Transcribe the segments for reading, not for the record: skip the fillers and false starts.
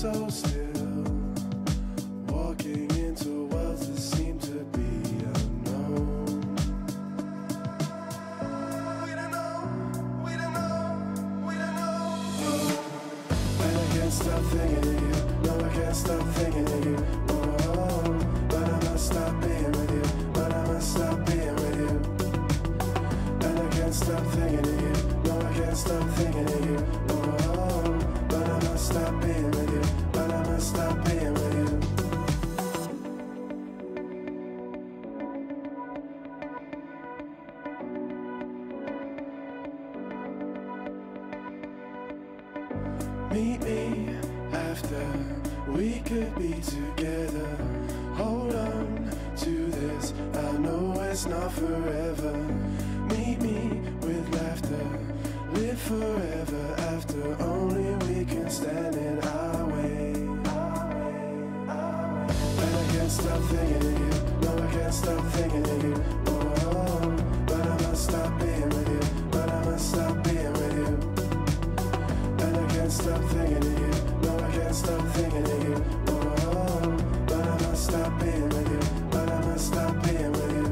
so still, walking into worlds that seem to be unknown. We don't know, we don't know, we don't know. Oh, and I can't stop thinking of you. No, I can't stop thinking of you. Oh, but I must stop being with you. But I must stop being with you. And I can't stop thinking of you. No, I can't stop thinking of you. Oh, but I must stop being with you. But I must stop being with you. Meet me after we could be together. Hold on to this, I know it's not forever. Meet me with laughter, live forever after. Only we can stand in our way. And I can't stop thinking of you. No, I can't stop thinking of you. Oh, but I must stop being with you. But I must stop being with you. And I can't stop thinking of you. No, I can't stop thinking of you. Oh, but I must stop being with you. But I must stop being with you.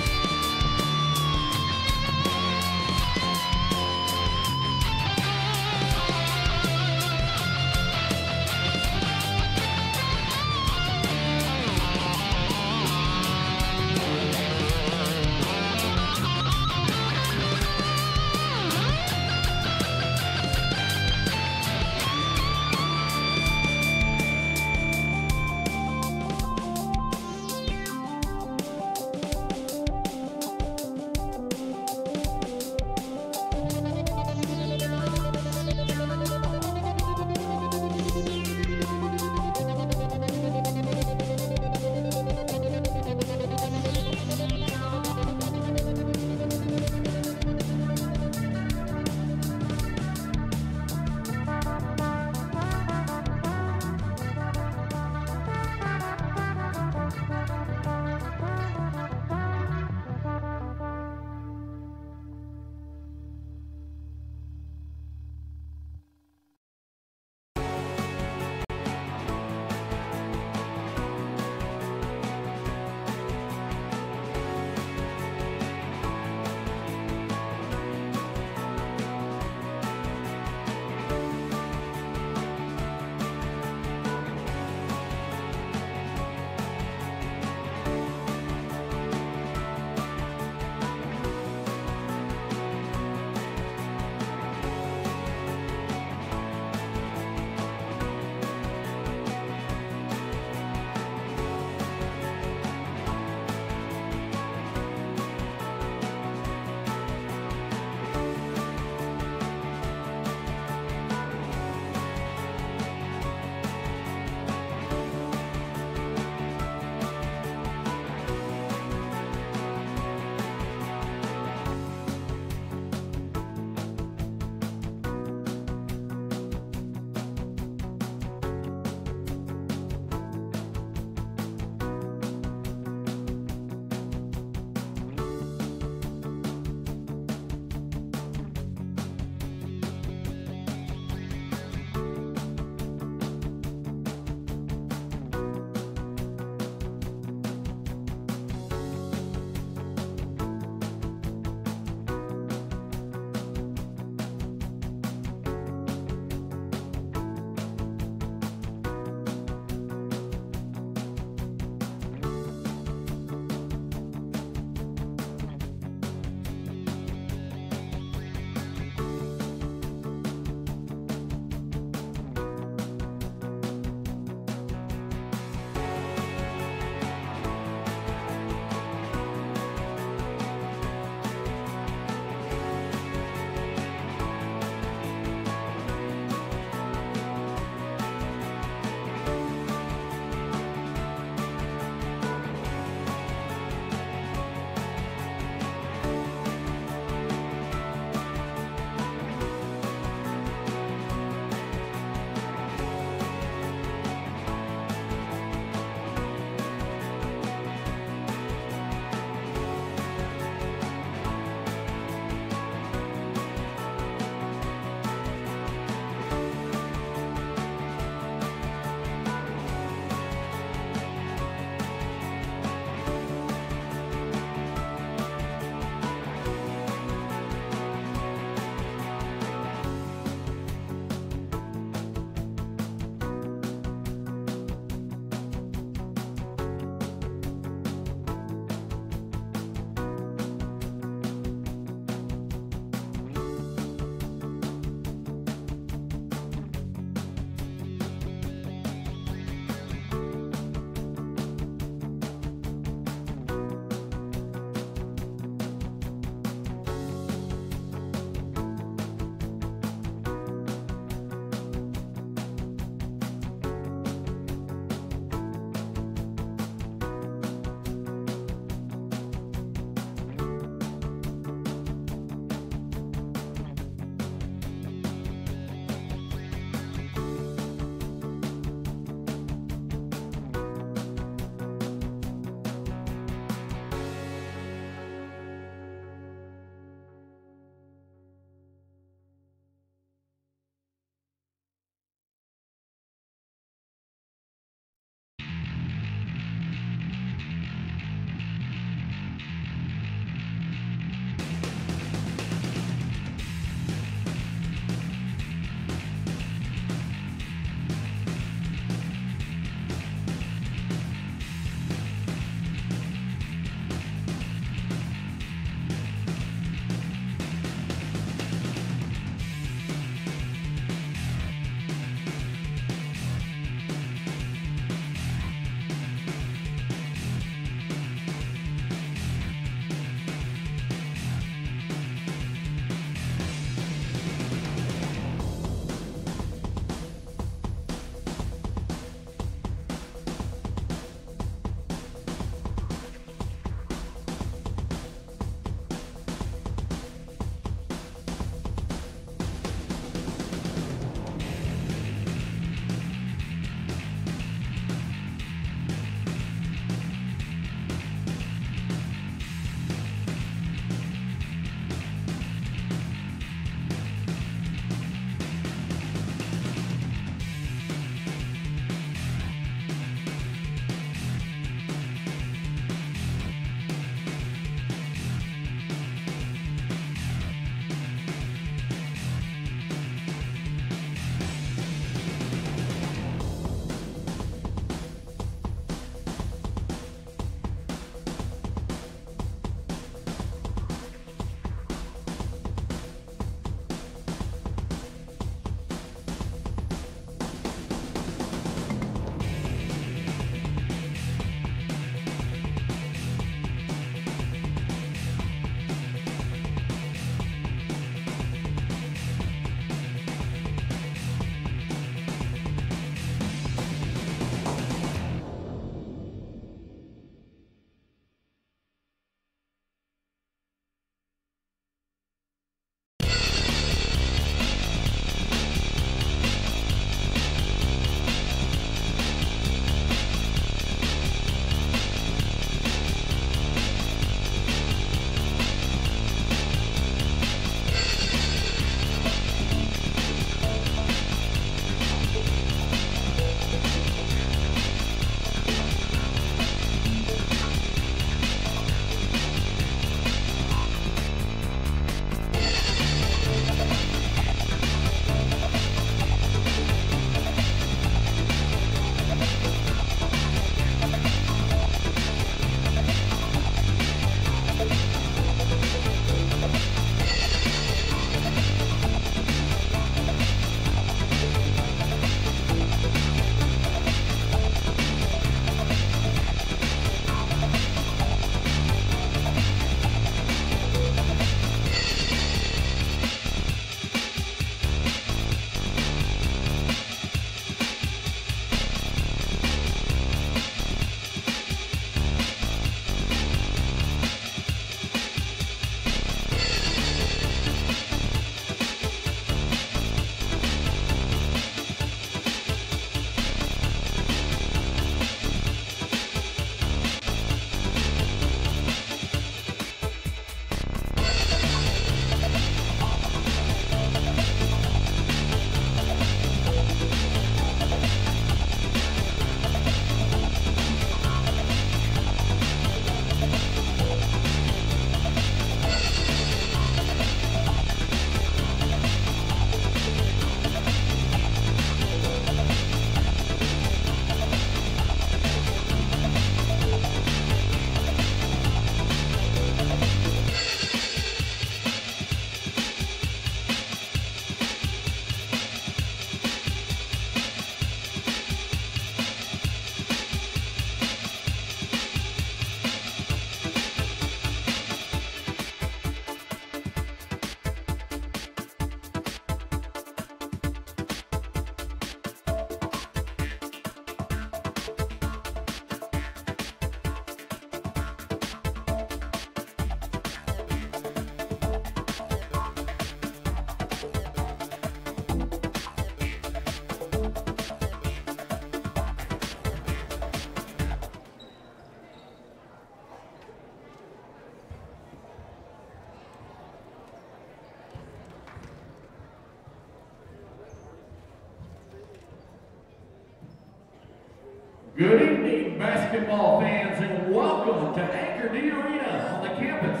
Good evening, basketball fans, and welcome to Anchor D Arena on the campus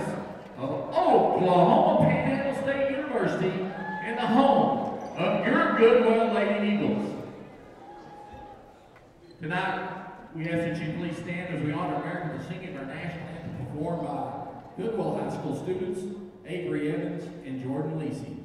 of Oklahoma Panhandle State University and the home of your Goodwell Lady Eagles. Tonight, we ask that you please stand as we honor America with singing our national anthem performed by Goodwell High School students Avery Evans and Jordan Lacey.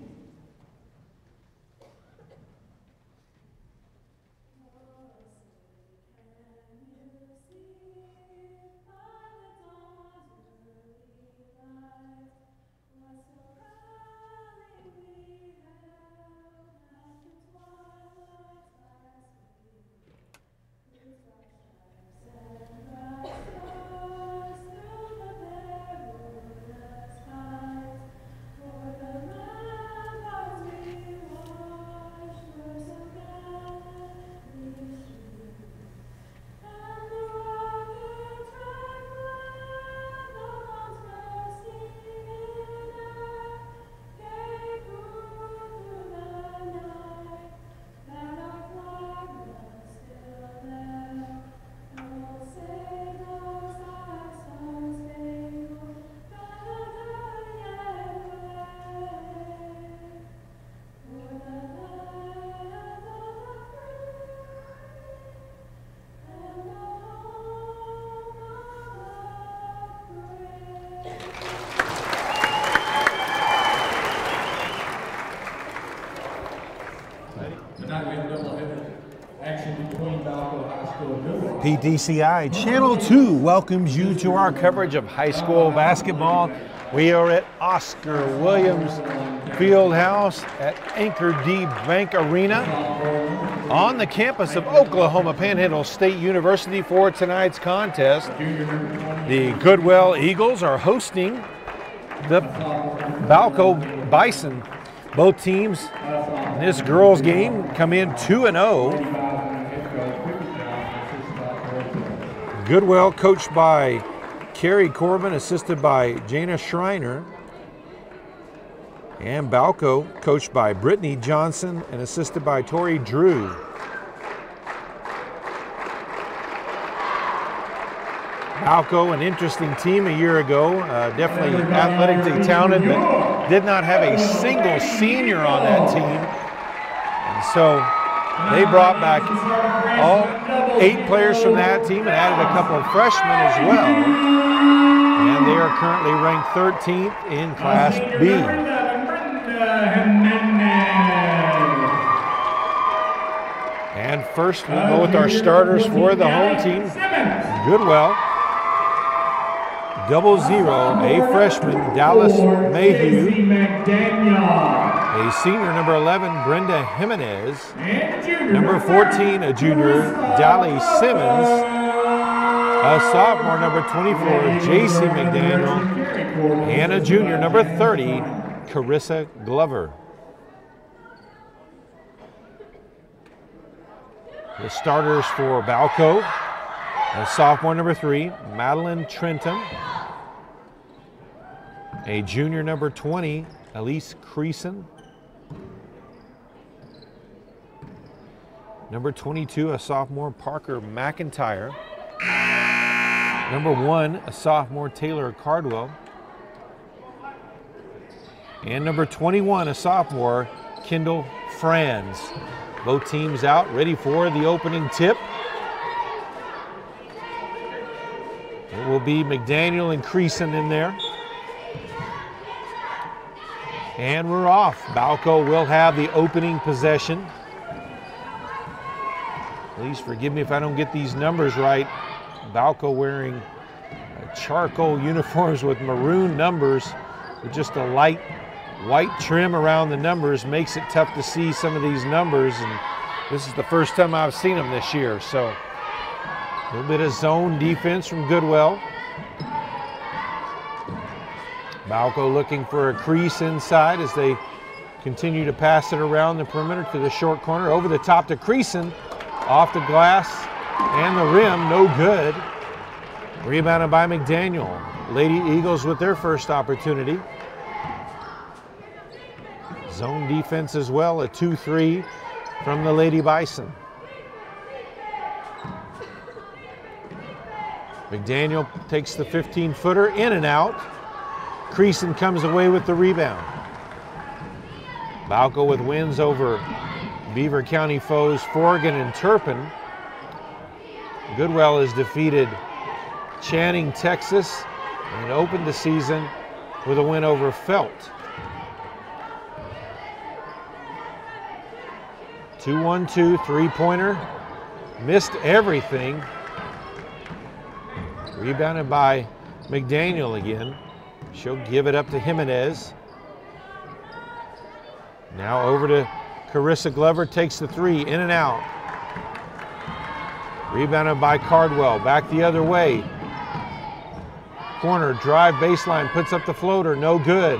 PTCI Channel 2 welcomes you to our coverage of high school basketball. We are at Oscar Williams Fieldhouse at Anchor D Bank Arena on the campus of Oklahoma Panhandle State University for tonight's contest. The Goodwell Eagles are hosting the Balko Bison. Both teams in this girls game come in 2-0. Goodwell, coached by Carrie Corbin, assisted by Jana Schreiner. And Balko, coached by Brittany Johnson and assisted by Tori Drew. Balko, an interesting team a year ago, definitely athletically talented, but did not have a single senior on that team. And so they brought back all 8 players from that team and added a couple of freshmen as well. And they are currently ranked 13th in Class B. And first we'll go with our starters for the home team. Goodwell, 00, a freshman, Dallas Mayhew. A senior, number 11, Brenda Jimenez. Number 14, a junior, Dally Simmons. A sophomore, number 24, J.C. McDaniel. And a junior, number 30, Carissa Glover. The starters for Balko, a sophomore, number 3, Madeline Trenton. A junior, number 20, Elise Creason. Number 22, a sophomore, Parker McIntyre. Number 1, a sophomore, Taylor Cardwell. And number 21, a sophomore, Kendall Franz. Both teams out, ready for the opening tip. It will be McDaniel and Creason in there. And we're off. Balko will have the opening possession. Please forgive me if I don't get these numbers right. Balko wearing charcoal uniforms with maroon numbers with just a light white trim around the numbers makes it tough to see some of these numbers, and this is the first time I've seen them this year. So a little bit of zone defense from Goodwell. Balko looking for a crease inside as they continue to pass it around the perimeter to the short corner. Over the top to Creason, off the glass and the rim, no good. Rebounded by McDaniel. Lady Eagles with their first opportunity. Zone defense as well, a 2-3 from the Lady Bison. McDaniel takes the 15-footer in and out. Creason comes away with the rebound. Balko with wins over Beaver County foes Forgan and Turpin. Goodwell has defeated Channing, Texas, and opened the season with a win over Felt. 2-1-2, three-pointer. Missed everything. Rebounded by McDaniel again. She'll give it up to Jimenez. Now over to Carissa Glover, takes the three, in and out. Rebounded by Cardwell, back the other way. Corner, drive, baseline, puts up the floater, no good.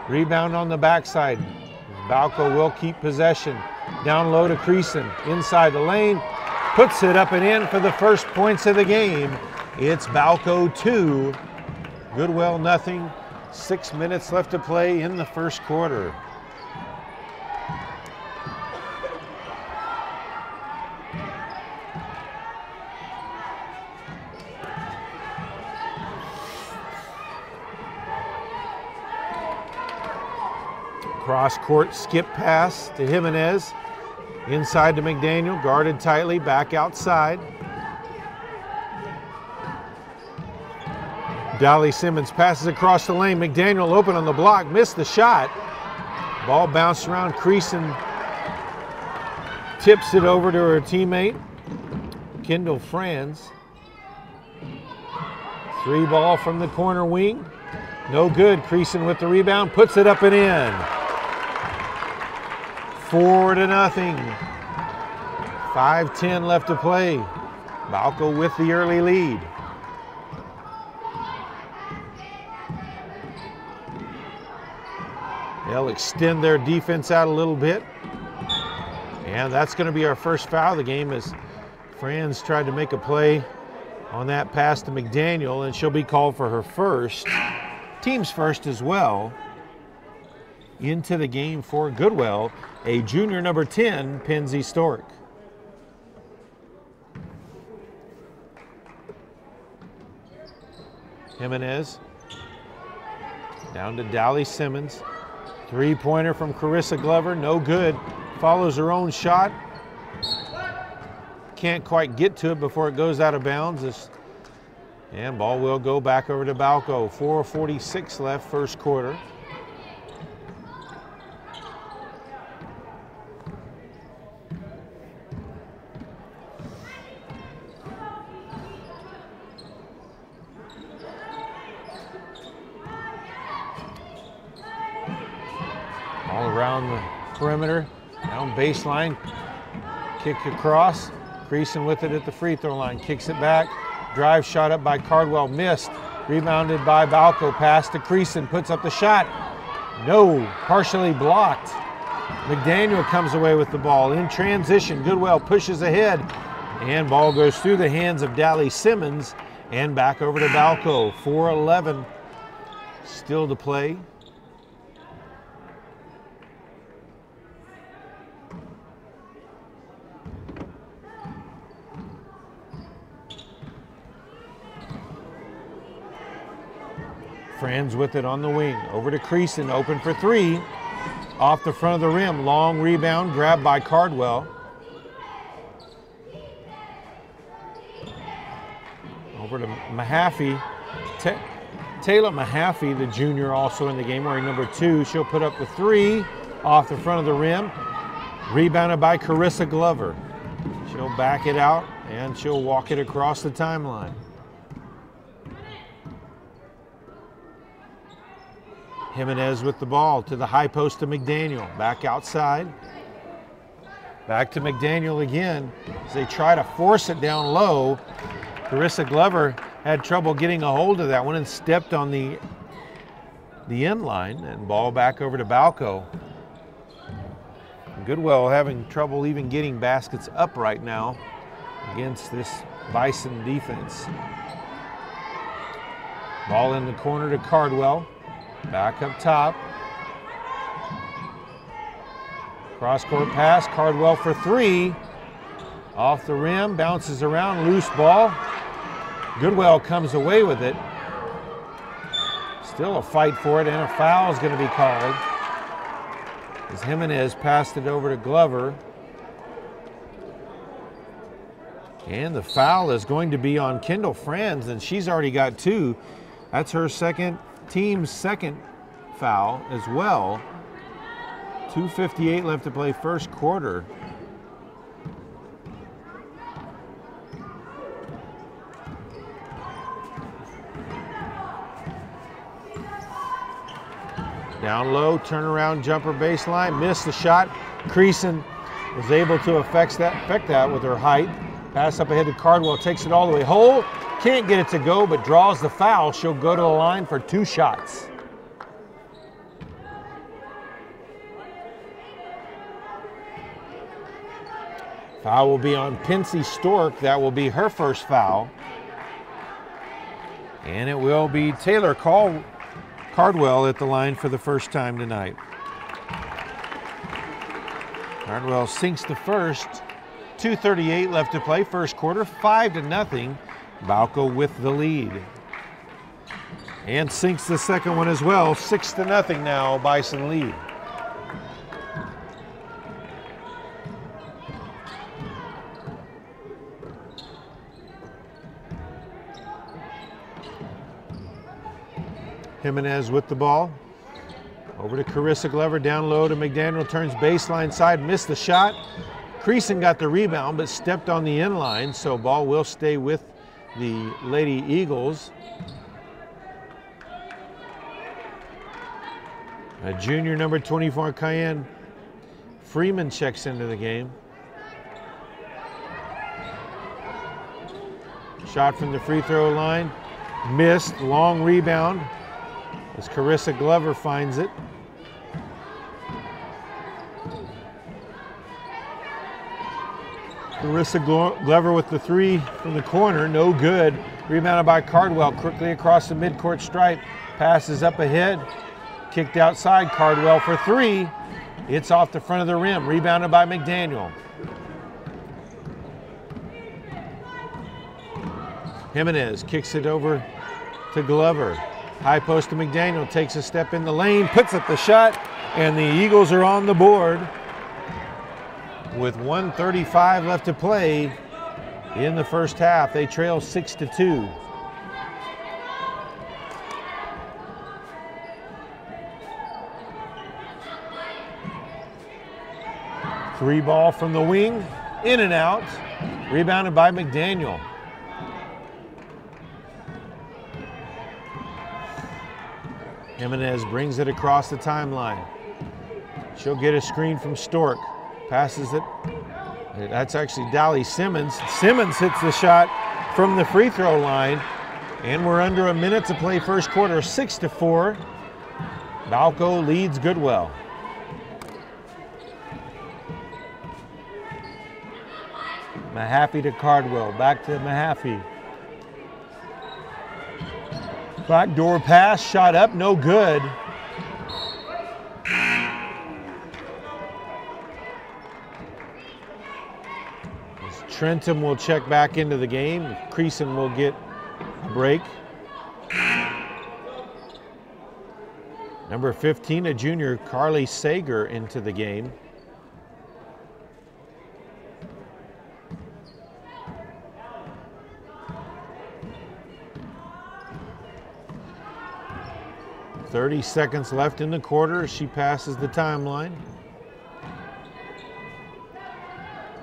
Rebound on the backside. Balko will keep possession. Down low to Creason, inside the lane, puts it up and in for the first points of the game. It's Balko 2, Goodwell nothing. 6 minutes left to play in the first quarter. Cross-court skip pass to Jimenez. Inside to McDaniel, guarded tightly, back outside. Dolly Simmons passes across the lane. McDaniel open on the block, missed the shot. Ball bounced around. Creason tips it over to her teammate, Kendall Franz. Three ball from the corner wing. No good. Creason with the rebound, puts it up and in. 4-0. 5:10 left to play. Balko with the early lead. They'll extend their defense out a little bit. And that's going to be our first foul of the game as Franz tried to make a play on that pass to McDaniel, and she'll be called for her first, team's first as well. Into the game for Goodwell, a junior number 10, Penzie Stork. Jimenez down to Dolly Simmons. Three-pointer from Carissa Glover, no good. Follows her own shot. Can't quite get to it before it goes out of bounds. And ball will go back over to Balko. 4:46 left, first quarter. All around the perimeter, down baseline, kick across. Creason with it at the free throw line, kicks it back. Drive shot up by Cardwell, missed. Rebounded by Balko, pass to Creason, puts up the shot. No, partially blocked. McDaniel comes away with the ball. In transition, Goodwell pushes ahead, and ball goes through the hands of Dolly Simmons and back over to Balko. 4:11 still to play. Franz with it on the wing. Over to Creason, open for three. Off the front of the rim, long rebound, grabbed by Cardwell. Over to Mahaffey. Taylor Mahaffey, the junior, also in the game, wearing number 2. She'll put up the three off the front of the rim. Rebounded by Carissa Glover. She'll back it out, and she'll walk it across the timeline. Jimenez with the ball to the high post to McDaniel. Back outside. Back to McDaniel again as they try to force it down low. Carissa Glover had trouble getting a hold of that one and stepped on the end line, and ball back over to Balko. Goodwell having trouble even getting baskets up right now against this Bison defense. Ball in the corner to Cardwell. Back up top. Cross-court pass, Cardwell for three. Off the rim, bounces around, loose ball. Goodwell comes away with it. Still a fight for it, and a foul is going to be called as Jimenez passed it over to Glover. And the foul is going to be on Kendall Franz, and she's already got 2. That's her team's second foul as well. 2:58 left to play first quarter. Down low, turnaround jumper baseline, missed the shot. Creason was able to affect that with her height. Pass up ahead to Cardwell, takes it all the way. Hole, can't get it to go, but draws the foul. She'll go to the line for 2 shots. Foul will be on Pincy Stork. That will be her first foul. And it will be Taylor Cardwell at the line for the first time tonight. Cardwell sinks the first. 2:38 left to play first quarter, 5-0. Balko with the lead. And sinks the second one as well, 6-0 now, Bison lead. Jimenez with the ball. Over to Carissa Glover, down low to McDaniel, turns baseline side, missed the shot. Creason got the rebound, but stepped on the inline, so ball will stay with the Lady Eagles. A junior number 24, Cayenne Freeman checks into the game. Shot from the free throw line, missed, long rebound as Carissa Glover finds it. Carissa Glover with the 3 from the corner, no good. Rebounded by Cardwell, quickly across the midcourt stripe. Passes up ahead, kicked outside. Cardwell for 3. It's off the front of the rim, rebounded by McDaniel. Jimenez kicks it over to Glover. High post to McDaniel, takes a step in the lane, puts up the shot, and the Eagles are on the board. With 1:35 left to play in the first half, they trail 6-2. Three ball from the wing, in and out, rebounded by McDaniel. Jimenez brings it across the timeline. She'll get a screen from Stork. Passes it. That's actually Dolly Simmons. Simmons hits the shot from the free throw line. And we're under a minute to play first quarter, 6-4. Balko leads Goodwell. Mahaffey to Cardwell, back to Mahaffey. Backdoor pass, shot up, no good. Trentham will check back into the game. Creason will get a break. Number 15, a junior, Carly Sager, into the game. .30 seconds left in the quarter. She passes the timeline.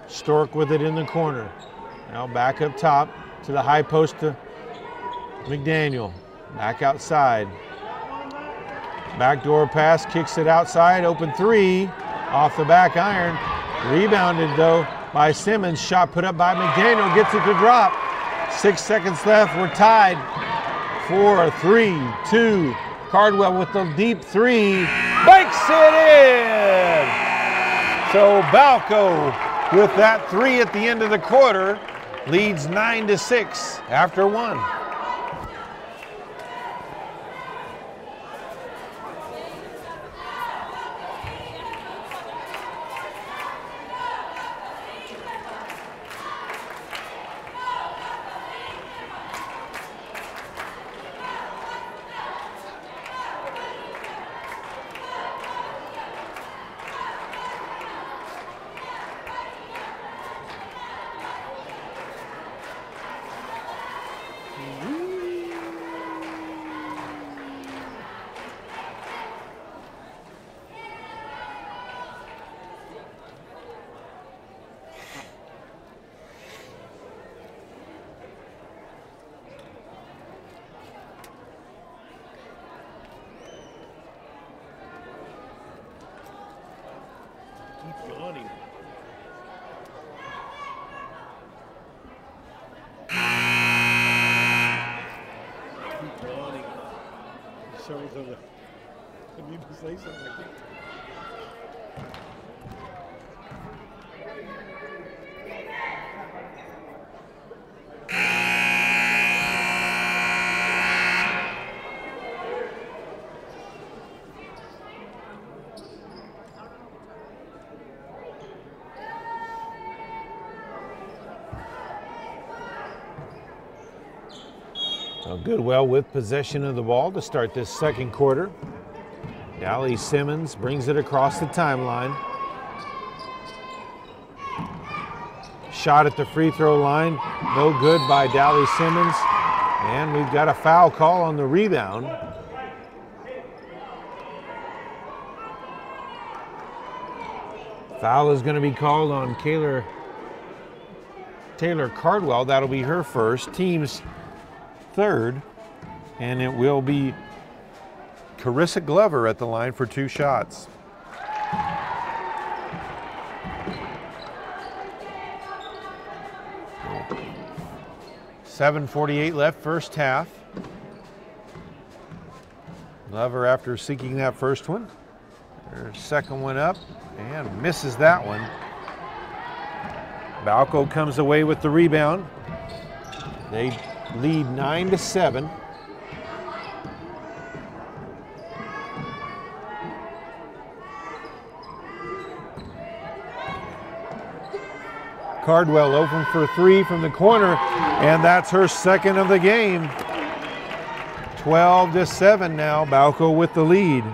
Stork with it in the corner. Now back up top to the high post to McDaniel. Back outside. Backdoor pass, kicks it outside. Open 3 off the back iron. Rebounded though by Simmons. Shot put up by McDaniel. Gets it to drop. 6 seconds left. We're tied. 4, 3, 2. Cardwell with the deep 3. Banks it in! So Balko, with that 3 at the end of the quarter, leads 9-6 after 1. Keep yawning. Keep yawning. Shows of the. I need to say something. I think. So Goodwell with possession of the ball to start this second quarter. Dally Simmons brings it across the timeline. Shot at the free throw line, no good by Dally Simmons. And we've got a foul call on the rebound. Foul is going to be called on Taylor Cardwell. That'll be her first, team's third, and it will be Carissa Glover at the line for 2 shots. .7:48 left first half. Glover, after seeking that first one, her second one up and misses that one. Balko comes away with the rebound. They lead 9-7. Cardwell open for 3 from the corner, and that's her second of the game. 12-7 now, Balko with the lead.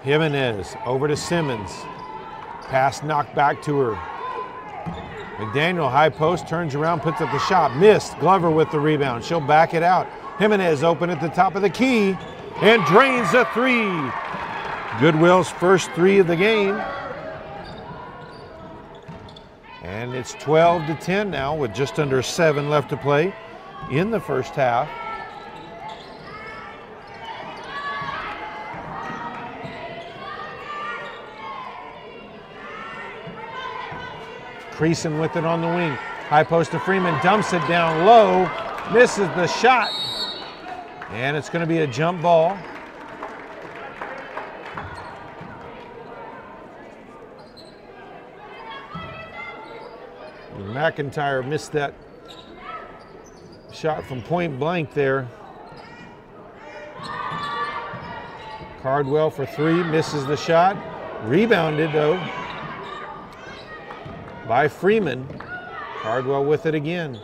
Jimenez over to Simmons. Pass knocked back to her. McDaniel, high post, turns around, puts up the shot. Missed. Glover with the rebound. She'll back it out. Jimenez open at the top of the key and drains a 3. Goodwell's first 3 of the game. And it's 12-10 now with just under 7 left to play in the first half. Creason with it on the wing. High post to Freeman, dumps it down low, misses the shot. And it's going to be a jump ball. McIntyre missed that shot from point blank there. Cardwell for 3, misses the shot. Rebounded though by Freeman. Cardwell with it again.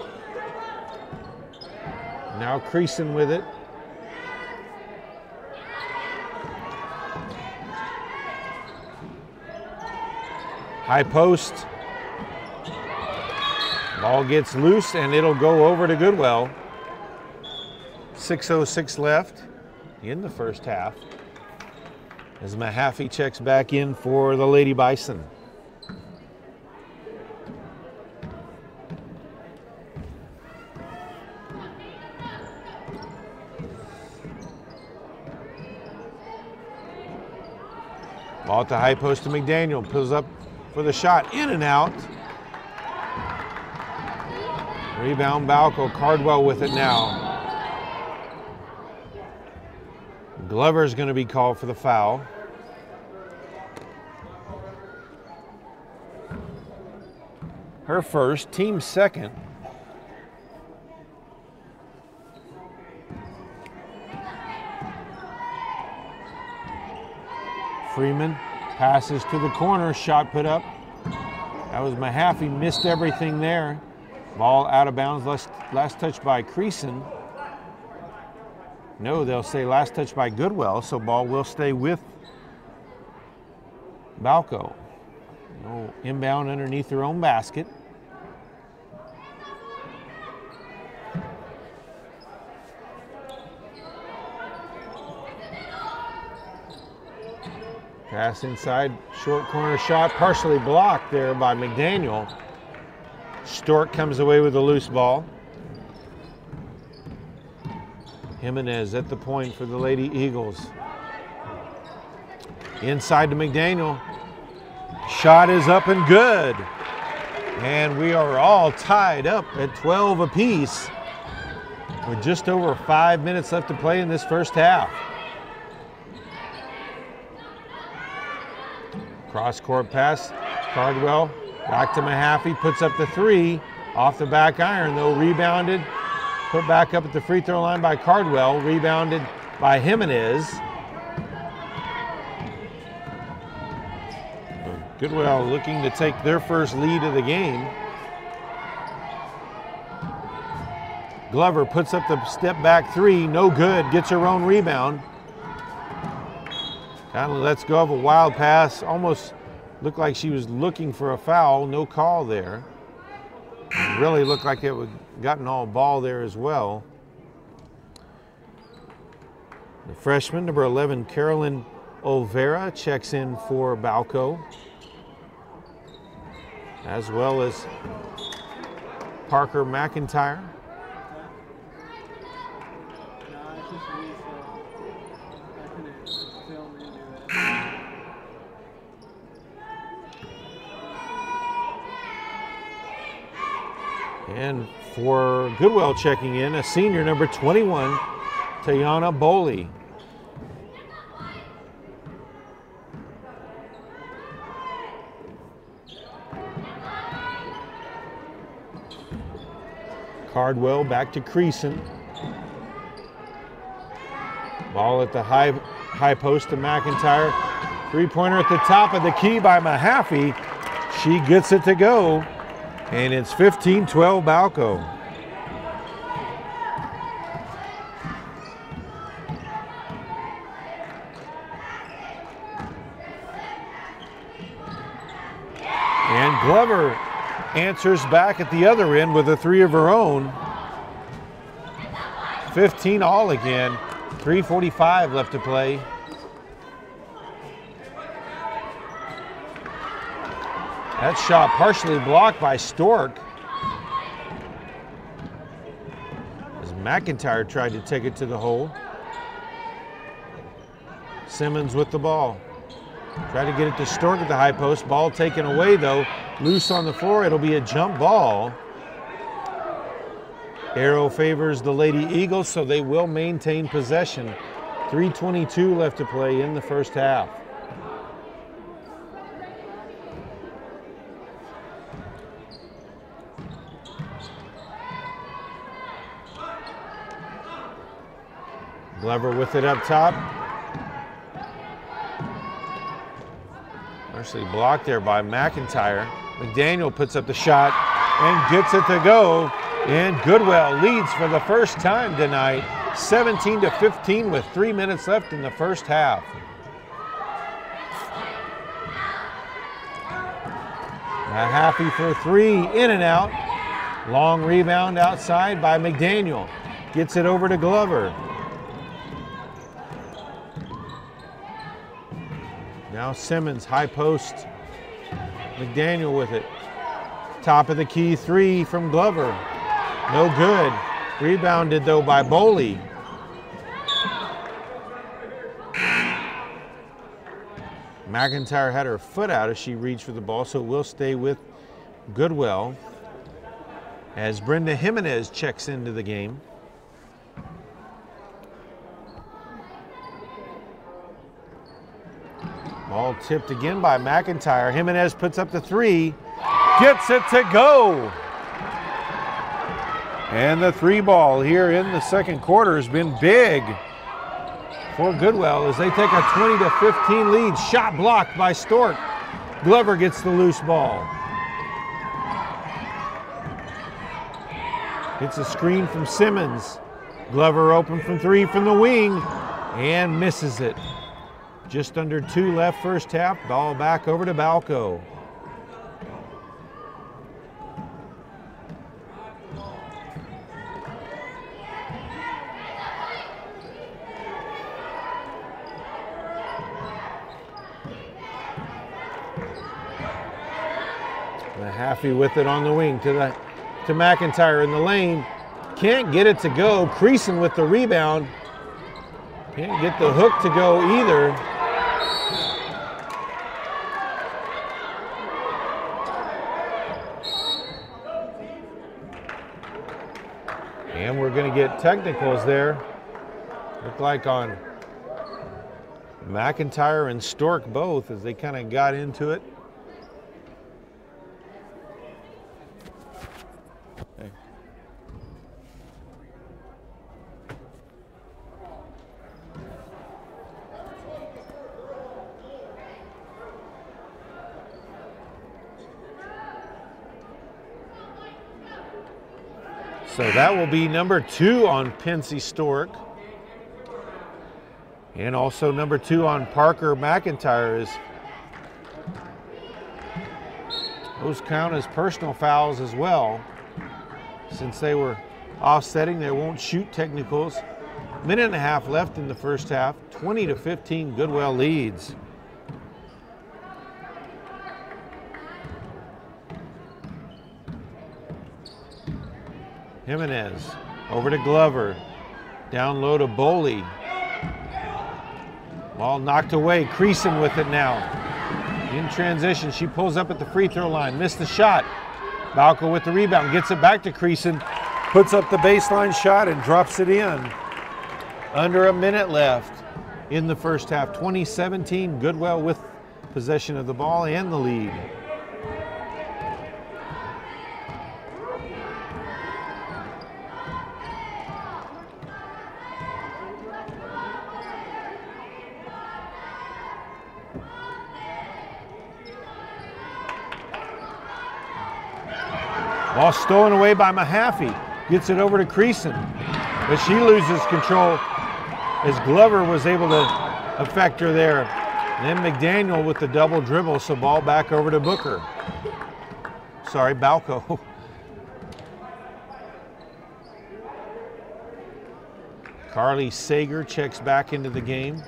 Now Creason with it. High post. Ball gets loose and it'll go over to Goodwell. 6:06 left in the first half as Mahaffey checks back in for the Lady Bison. Ball at the high post to McDaniel, pulls up for the shot, in and out. Rebound Balko, Cardwell with it now. Glover's going to be called for the foul. Her first, team second. Freeman passes to the corner, shot put up. That was Mahaffey, missed everything there. Ball out of bounds, last touch by Creason. No, they'll say last touch by Goodwell, so ball will stay with Balko. No inbound underneath their own basket. Pass inside, short corner shot, partially blocked there by McDaniel. Stork comes away with a loose ball. Jimenez at the point for the Lady Eagles. Inside to McDaniel. Shot is up and good. And we are all tied up at 12 apiece with just over 5 minutes left to play in this first half. Cross-court pass, Cardwell back to Mahaffey, puts up the three, off the back iron though, rebounded, put back up at the free throw line by Cardwell, rebounded by Jimenez. Goodwell looking to take their first lead of the game. Glover puts up the step back three, no good, gets her own rebound. Conley lets go of a wild pass, almost looked like she was looking for a foul, no call there. Really looked like it would gotten all ball there as well. The freshman, number 11, Carolyn Olvera, checks in for Balko, as well as Parker McIntyre. And for Goodwell checking in, a senior, number 21, Tayana Boley. Cardwell back to Creason. Ball at the high post to McIntyre. Three-pointer at the top of the key by Mahaffey. She gets it to go. And it's 15-12 Balko. And Glover answers back at the other end with a three of her own. 15 all again. 3:45 left to play. That shot partially blocked by Stork as McIntyre tried to take it to the hole. Simmons with the ball. Tried to get it to Stork at the high post. Ball taken away though. Loose on the floor. It'll be a jump ball. Arrow favors the Lady Eagles, so they will maintain possession. 3:22 left to play in the first half. Glover with it up top. Actually blocked there by McIntyre. McDaniel puts up the shot and gets it to go. And Goodwell leads for the first time tonight, 17-15 with 3 minutes left in the first half. Mahaffey for three, in and out. Long rebound outside by McDaniel. Gets it over to Glover. Now Simmons, high post. McDaniel with it. Top of the key three from Glover. No good. Rebounded though by Boley. McIntyre had her foot out as she reached for the ball, so we'll stay with Goodwell as Brenda Jimenez checks into the game. Ball tipped again by McIntyre. Jimenez puts up the three, gets it to go. And the three ball here in the second quarter has been big for Goodwell as they take a 20-15 lead. Shot blocked by Stork. Glover gets the loose ball. Gets a screen from Simmons. Glover open from three from the wing and misses it. Just under 2 left first half. Ball back over to Balko. Haffey with it on the wing to McIntyre in the lane. Can't get it to go. Creason with the rebound. Can't get the hook to go either. And we're going to get technicals there. Look like on McIntyre and Stork both as they kind of got into it. So that will be number 2 on Pensy Stork. And also number 2 on Parker McIntyre. Those count as personal fouls as well. Since they were offsetting, they won't shoot technicals. Minute and a half left in the first half. 20-15, Goodwell leads. Jimenez over to Glover. Down low to Boley. Ball knocked away. Creason with it now. In transition, she pulls up at the free throw line. Missed the shot. Balko with the rebound. Gets it back to Creason. Puts up the baseline shot and drops it in. Under a minute left in the first half. 20-17, Goodwell with possession of the ball and the lead. Ball stolen away by Mahaffey. Gets it over to Creason, but she loses control as Glover was able to affect her there. And then McDaniel with the double dribble, so ball back over to Booker. Sorry, Balko. Carly Sager checks back into the game.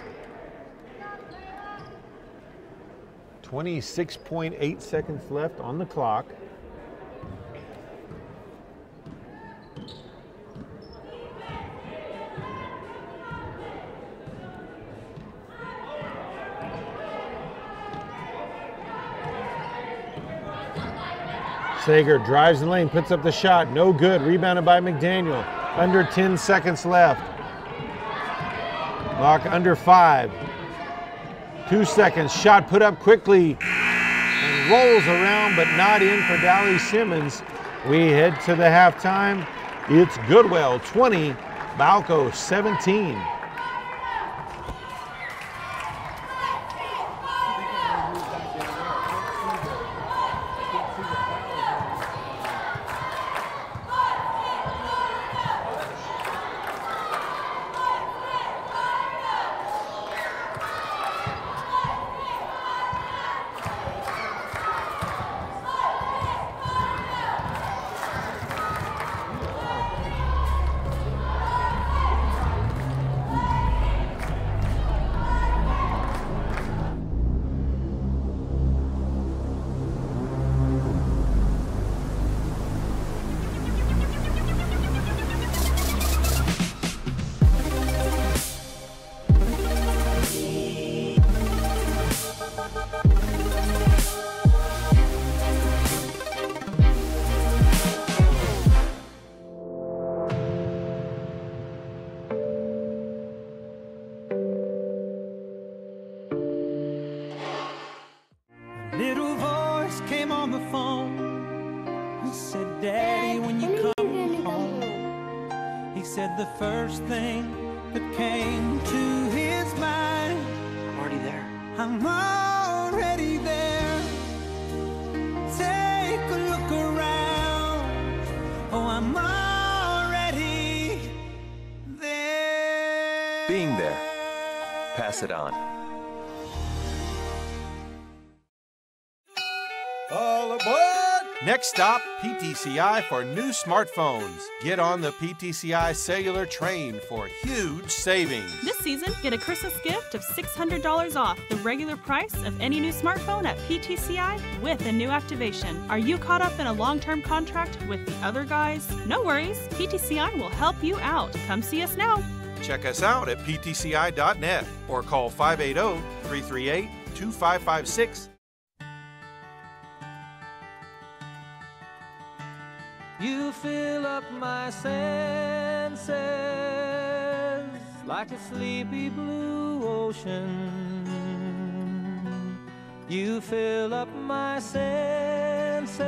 26.8 seconds left on the clock. Sager drives the lane, puts up the shot, no good, rebounded by McDaniel. Under 10 seconds left. Clock under 5. 2 seconds, shot put up quickly and rolls around but not in for Dally Simmons. We head to the halftime. It's Goodwell 20, Balko 17. Little voice came on the phone and said, Daddy, when you come home. He said the first thing that came to his mind, I'm already there. I'm already there. Take a look around. Oh, I'm already there. Being there. Pass it on. All aboard! Next stop, PTCI for new smartphones. Get on the PTCI cellular train for huge savings. This season, get a Christmas gift of $600 off the regular price of any new smartphone at PTCI with a new activation. Are you caught up in a long-term contract with the other guys? No worries, PTCI will help you out. Come see us now. Check us out at ptci.net or call 580-338-2556. You fill up my senses like a sleepy blue ocean. You fill up my senses.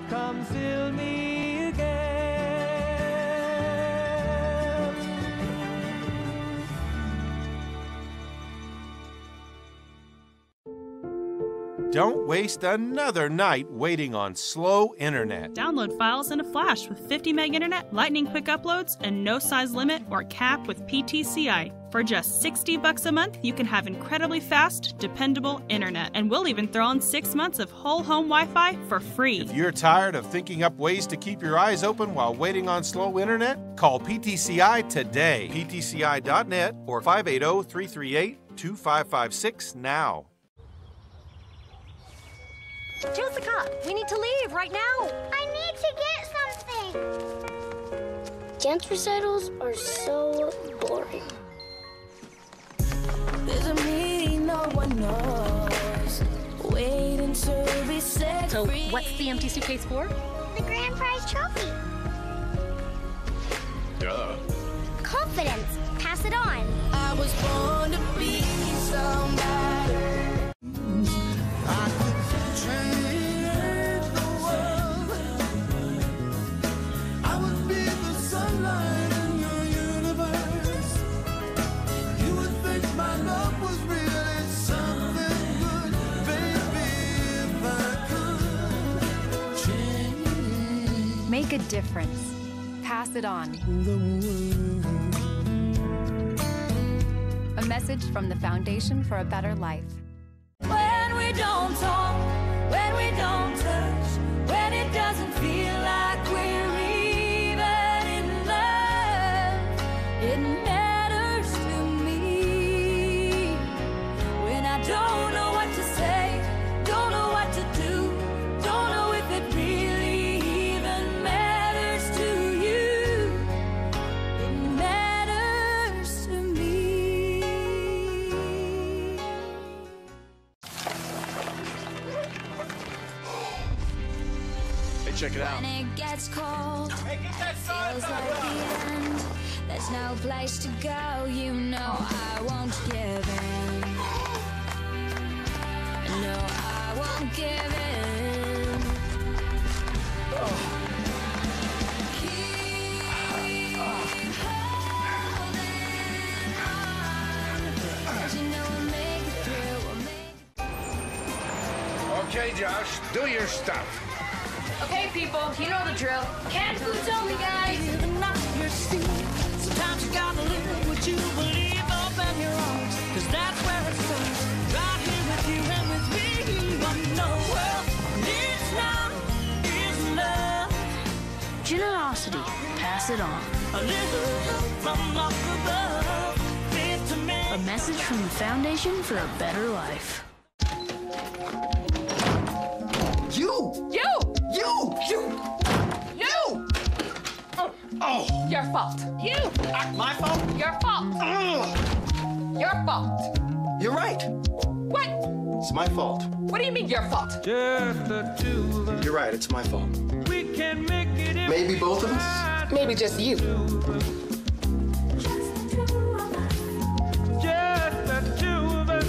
Come fill me again. Don't waste another night waiting on slow internet. Download files in a flash with 50 meg internet, lightning quick uploads, and no size limit or cap with PTCI. For just $60 a month, you can have incredibly fast, dependable internet. And we'll even throw in 6 months of whole home Wi-Fi for free. If you're tired of thinking up ways to keep your eyes open while waiting on slow internet, call PTCI today. PTCI.net or 580-338-2556 now. Jessica, we need to leave right now. I need to get something. Dance recitals are so boring. There's a meaning no one knows. Waiting to be set So free. what's the empty suitcase for? The grand prize trophy. Duh. Confidence. Pass it on. I was born to be somebody. I could change the world. I would be the sunlight in your universe. You would think my love was really something good, baby, if I could change. Make a difference. Pass it on. A message from the Foundation for a Better Life. When we don't talk, when we don't touch, when it doesn't feel like we're even in love, it matters to me. When I don't know what to say, don't know what to do, don't know if it really even matters to you, it matters to me. Hey, check it out. When it gets cold, feels like the end. There's no place to go, you know I won't give in. No, I won't give in. Keep holding on, 'cause you know we'll make it through, we'll make it. Okay, Josh, do your stuff. Okay, people, you know the drill. Canned food's only, guys. Sometimes you gotta live what you believe, open your arms, 'cause that's where it starts. Right here with you and with me. What the world needs now is love. Generosity, pass it on. A little help from up above. Faith to me. A message from the Foundation for a Better Life. Oh, Your fault. my fault? Your fault. Your fault. You're right. What? It's my fault. What do you mean your fault? Just the two of us. You're right, it's my fault. We can make it if Maybe both of us? Maybe just you. Just the two of us.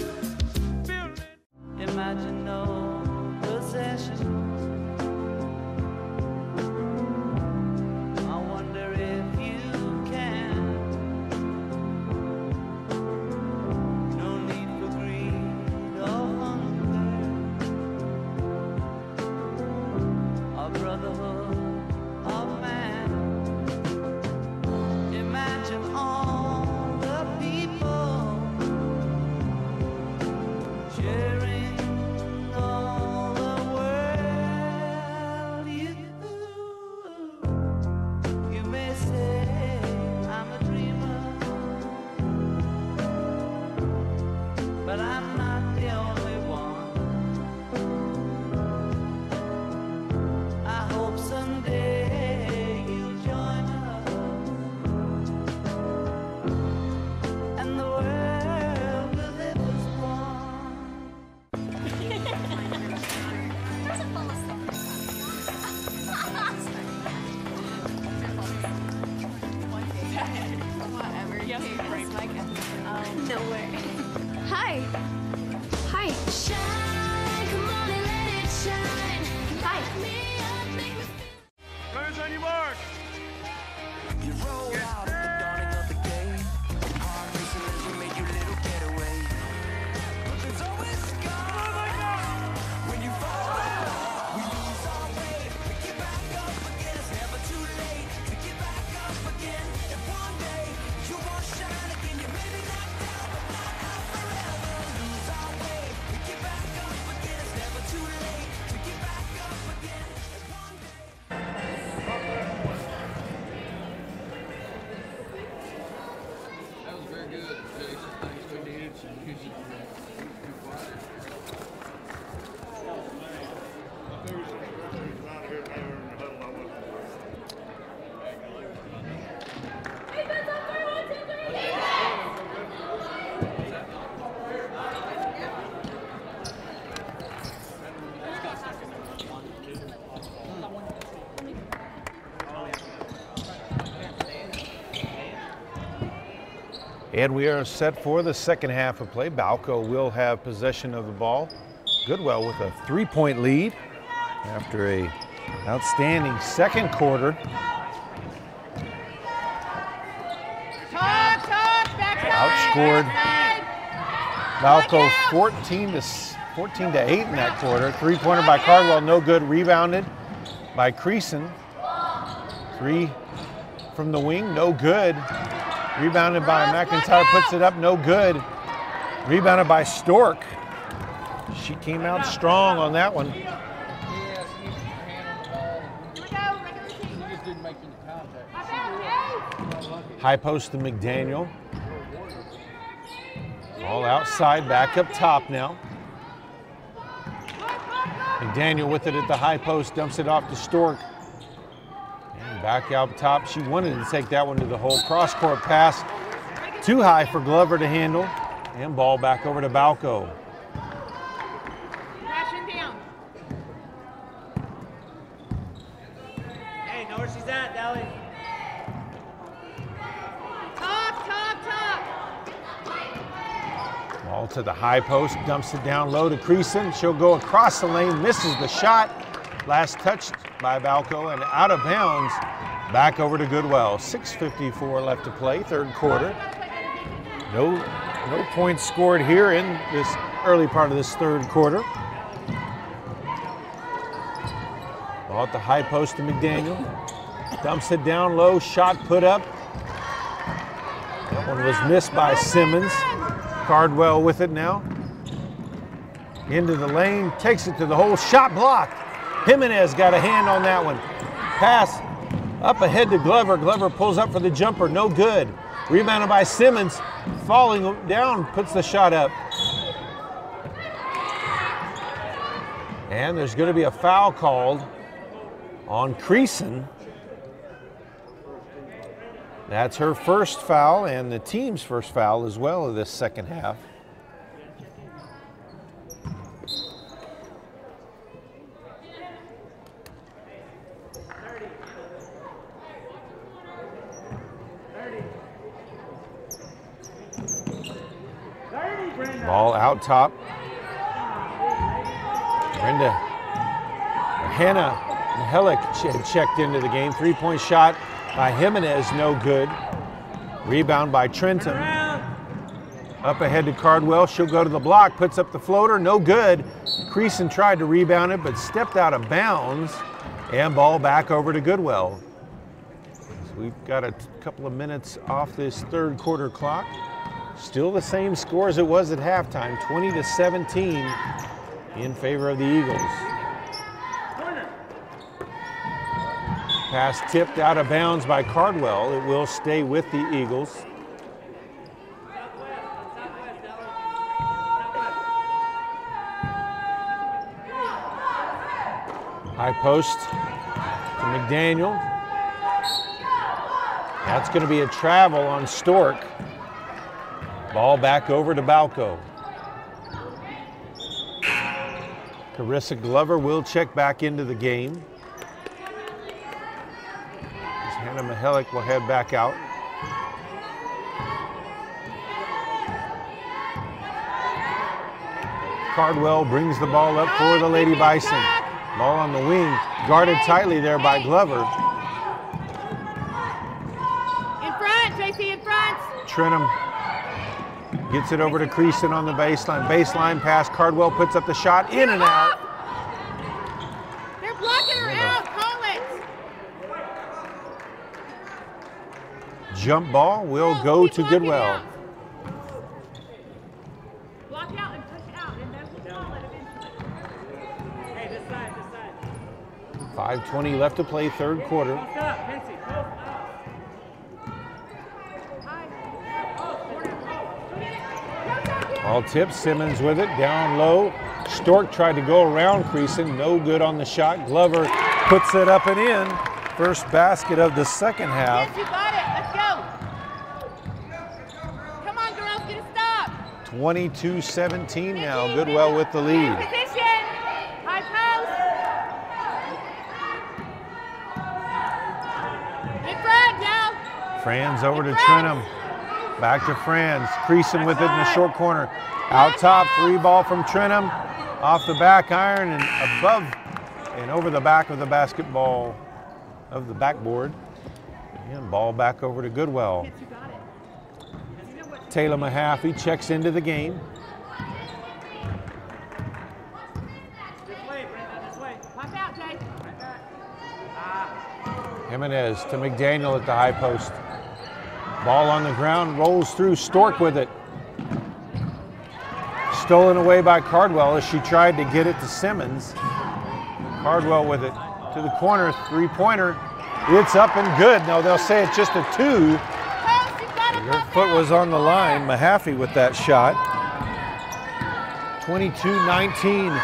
Imagine no possessions. I wonder if you can. No need for greed or hunger. A brotherhood of man. shine, come on and let it shine. Light me up, make me feel. Runners on your mark. You roll out at the dawning of the day. Heart racing as we make your little getaway. But there's always scars. When you fall down, we lose our way. We get back up again. It's never too late to get back up again. And one day you won't shine again. You may be knocked down, but not out forever. Lose our way. We get back up again. It's never too late to get back up again. And one day. That was very good, Jason. Thanks. We needed some music. And we are set for the second half of play. Balko will have possession of the ball. Goodwell with a 3-point lead after a outstanding second quarter. Outscored Balko 14 to 8 in that quarter. 3-pointer by Cardwell, no good. Rebounded by Creason. 3 from the wing, no good. Rebounded by McIntyre, puts it up, no good. Rebounded by Stork. She came out strong on that one. Yes, he used her hand on the ball. He just didn't make any contact. High post to McDaniel. All outside, back up top now. McDaniel with it at the high post, dumps it off to Stork. And back out top, she wanted to take that one to the hole. Cross-court pass, too high for Glover to handle. And ball back over to Balko. Hey, know where she's at, Dally. Ball to the high post, dumps it down low to Creason. She'll go across the lane, misses the shot. Last touched by Balko and out of bounds. Back over to Goodwell. 6:54 left to play, third quarter. No points scored here in this early part of this third quarter. Ball at the high post to McDaniel. Dumps it down low, shot put up. That one was missed by Simmons. Cardwell with it now. Into the lane, takes it to the hole, shot blocked. Jimenez got a hand on that one. Pass up ahead to Glover. Glover pulls up for the jumper, no good. Rebounded by Simmons, falling down, puts the shot up. And there's going to be a foul called on Creason. That's her first foul and the team's first foul as well of this second half. Ball out top. Hannah Mihelic had checked into the game. 3-point shot by Jimenez, no good. Rebound by Trenton. Up ahead to Cardwell. She'll go to the block, puts up the floater, no good. Creason tried to rebound it, but stepped out of bounds. And ball back over to Goodwell. So we've got a couple of minutes off this third quarter clock. Still the same score as it was at halftime, 20-17 in favor of the Eagles. Pass tipped out of bounds by Cardwell. It will stay with the Eagles. High post to McDaniel. That's going to be a travel on Stork. Ball back over to Balko. Carissa Glover will check back into the game. Hannah Mihelic will head back out. Cardwell brings the ball up for the Lady Bison. Ball on the wing, guarded tightly there by Glover. In front, JC, in front. Trenum gets it over to Creason on the baseline. Baseline pass, Cardwell puts up the shot, in and out. They're blocking her out, call it. Jump ball will go to Goodwell. Block out and push out, and then we'll call it eventually. Hey, this side, this side. 5:20 left to play, third quarter. Post up, Pincy, post up. Ball tipped, Simmons with it, down low. Stork tried to go around Creason, no good on the shot. Glover puts it up and in. First basket of the second half. Yes, you got it. Let's go. Come on, girls, get a stop. 22-17 now. Goodwell with the lead. Position. High post. In front now. Franz over to Trenum. Back to Franz. Creason with it in the short corner. Out top, free ball from Trenum. Off the back iron and above and over the back of the basketball of the backboard. And ball back over to Goodwell. Taylor Mahaffey checks into the game. This way, Brenda, this way. Pop out, Jay. Jimenez to McDaniel at the high post. Ball on the ground, rolls through, Stork with it. Stolen away by Cardwell as she tried to get it to Simmons. Cardwell with it to the corner, three-pointer. It's up and good. No, they'll say it's just a two. Her foot was on the line. Mahaffey with that shot. 22-19.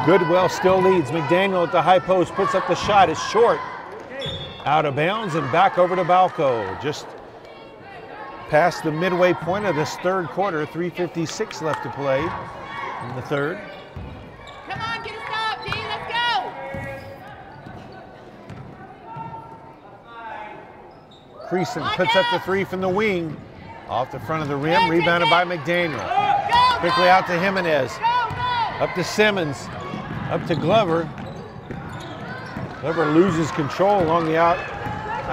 Goodwell still leads. McDaniel at the high post puts up the shot. It's short. Out of bounds and back over to Balko. Just past the midway point of this third quarter. 3:56 left to play in the third. Come on, get a stop, D. Let's go. Creason puts up the three from the wing. Off the front of the rim, rebounded by McDaniel. Quickly out to Jimenez. Up to Simmons. Up to Glover. Glover loses control along the out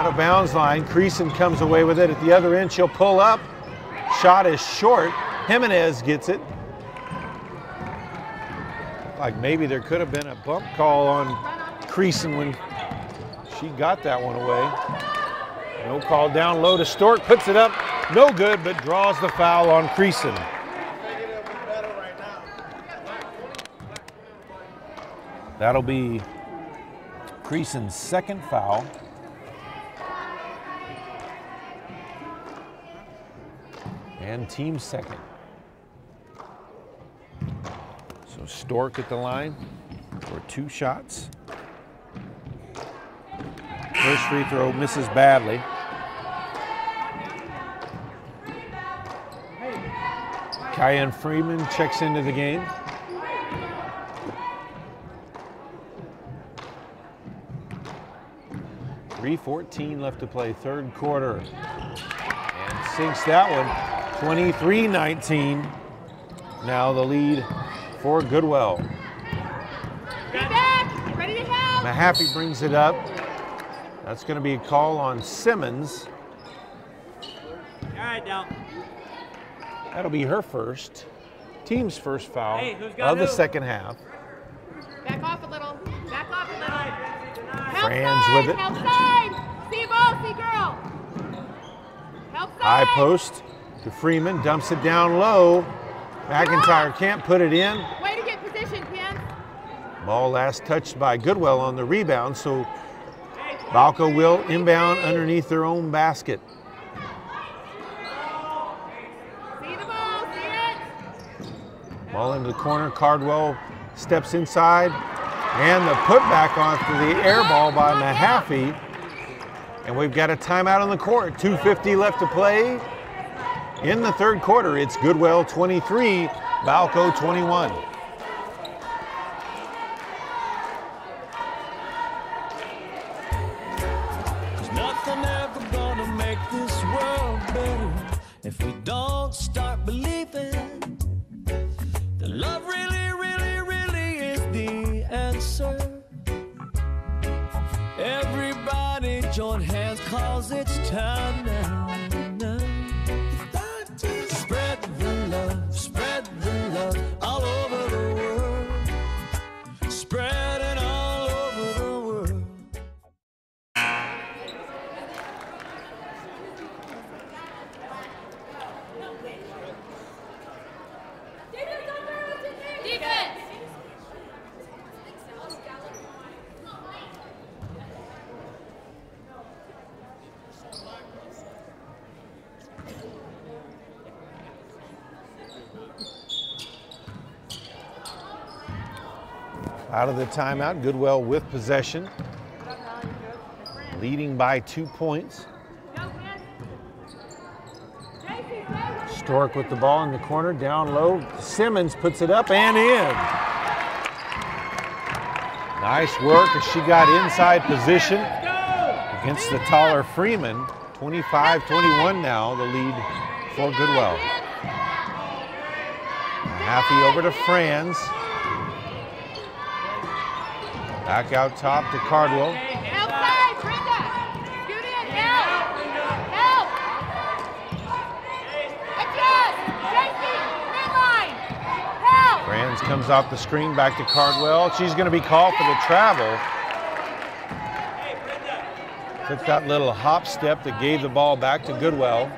of bounds line. Creason comes away with it at the other end. She'll pull up. Shot is short. Jimenez gets it. Like maybe there could have been a bump call on Creason when she got that one away. No call down low to Stork. Puts it up. No good, but draws the foul on Creason. That'll be Creason's second foul. And team second. So Stork at the line for two shots. First free throw misses badly. Kyan Freeman checks into the game. .3:14 left to play, third quarter. And sinks that one. 23-19. Now the lead for Goodwell. Get back. Ready to help. Mahaffey brings it up. That's going to be a call on Simmons. All right, now. That'll be her first, team's first foul Hey, who's got of the who? second half. Back off a little. Back off a little. Help Franz side, with it. Help side. See ball, see girl. Help side. High post to Freeman, dumps it down low. McIntyre can't put it in. Way to get position, Ken. Ball last touched by Goodwell on the rebound, so Balko will inbound underneath their own basket. See the ball, see it. Ball into the corner, Cardwell steps inside, and the putback onto the air ball by Mahaffey. And we've got a timeout on the court. 2:50 left to play in the third quarter. It's Goodwell 23, Balko 21. There's nothing ever gonna make this world better if we don't start believing that love really join hands, 'cause it's time now. Spread the love all over the world. Spread it all over the world. Defense! Out of the timeout, Goodwell with possession, leading by 2 points. Stork with the ball in the corner, down low. Simmons puts it up and in. Nice work as she got inside position against the taller Freeman. 25-21 now, the lead for Goodwell. Happy over to Franz. Back out top to Cardwell. Outside, Brenda! Scoot in, help! Help! Adjust! JC, midline! Help! Franz comes off the screen back to Cardwell. She's going to be called for the travel. Took that little hop step that gave the ball back to Goodwell.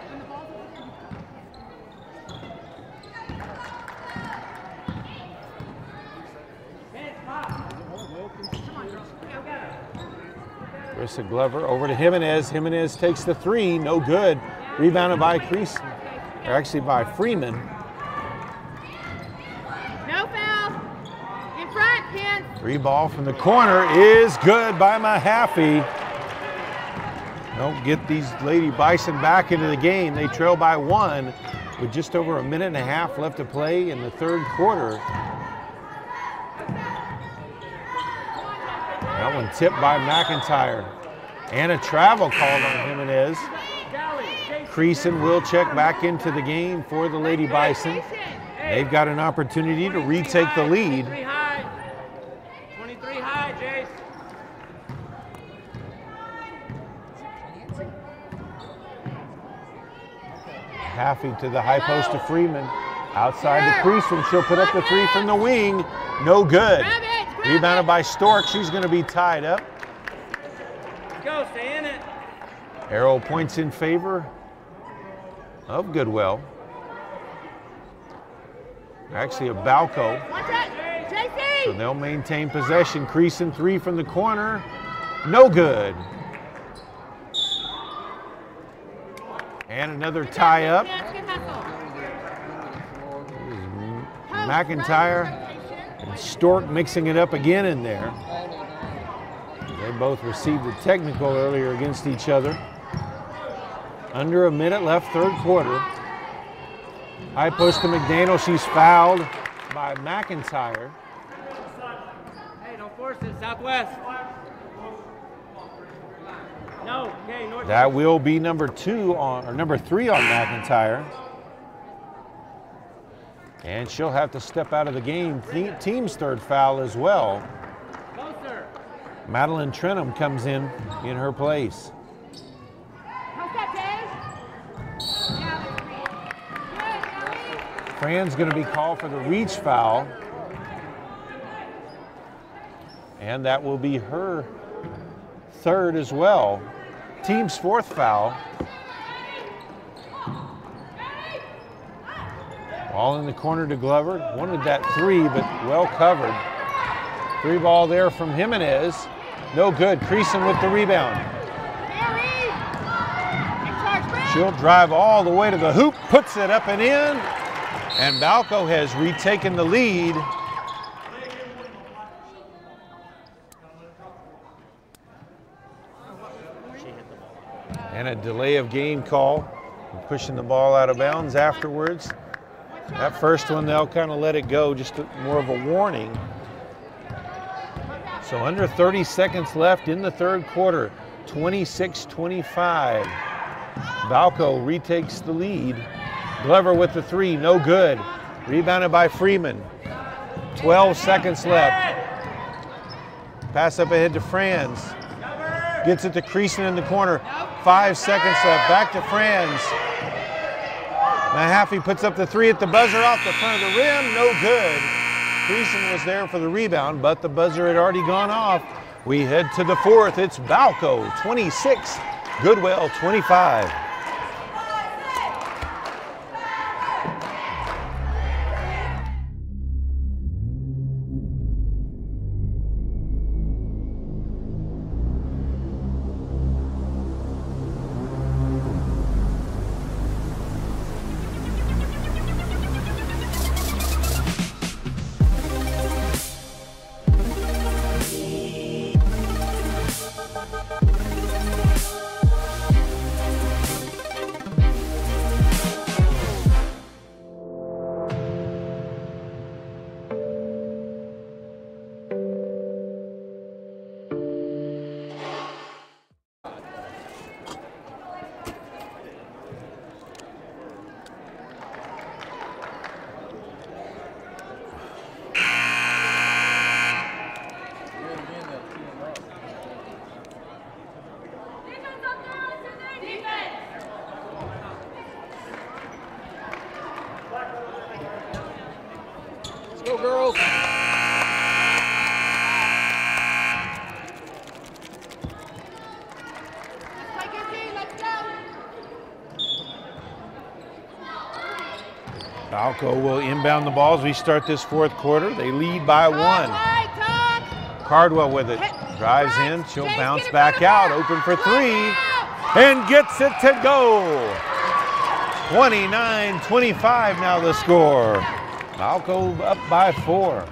Carissa Glover over to Jimenez. Jimenez takes the three, no good. Rebounded by Crease, or actually by Freeman. No foul! In front, Ken! Free ball from the corner is good by Mahaffey. Don't get these Lady Bison back into the game. They trail by 1 with just over a minute and a half left to play in the third quarter. That one tipped by McIntyre. And a travel called on Jimenez. Creason will check back into the game for the Lady Bison. They've got an opportunity to retake the lead. 23 high, Jace. Haffey to the high post to Freeman. Outside to Creason. She'll put up the three from the wing. No good. Rebounded by Stork. She's going to be tied up. Let's go, stay in it. Arrow points in favor of Goodwell. Actually, a Balko. So they'll maintain possession. Creason three from the corner. No good. And another tie up. McIntyre and Stork mixing it up again in there. They both received a technical earlier against each other. Under a minute left, third quarter. High post to McDaniel. She's fouled by McIntyre. Hey, don't force it, Southwest. No, okay, north. That will be number 3 on McIntyre. And she'll have to step out of the game. Team's third foul as well. Closer. Madeline Trenum comes in her place. Fran's going to be called for the reach foul. And that will be her third as well. Team's fourth foul. Ball in the corner to Glover. Wanted that three, but well covered. Three ball there from Jimenez. No good. Creason with the rebound. She'll drive all the way to the hoop, puts it up and in. And Balko has retaken the lead. And a delay of game call. Pushing the ball out of bounds afterwards. That first one, they'll kind of let it go, just more of a warning. So under 30 seconds left in the third quarter, 26-25. Balko retakes the lead. Glover with the three, no good. Rebounded by Freeman. 12 seconds left. Pass up ahead to Franz. Gets it to Creason in the corner. 5 seconds left. Back to Franz. Mahaffey puts up the three at the buzzer off the front of the rim. No good. Creason was there for the rebound, but the buzzer had already gone off. We head to the fourth. It's Balko, 26. Goodwell, 25. Go, girls. Balko will inbound the balls. We start this fourth quarter. They lead by 1. Cardwell with it. Drives in. She'll bounce back out. Open for 3. And gets it to go. 29-25 now the score. Balko up by 4.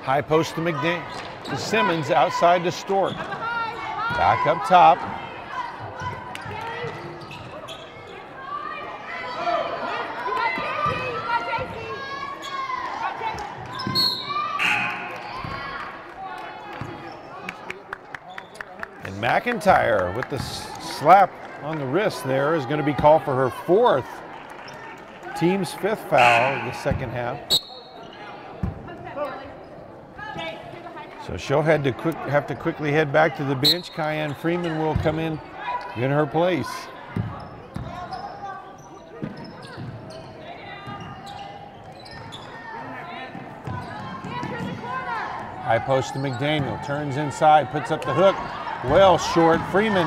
High post to McDaniel. To Simmons outside to Stork. Back up top. And McIntyre with the slap on the wrist there is going to be called for her 4th. Team's 5th foul in the second half. So she'll have to quickly head back to the bench. Cayenne Freeman will come in her place. High post to McDaniel, turns inside, puts up the hook. Well short. Freeman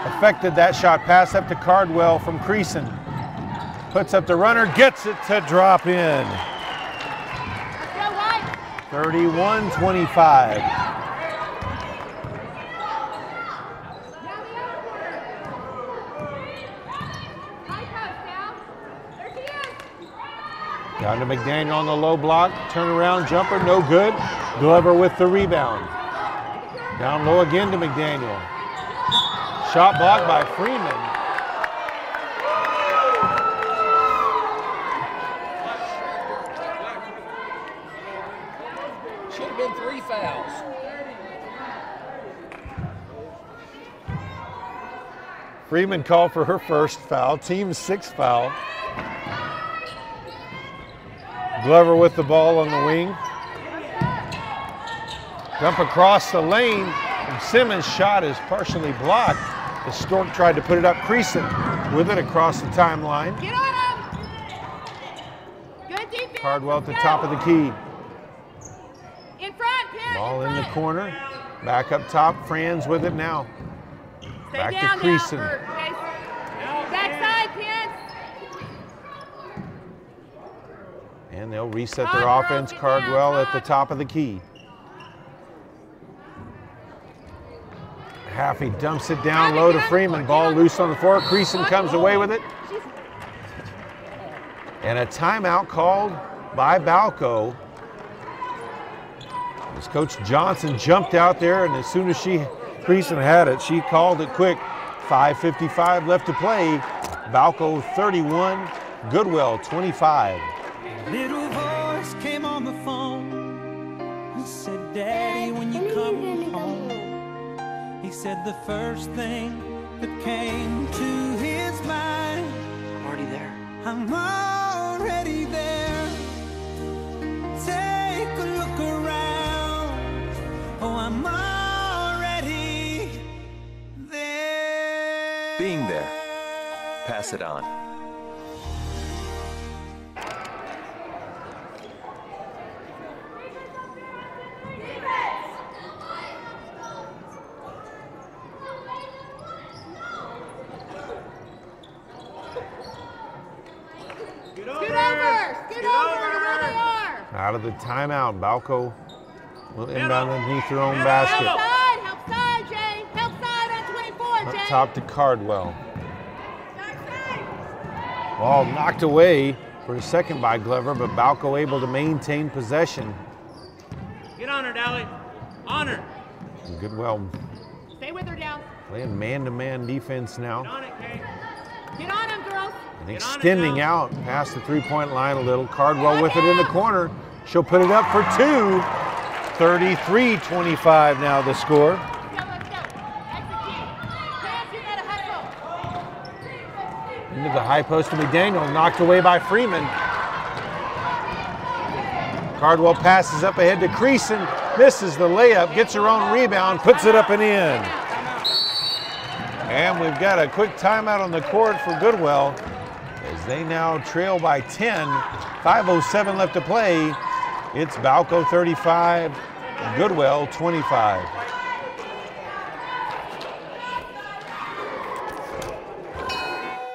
affected that shot. Pass up to Cardwell from Creason. Puts up the runner, gets it to drop in. 31-25. Down to McDaniel on the low block. Turnaround jumper, no good. Glover with the rebound. Down low again to McDaniel. Shot blocked by Freeman. Should have been 3 fouls. Freeman called for her 1st foul, team's 6th foul. Glover with the ball on the wing. Dump across the lane, and Simmons' shot is partially blocked. The Stork tried to put it up. Creason with it across the timeline. Get on him! Good defense. Cardwell at the top of the key. In front, Pierre. Ball in the corner. Back up top. Franz with it now. Stay Back down to Creason. now, okay. Backside, Pierre. And they'll reset their offense. Cardwell at the top of the key. Haffey dumps it down low to Freeman. Ball loose on the floor. Creason comes away with it. And a timeout called by Balko. As Coach Johnson jumped out there, and as soon as Creason had it, she called it quick. 5:55 left to play. Balko 31, Goodwell 25. Little voice came on the phone and said, Daddy, when you come home. He said the first thing that came to his mind, I'm already there. I'm already there. Take a look around. pass it on. Out of the timeout, Balko will inbound underneath their own basket. Help side, Jay. Help side on 24, Jay. Up top to Cardwell. Ball knocked away for a second by Glover, but Balko able to maintain possession. Get on her, Dally. On her. And Goodwell Stay with her, Dal. playing man-to-man defense now. Get on it, Kay. Get on him, girls. And extending out past the three-point line a little. Cardwell with it in the corner. She'll put it up for two. 33-25 now the score. Into the high post to McDaniel, knocked away by Freeman. Cardwell passes up ahead to Creason, misses the layup, gets her own rebound, puts it up and in. And we've got a quick timeout on the court for Goodwell as they now trail by 10. 5:07 left to play. It's Balko 35, Goodwell 25.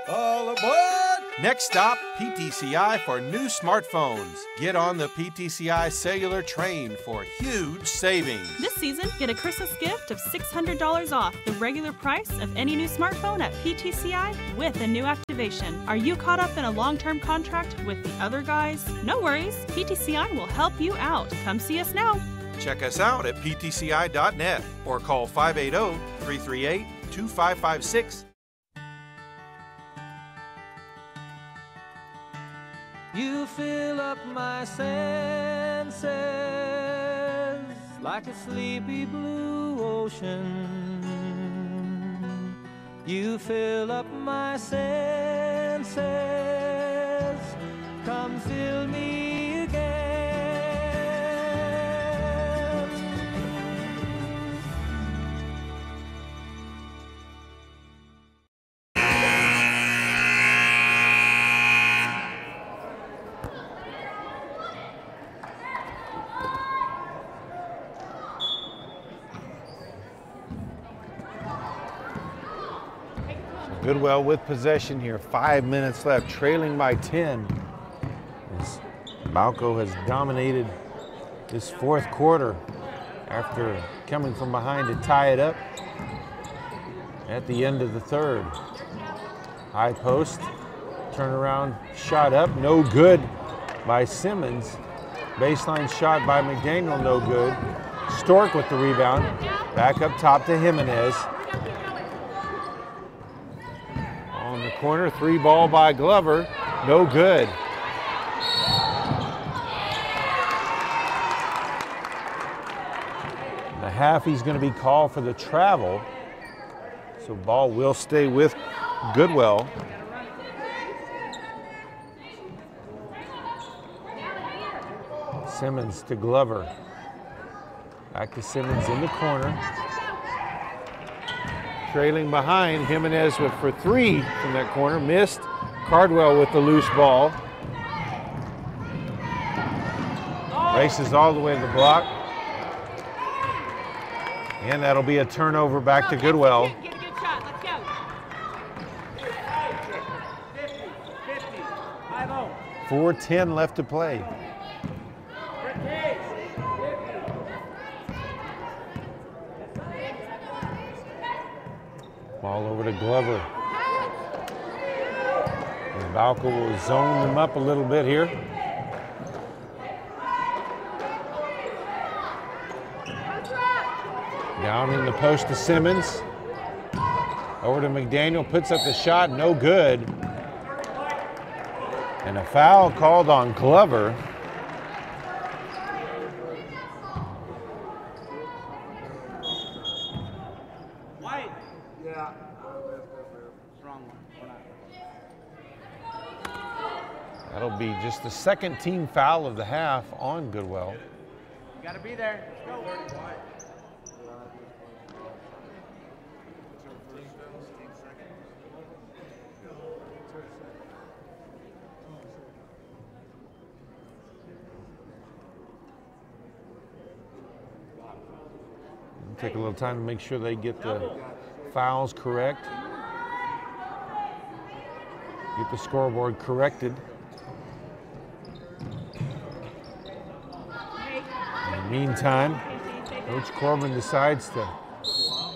All aboard! Next stop, PTCI for new smartphones. Get on the PTCI cellular train for huge savings. This season, get a Christmas gift of $600 off the regular price of any new smartphone at PTCI with a new activation. Are you caught up in a long-term contract with the other guys? No worries, PTCI will help you out. Come see us now. Check us out at ptci.net or call 580-338-2556. You fill up my senses like a sleepy blue ocean. You fill up my senses. Come fill me again. Goodwell with possession here, 5 minutes left, trailing by 10. As Balko has dominated this fourth quarter after coming from behind to tie it up at the end of the third. High post, turnaround shot up, no good by Simmons. Baseline shot by McDaniel, no good. Stork with the rebound, back up top to Jimenez. On the corner, three ball by Glover, no good. The half, he's going to be called for the travel, so ball will stay with Goodwell. Simmons to Glover. Back to Simmons in the corner. Trailing behind, Jimenez for three from that corner, missed. Cardwell with the loose ball. Races all the way to the block. And that'll be a turnover back to Goodwell. Get a good shot. Let's go. 4:10 left to play. Ball over to Glover. And Balko will zone them up a little bit here. Down in the post to Simmons. Over to McDaniel, puts up the shot, no good. And a foul called on Glover. White. Yeah. Strong one. That'll be just the second team foul of the half on Goodwell. You gotta be there. Let's go. take a little time to make sure they get the fouls correct. Get the scoreboard corrected. In the meantime, Coach Corbin decides to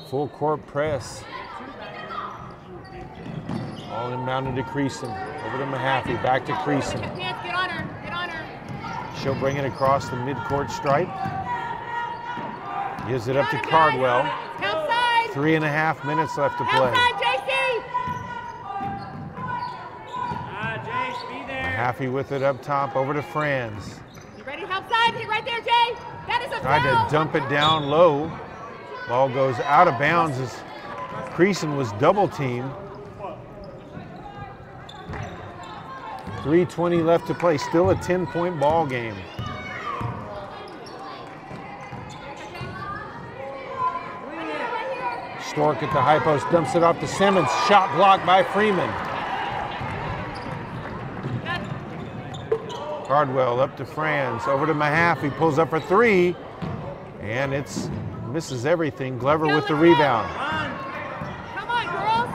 full court press. All inbounded to Creason. Over to Mahaffey, back to Creason. Get on her, get on her. She'll bring it across the midcourt stripe. Gives it up to Cardwell. Outside. 3.5 minutes left to play. Outside, JC. Jace, be there. Mahaffey with it up top, over to Franz. You ready? Outside. Hit right there, Jay. That is a Tried foul. to dump it down low. Ball goes out of bounds as Creason was double teamed. 3:20 left to play, still a 10-point ball game. Stork at the high post, dumps it off to Simmons. Shot blocked by Freeman. Cardwell up to Franz, over to Mahaffey, pulls up for three, and it's misses everything. Glover with the rebound. Come on, girls.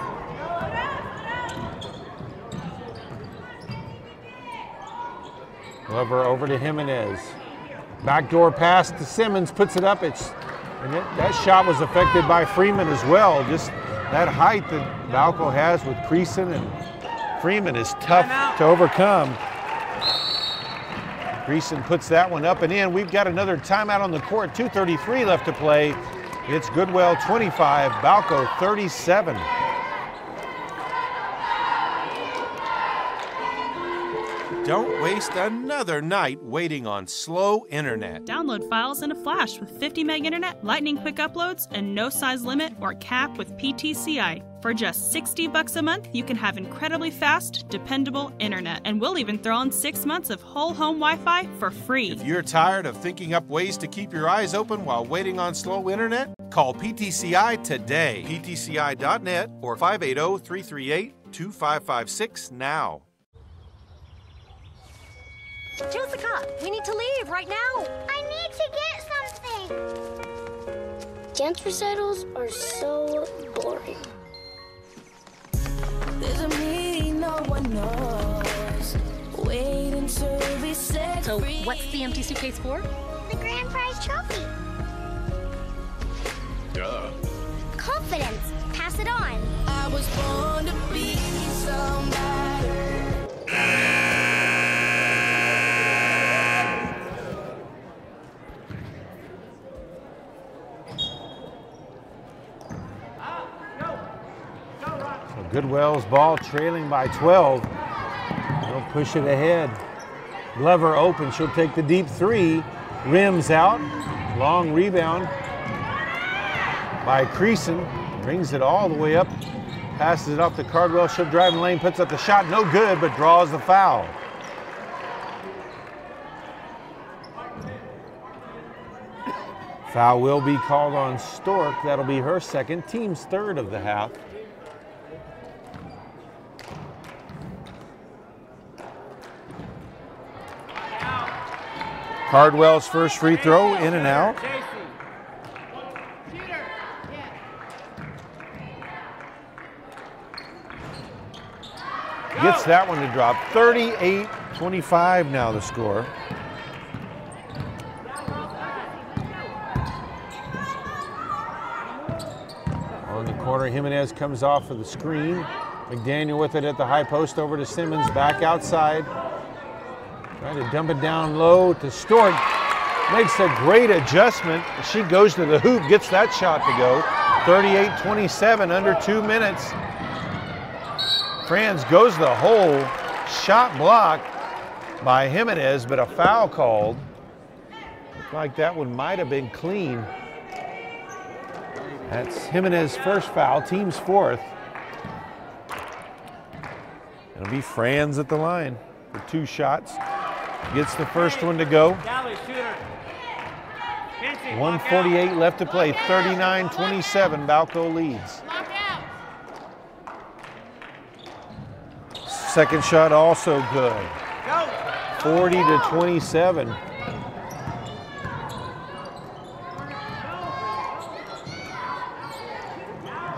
Glover over to Jimenez. Backdoor pass to Simmons, puts it up. That shot was affected by Freeman as well. Just that height that Balko has with Creason and Freeman is tough to overcome. Creason puts that one up and in. We've got another timeout on the court. 2:33 left to play. It's Goodwell 25, Balko 37. Don't waste another night waiting on slow internet. Download files in a flash with 50 meg internet, lightning quick uploads, and no size limit or cap with PTCI. For just $60 a month, you can have incredibly fast, dependable internet. And we'll even throw in 6 months of whole home Wi-Fi for free. If you're tired of thinking up ways to keep your eyes open while waiting on slow internet, call PTCI today. PTCI.net or 580-338-2556 now. Jessica, we need to leave right now. I need to get something. Dance recitals are so boring. There's a meaning no one knows. Wait until we set So free. what's the empty suitcase for? The grand prize trophy. Duh. Confidence. Pass it on. I was born to be somebody. Goodwell's ball trailing by 12. They'll push it ahead. Glover open, she'll take the deep three. Rims out, long rebound by Creason. Brings it all the way up, passes it off to Cardwell. She'll drive in the lane, puts up the shot, no good, but draws the foul. Foul will be called on Stork. That'll be her second, team's third of the half. Cardwell's first free throw, in and out. Gets that one to drop. 38-25 now the score. On the corner, Jimenez comes off of the screen. McDaniel with it at the high post, over to Simmons, back outside. Trying to dump it down low to Stork. Makes a great adjustment. She goes to the hoop, gets that shot to go. 38-27, under 2 minutes. Franz goes the hole. Shot blocked by Jimenez, but a foul called. Looked like that one might have been clean. That's Jimenez's first foul, team's fourth. It'll be Franz at the line for 2 shots. Gets the first one to go. 1:48 left to play, 39-27, Balko leads. Second shot also good. 40-27.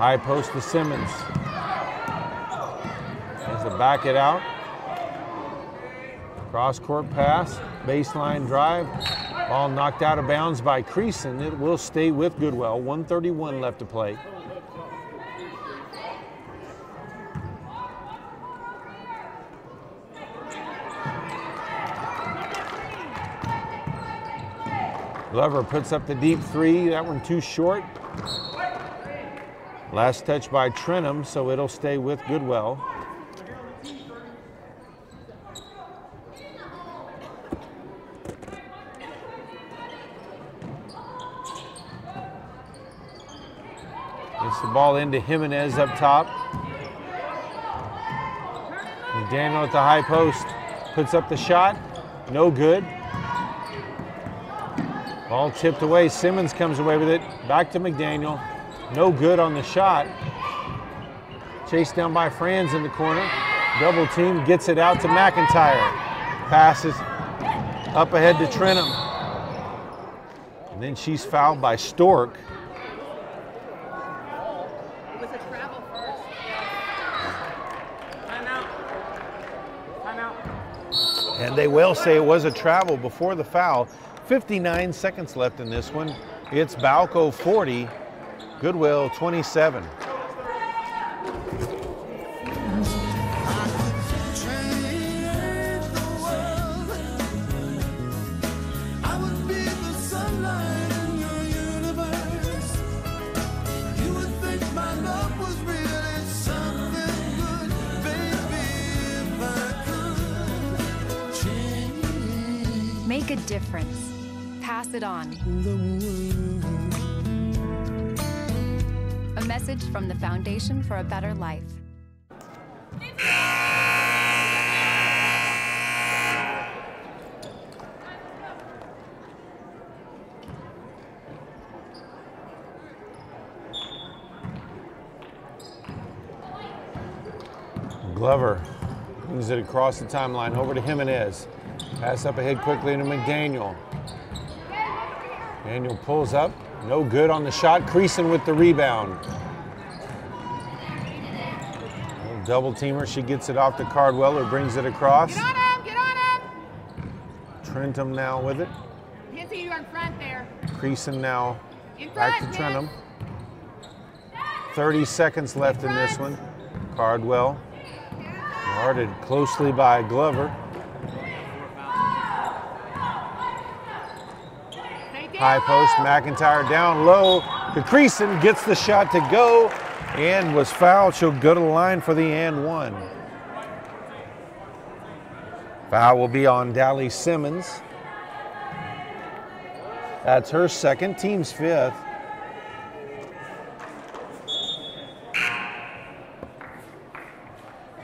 High post to Simmons. Has to back it out. Cross court pass, baseline drive. Ball knocked out of bounds by Creason. It will stay with Goodwell. 1:31 left to play. Glover puts up the deep three. That one too short. Last touch by Trenum, so it'll stay with Goodwell. Gets the ball into Jimenez up top. McDaniel at the high post. Puts up the shot. No good. Ball tipped away. Simmons comes away with it. Back to McDaniel. No good on the shot. Chased down by Franz in the corner. Double team. Gets it out to McIntyre. Passes up ahead to Trenum. And then she's fouled by Stork. And they will say it was a travel before the foul. 59 seconds left in this one. It's Balko 40, Goodwell 27. Make a difference. Pass it on. A message from the Foundation for a Better Life. Glover moves it across the timeline over to Jimenez. Pass up ahead quickly into McDaniel. Daniel pulls up. No good on the shot. Creason with the rebound. Double teamer. She gets it off to Cardwell, who brings it across. Get on him! Get on him! Trentum now with it. You can see you in front there. Creason now In back front, to Trenum. 30 seconds left in this one. Cardwell guarded closely by Glover. High post, McIntyre down low. Creason gets the shot to go and was fouled. She'll go to the line for the and one. Foul will be on Dally Simmons. That's her second, team's fifth.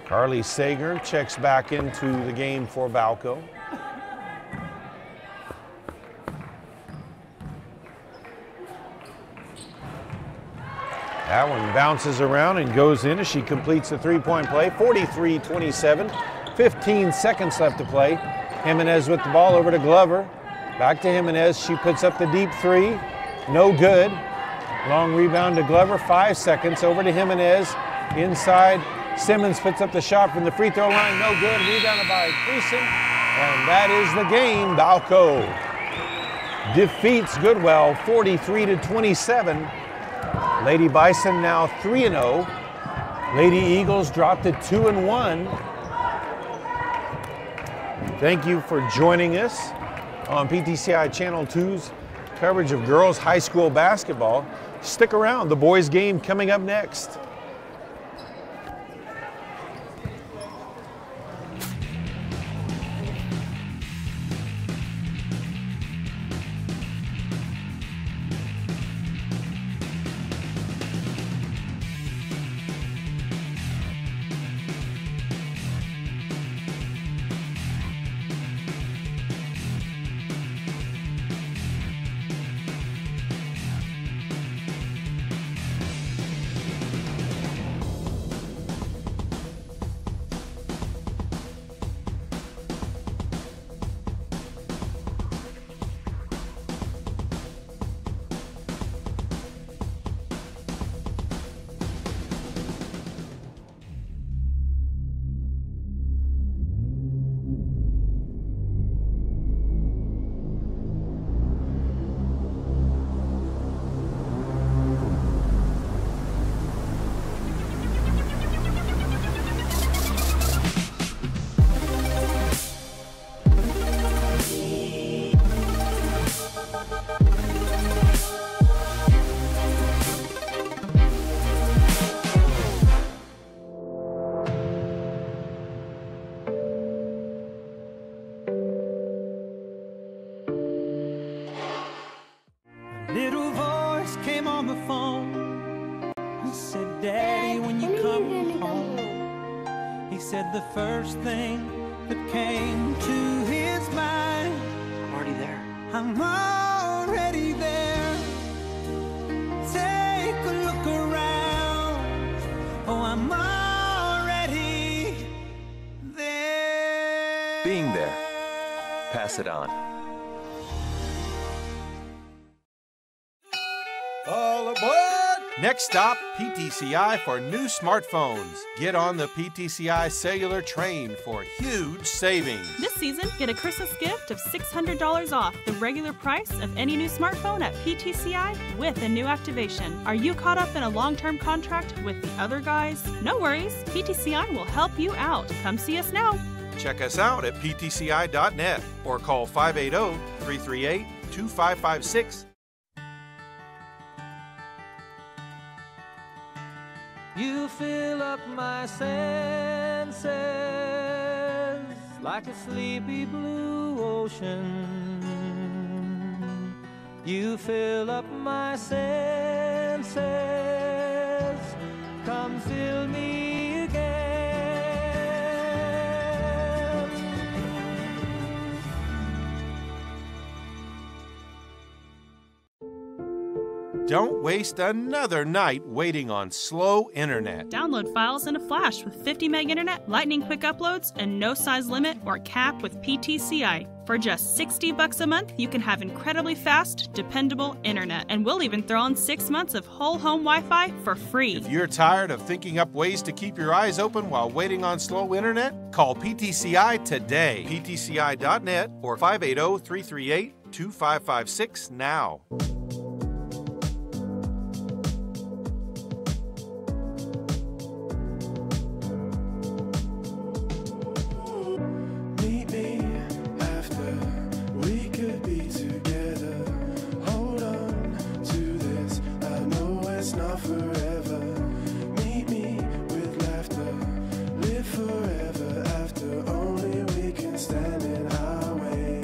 Carly Sager checks back into the game for Balko. That one bounces around and goes in as she completes the three-point play. 43-27, 15 seconds left to play. Jimenez with the ball over to Glover. Back to Jimenez, she puts up the deep three. No good. Long rebound to Glover, 5 seconds. Over to Jimenez, inside. Simmons puts up the shot from the free throw line. No good, rebounded by Creason. And that is the game. Balko defeats Goodwell 43-27. Lady Bison now 3-0. Lady Eagles dropped to 2-1. Thank you for joining us on PTCI Channel 2's coverage of girls high school basketball. Stick around, the boys game coming up next. Little voice came on the phone and said, Daddy, when you come home. He said the first thing that came to his mind, I'm already there. I'm already there. Take a look around. Oh, I'm already there. Being there. Pass it on. All aboard! Next stop, PTCI for new smartphones. Get on the PTCI cellular train for huge savings. This season, get a Christmas gift of $600 off the regular price of any new smartphone at PTCI with a new activation. Are you caught up in a long-term contract with the other guys? No worries, PTCI will help you out. Come see us now. Check us out at ptci.net or call 580-338-2556. You fill up my senses like a sleepy blue ocean. You fill up my senses. Come fill me again. Don't waste another night waiting on slow internet. Download files in a flash with 50 meg internet, lightning quick uploads, and no size limit or cap with PTCI. For just $60 a month, you can have incredibly fast, dependable internet. And we'll even throw in 6 months of whole home Wi-Fi for free. If you're tired of thinking up ways to keep your eyes open while waiting on slow internet, call PTCI today. PTCI.net or 580-338-2556 now. Meet me after we could be together. Hold on to this, I know it's not forever. Meet me with laughter, live forever after. Only we can stand in our way.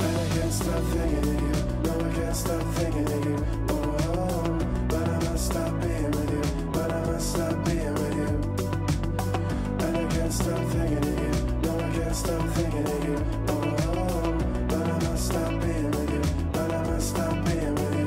And I can't stop thinking of you, no I can't stop thinking of you. Oh, but I must stop being with you, but I must stop being with you. And I can't stop thinking of you, no I can't stop thinking of you. Oh, but I must stop being with you, but I must stop being with you.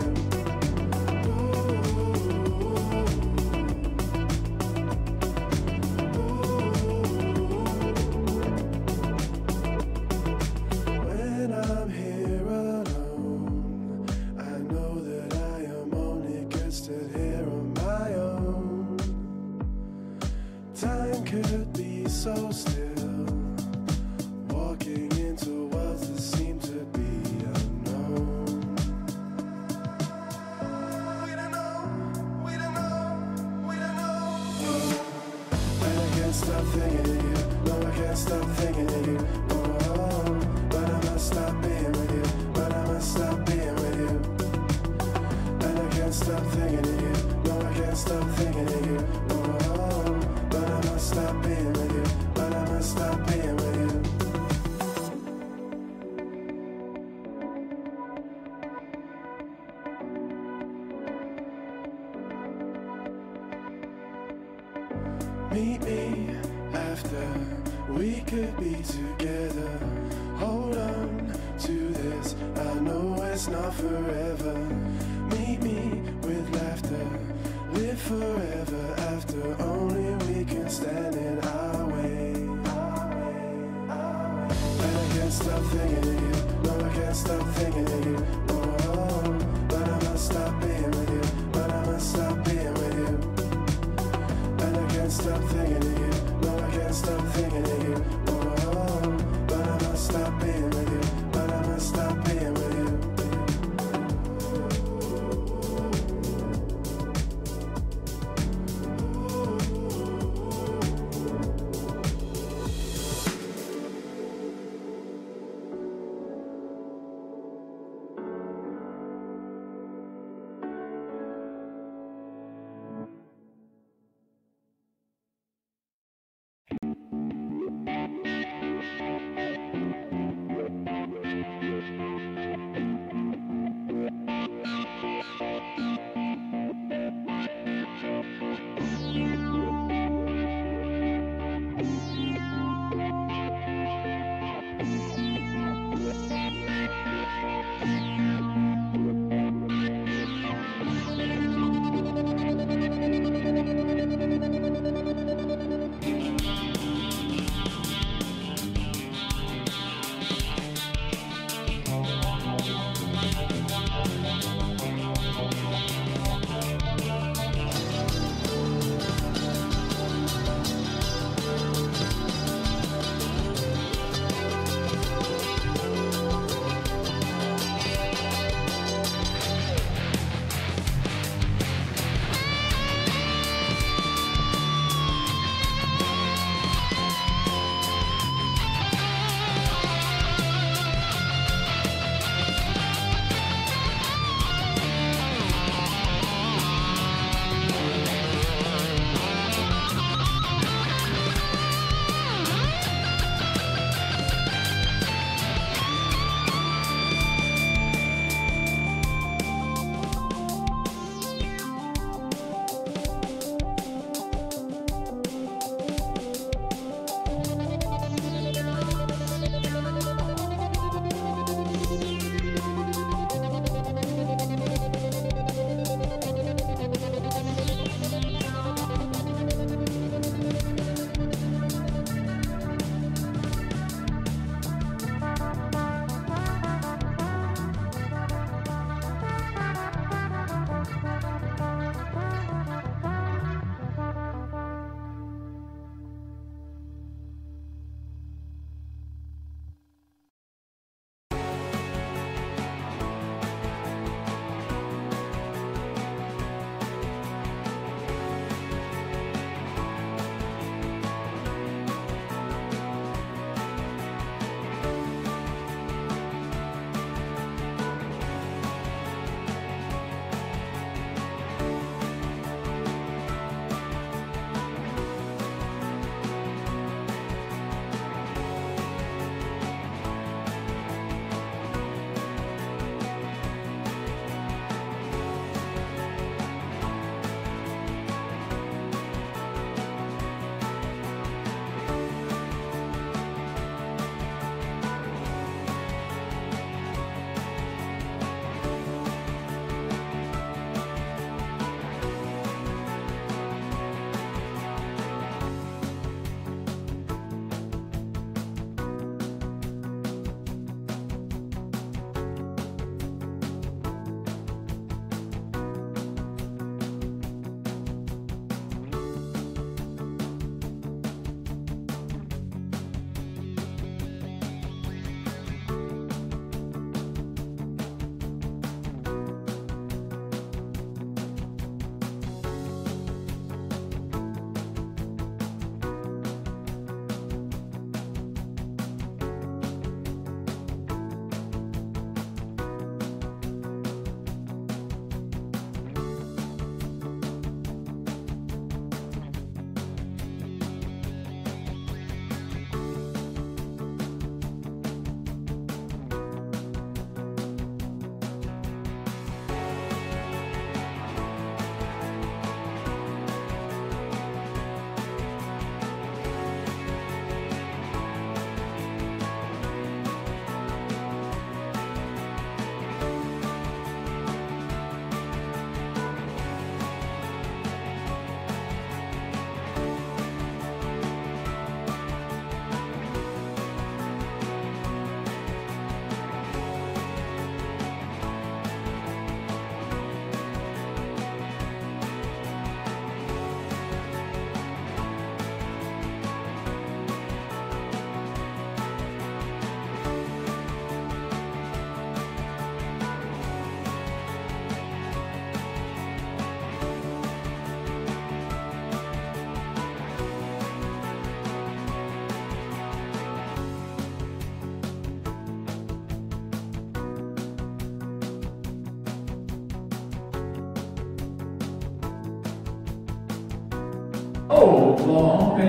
Oklahoma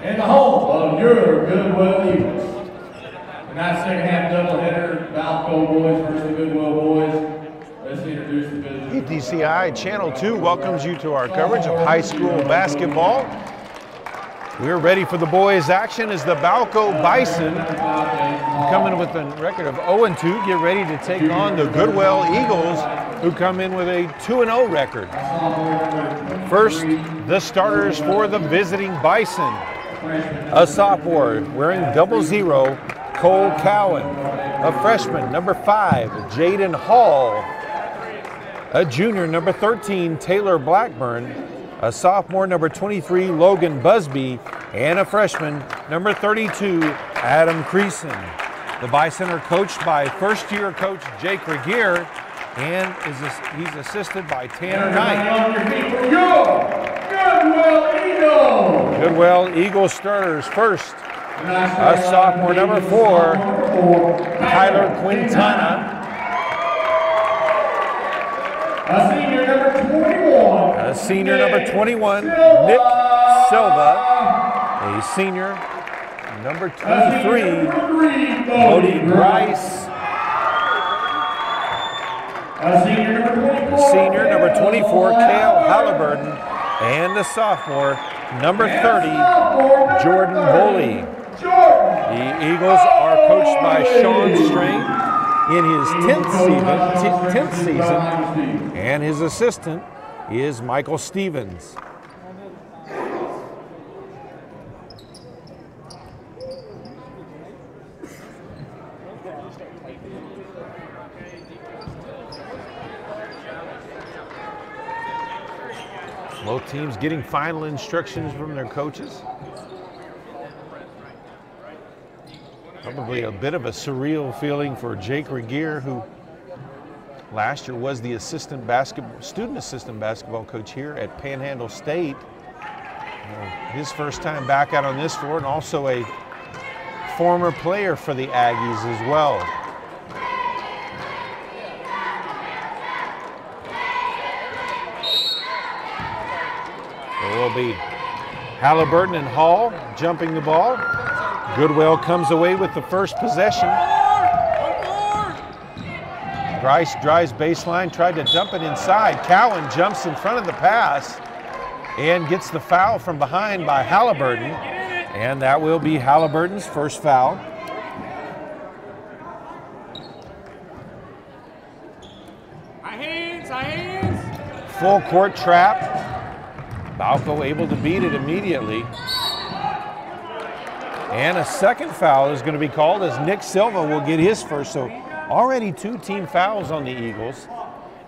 and the home of your Goodwell Eagles. Tonight's second half doubleheader, Balko boys versus Goodwell boys. Let's introduce the visitors. PTCI Channel 2 welcomes you to our coverage of high school basketball. We're ready for the boys' action as the Balko Bison, coming with a record of 0-2, get ready to take on the Goodwell Eagles, who come in with a 2-0 record. First, the starters for the visiting Bison. A sophomore wearing 00, Cole Cowan. A freshman, number 5, Jaden Hall. A junior, number 13, Taylor Blackburn. A sophomore, number 23, Logan Busby, and a freshman, number 32, Adam Creason. The Bison are coached by first-year coach Jake Regier, and he's assisted by Tanner Knight. Goodwell Eagles starters first. A sophomore, number 4, Tyler Quintana. A senior number 21. A senior number 21, Nick Silva. A senior number 23, Cody Grice. A senior number 24. A senior number 24, Kale Halliburton. And a sophomore, number 30, Jordan Boley. The Eagles are coached by Sean Strain in his 10th season, and his assistant is Michael Stevens. Both teams getting final instructions from their coaches. Probably a bit of a surreal feeling for Jake Regier, who last year was the student assistant basketball coach here at Panhandle State. His first time back out on this floor, and also a former player for the Aggies as well. It will be Halliburton and Hall jumping the ball. Goodwell comes away with the first possession. Grice drives baseline, tried to dump it inside. Cowan jumps in front of the pass and gets the foul from behind by Halliburton. And that will be Halliburton's first foul. High hands. Full court trap. Balko able to beat it immediately. And a second foul is going to be called as Nick Silva will get his first. So already 2 team fouls on the Eagles.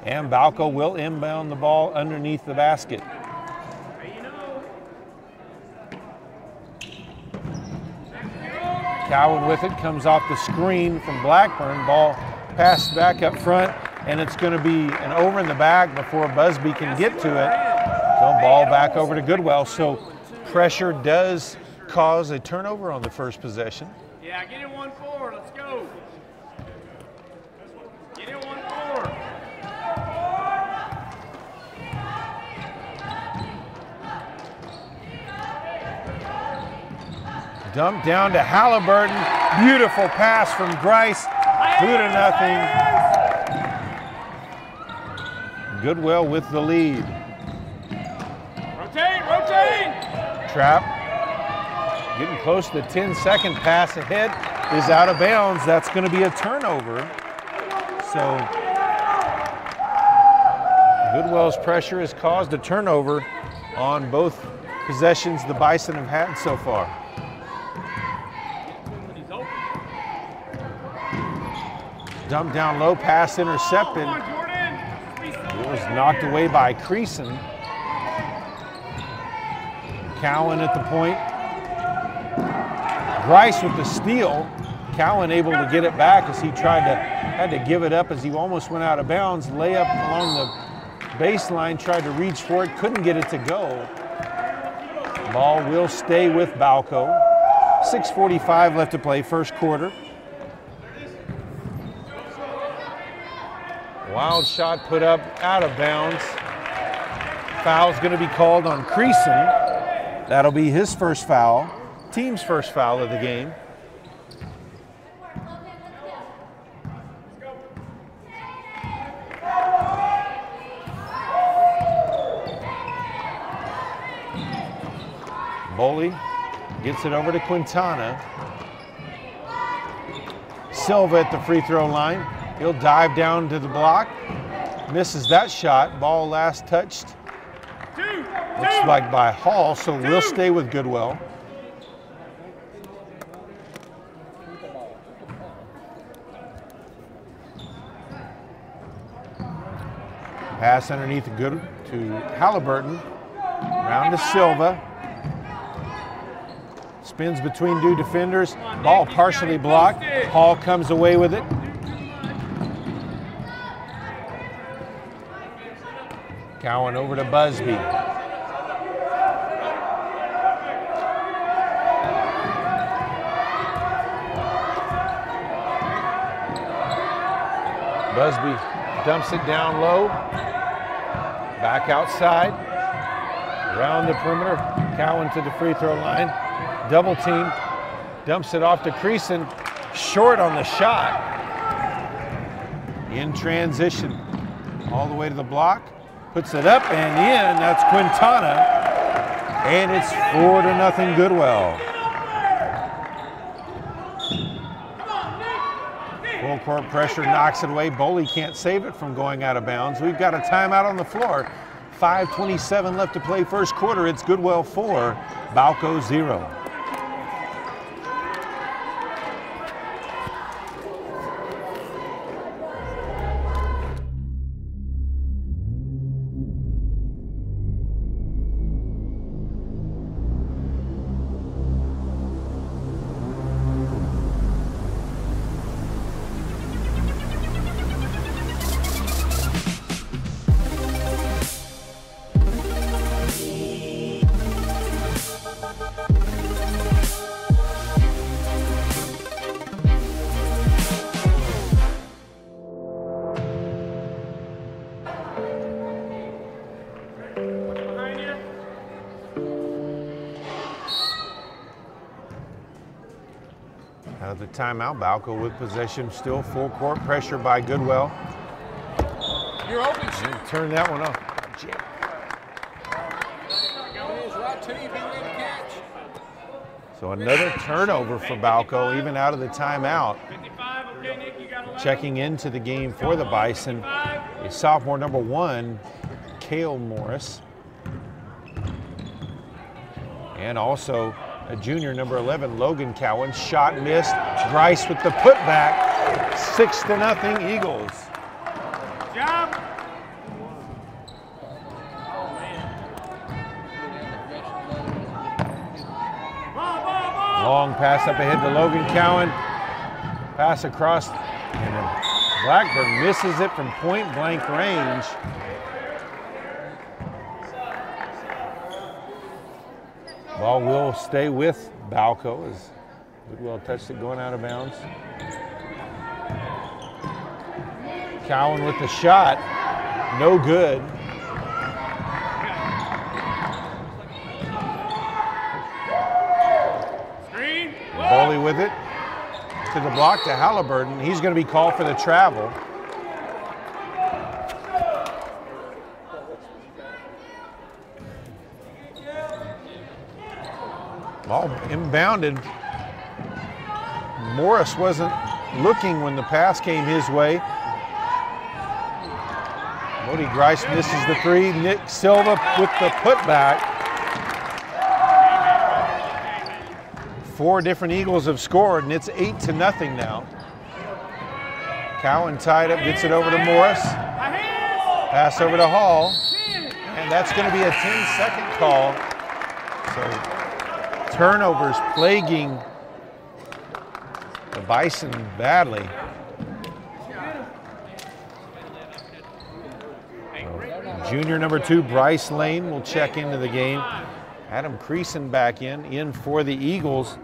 And Balko will inbound the ball underneath the basket. Cowan with it, comes off the screen from Blackburn. Ball passed back up front, and it's going to be an over in the back before Busby can get to it. So ball back over to Goodwell. So pressure does cause a turnover on the first possession. Yeah, get it 1-4. Let's go. Get it 1-4. Dumped down to Halliburton. Beautiful pass from Grice. 2-0. Goodwell with the lead. Rotate. Trap. Getting close to the 10-second pass ahead is out of bounds. That's going to be a turnover. So Goodwell's pressure has caused a turnover on both possessions the Bison have had so far. Dumped down low, pass intercepted. It was knocked away by Creason. Cowan at the point. Grice with the steal. Cowan able to get it back as he had to give it up as he almost went out of bounds. Layup along the baseline, tried to reach for it, couldn't get it to go. Ball will stay with Balko. 6:45 left to play, first quarter. Wild shot put up out of bounds. Foul's going to be called on Creason. That'll be his first foul, team's first foul of the game. Boley gets it over to Quintana. Silva at the free throw line. He'll dive down to the block. Misses that shot. Ball last touched. Looks like by Hall, so we'll stay with Goodwell. Pass underneath to Halliburton. Round to Silva. Spins between two defenders. Ball partially blocked. Hall comes away with it. Cowan over to Busby. Busby dumps it down low. Back outside. Around the perimeter. Cowan to the free throw line. Double team, dumps it off to Creason, short on the shot. In transition, all the way to the block, puts it up and in, that's Quintana. And it's 4-0 Goodwell. Full court pressure knocks it away. Boley can't save it from going out of bounds. We've got a timeout on the floor. 5:27 left to play first quarter. It's Goodwell 4, Balko 0. Out of the timeout, Balko with possession, still full court pressure by Goodwell. You're open, and turn that one off. Right to you, be ready to catch. So another turnover for Balko, even out of the timeout. Checking into the game for the Bison is sophomore number 1, Cale Morris. And also a junior number 11, Logan Cowan. Shot missed. Grice with the putback. 6-0 Eagles. Job. Long pass up ahead to Logan Cowan. Pass across, and then Blackburn misses it from point blank range. Ball will stay with Balko as Goodwell touched it going out of bounds. Cowan with the shot, no good. Boley with it to the block to Halliburton. He's going to be called for the travel. Ball inbounded. Morris wasn't looking when the pass came his way. Modi Grice misses the three. Nick Silva with the putback. 4 different Eagles have scored, and it's 8-0 now. Cowan tied up, gets it over to Morris. Pass over to Hall, and that's going to be a 10-second call. So turnovers plaguing the Bison badly. Junior number 2, Bryce Lane, will check into the game. Adam Creason back in for the Eagles.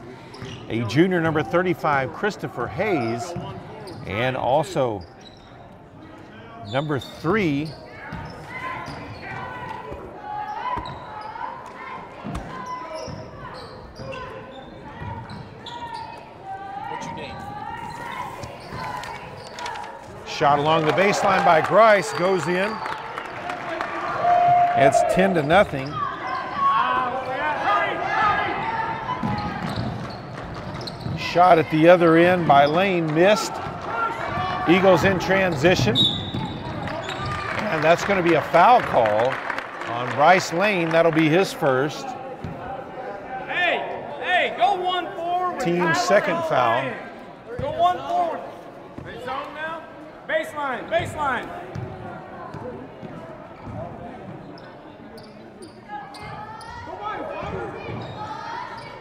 A junior number 35, Christopher Hayes, and also number 3, Shot along the baseline by Grice, goes in. It's 10-0. Shot at the other end by Lane, missed. Eagles in transition. And that's going to be a foul call on Bryce Lane. That'll be his first. Hey, go 1 forward. Team's second foul. Go 1 forward. They zone now. Baseline, baseline.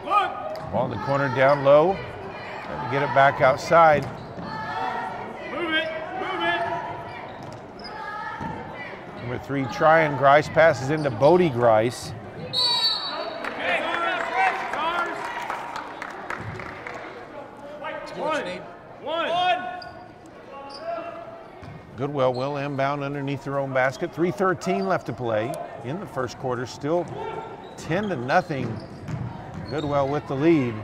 Look. Ball in the corner down low. Trying to get it back outside. Move it, move it. Number 3, Tryon Grice passes into Bodie Grice. Goodwell will inbound underneath their own basket. 3:13 left to play in the first quarter. Still 10-0. Goodwell with the lead.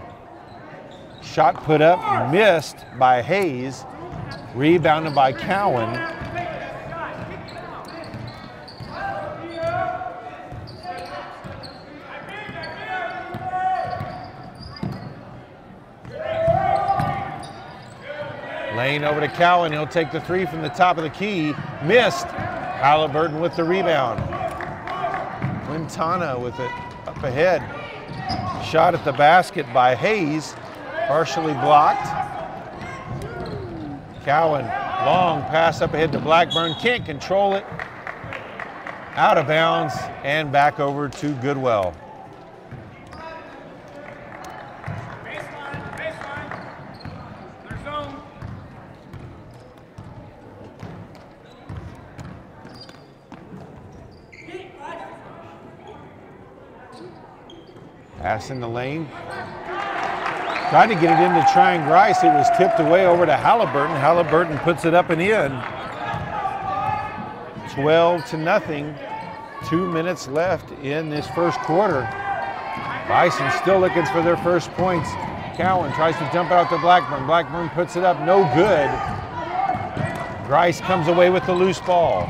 Shot put up, missed by Hayes. Rebounded by Cowan. Lane over to Cowan. He'll take the 3 from the top of the key. Missed. Halliburton with the rebound. Quintana with it up ahead. Shot at the basket by Hayes. Partially blocked. Cowan, long pass up ahead to Blackburn. Can't control it. Out of bounds and back over to Goodwell. Pass in the lane. Tried to get it into Tryon Grice. It was tipped away over to Halliburton. Halliburton puts it up and in. 12-0. 2 minutes left in this first quarter. Bison still looking for their first points. Cowan tries to jump out to Blackburn. Blackburn puts it up, no good. Grice comes away with the loose ball.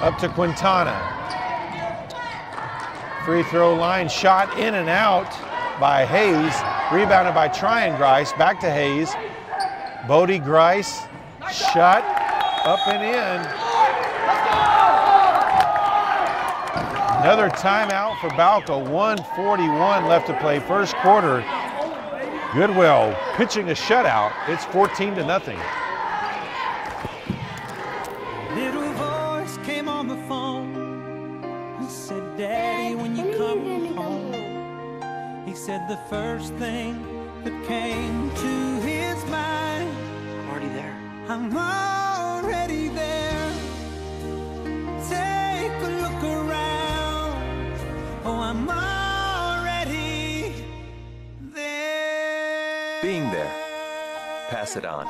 Up to Quintana. Free throw line shot in and out by Hayes. Rebounded by Tryon Grice. Back to Hayes. Bodie Grice. Shot up and in. Another timeout for Balko. 1:41 left to play. First quarter. Goodwell pitching a shutout. It's 14-0. Little voice came on the phone and said, Daddy, when you come home. He said the first thing that came to his mind, I'm already there. I'm already there. Take a look around. Oh, I'm already there. Being there. Pass it on.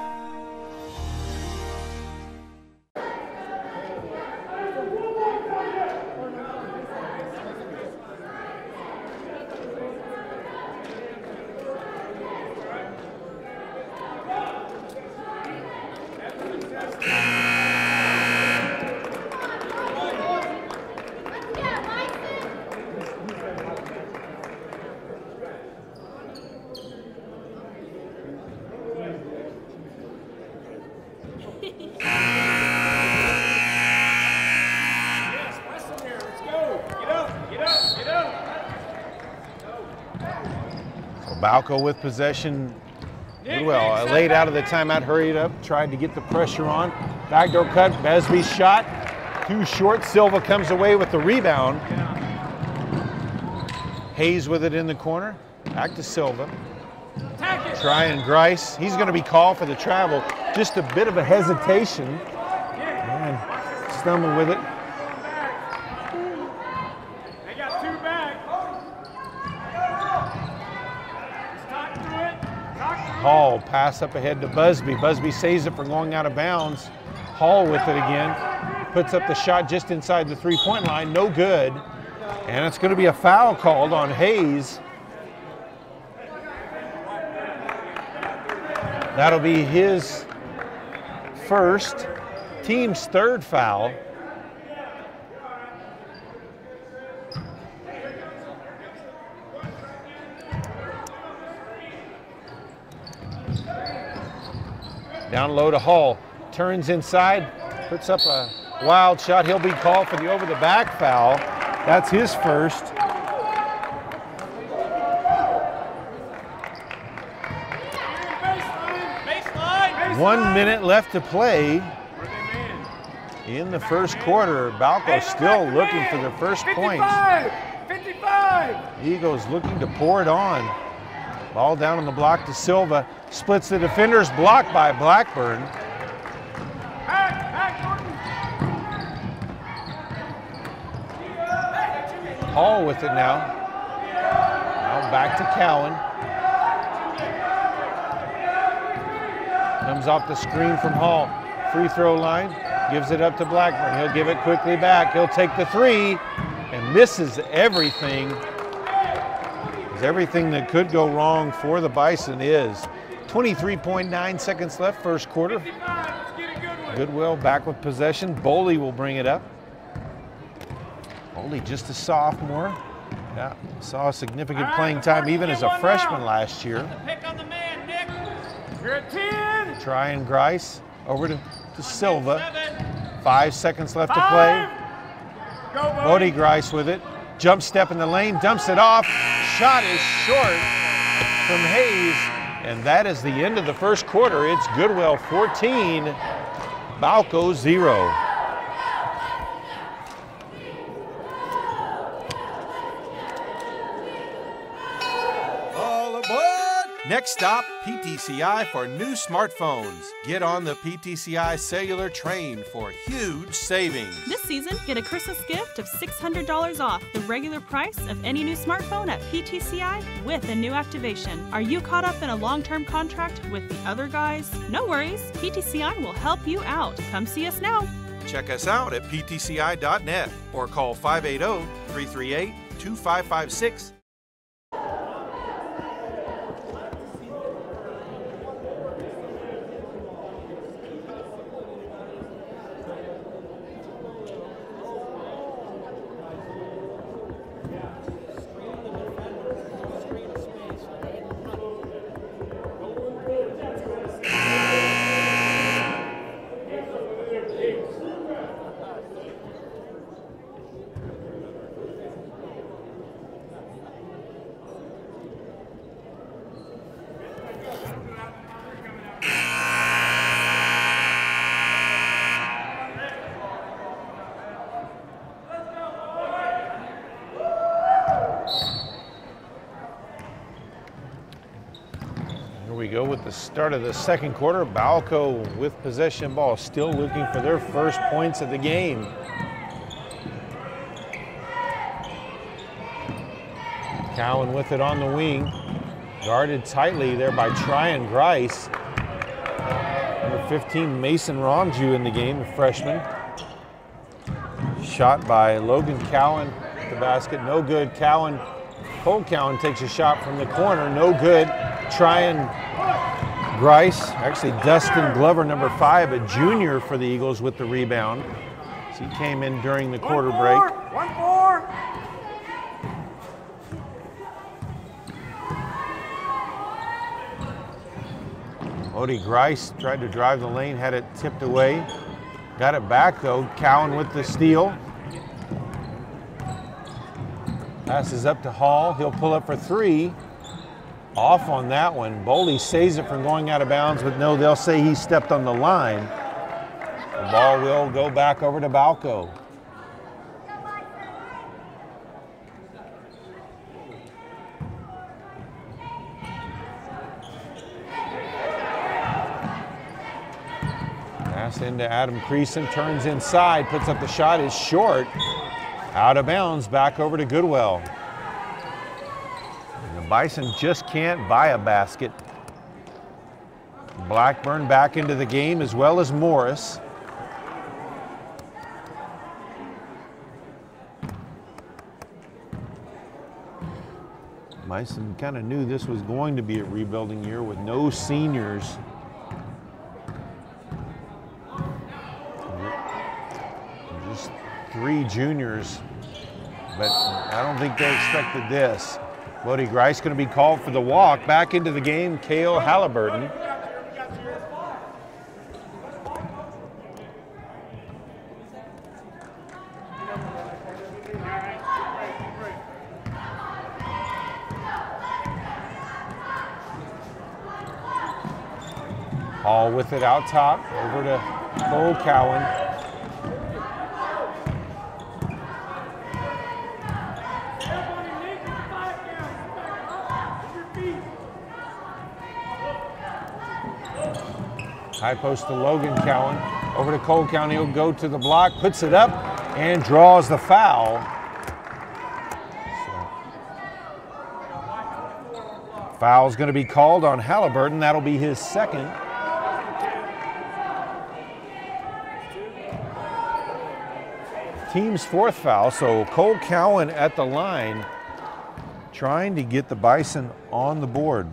Balko with possession. Goodwell laid out of the timeout, hurried up, tried to get the pressure on. Backdoor cut, Besby's shot. Too short, Silva comes away with the rebound. Hayes with it in the corner. Back to Silva. Tryon Grice, he's going to be called for the travel. Just a bit of a hesitation. And stumbled with it. Hall, pass up ahead to Busby. Busby saves it from going out of bounds. Hall with it again. Puts up the shot just inside the three-point line. No good. And it's going to be a foul called on Hayes. That'll be his first, team's third foul. Down low to Hall, turns inside, puts up a wild shot. He'll be called for the over-the-back foul. That's his first. Baseline. 1 minute left to play in the first quarter. Balko still looking for their first points. 55. Eagles looking to pour it on. Ball down on the block to Silva. Splits the defenders, blocked by Blackburn. Hall with it now. Now back to Cowan. Comes off the screen from Hall. Free throw line. Gives it up to Blackburn. He'll give it quickly back. He'll take the three and misses everything. Everything that could go wrong for the Bison is. 23.9 seconds left, first quarter. Goodwell back with possession. Boley will bring it up. Boley just a sophomore. Yeah, saw significant playing time even as a freshman last year. Pick on the man, Nick. You're at 10. Tryon Grice over to Silva. 5 seconds left to play. Bodie Grice with it. Jump step in the lane, dumps it off. Shot is short from Hayes. And that is the end of the first quarter. It's Goodwell 14, Balko 0. All aboard! Next stop, PTCI for new smartphones. Get on the PTCI cellular train for huge savings. This season, get a Christmas gift of $600 off the regular price of any new smartphone at PTCI with a new activation. Are you caught up in a long-term contract with the other guys? No worries, PTCI will help you out. Come see us now. Check us out at ptci.net or call 580-338-2556. We go with the start of the second quarter. Balko with possession ball, still looking for their first points of the game. Cowan with it on the wing, guarded tightly there by Tryon Grice. Number 15, Mason Romju in the game, a freshman. Shot by Logan Cowan at the basket, no good. Cole Cowan takes a shot from the corner, no good. Tryon Grice, actually Dustin Glover, number 5, a junior for the Eagles with the rebound. So he came in during the quarter break. 1-4. Bodie Grice tried to drive the lane, had it tipped away. Got it back though, Cowan with the steal. Passes up to Hall, he'll pull up for 3. Off on that one. Boley saves it from going out of bounds, but no, they'll say he stepped on the line. The ball will go back over to Balko. Pass into Adam Creason, turns inside, puts up the shot, is short. Out of bounds, back over to Goodwell. Bison just can't buy a basket. Blackburn back into the game as well as Morris. Bison kind of knew this was going to be a rebuilding year with no seniors. 3 juniors, but I don't think they expected this. Bodie Grice going to be called for the walk. Back into the game, Cale Halliburton. Hall with it out top, over to Cole Cowan. High post to Logan Cowan, over to Cole Cowan. He'll go to the block, puts it up, and draws the foul. Foul's going to be called on Halliburton. That'll be his second. Team's 4th foul, so Cole Cowan at the line trying to get the Bison on the board.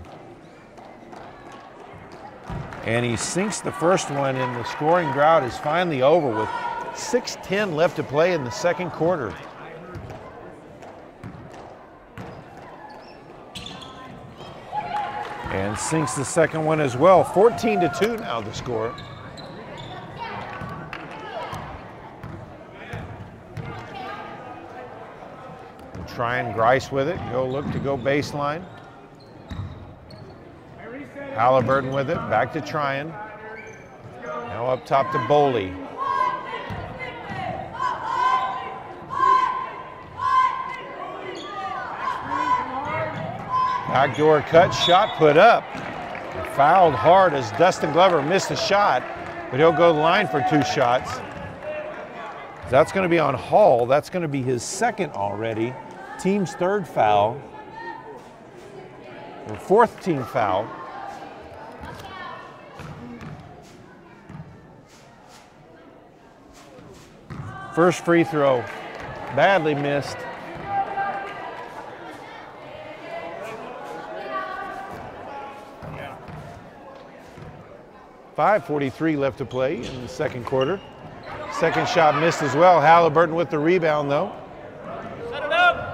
And he sinks the first one, and the scoring drought is finally over with 6:10 left to play in the second quarter. And sinks the second one as well. 14-2 now the score. Tryon Grice with it. Look to go baseline. Halliburton with it. Back to Tryon. Now up top to Boley. Backdoor cut, shot put up. Fouled hard as Dustin Glover missed a shot, but he'll go to the line for 2 shots. That's going to be on Hall. That's going to be his second already. Team's 3rd foul, or 4th team foul. First free throw, badly missed. .5:43 left to play in the second quarter. Second shot missed as well. Halliburton with the rebound though. Set it up.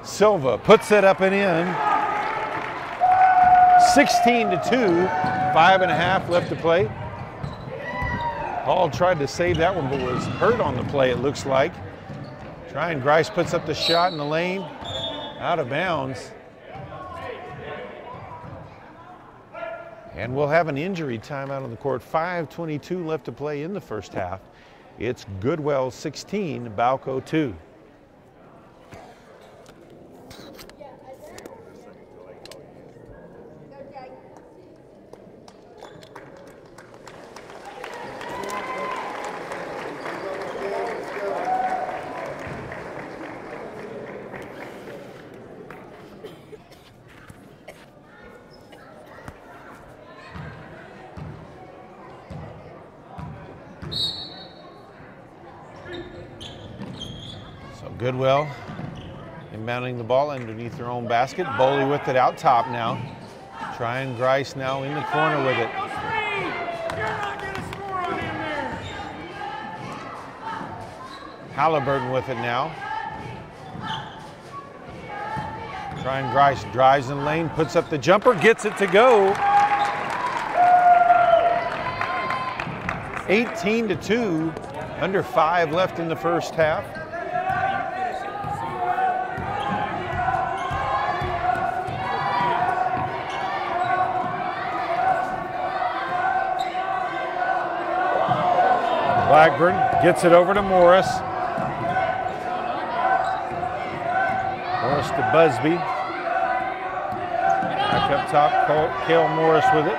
Silva puts it up and in. 16-2, 5.5 left to play. Hall tried to save that one, but was hurt on the play, it looks like. Tryon Grice puts up the shot in the lane, out of bounds. And we'll have an injury timeout on the court. 5:22 left to play in the first half. It's Goodwell 16, Balko 2. Goodwell inbounding the ball underneath their own basket. Boley with it out top now. Tryon Grice now in the corner with it. Halliburton with it now. Tryon Grice drives in lane, puts up the jumper, gets it to go. 18-2, under 5 left in the first half. Blackburn gets it over to Morris. Morris to Busby. Back up top, Cale Morris with it.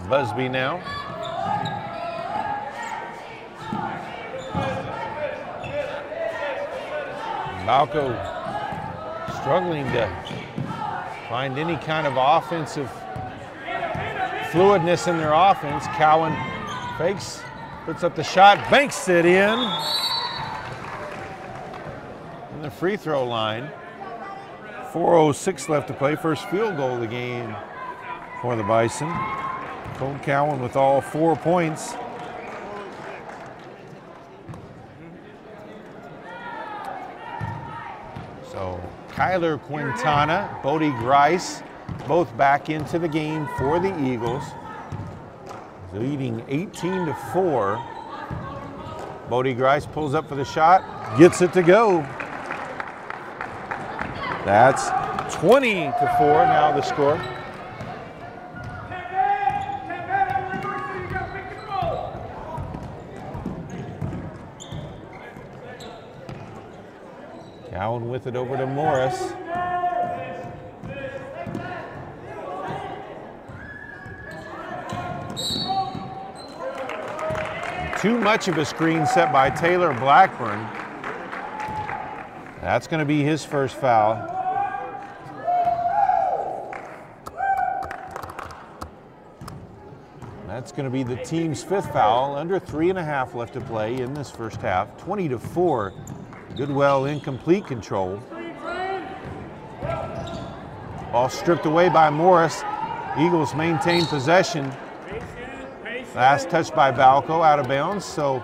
Busby now. Balko struggling to find any kind of offensive fluidness in their offense. Cowan fakes, puts up the shot, banks it in the free throw line. 4:06 left to play, first field goal of the game for the Bison. Cole Cowan with all 4 points. So Kyler Quintana, Bodie Grice, both back into the game for the Eagles. Leading 18-4. Bodie Grice pulls up for the shot, gets it to go. That's 20-4 now the score. Cowan with it over to Morris. Too much of a screen set by Taylor Blackburn. That's going to be his first foul. That's going to be the team's 5th foul. Under 3.5 left to play in this first half. 20-4. Goodwell in complete control. Ball stripped away by Morris. Eagles maintain possession. Last touch by Balko, out of bounds, so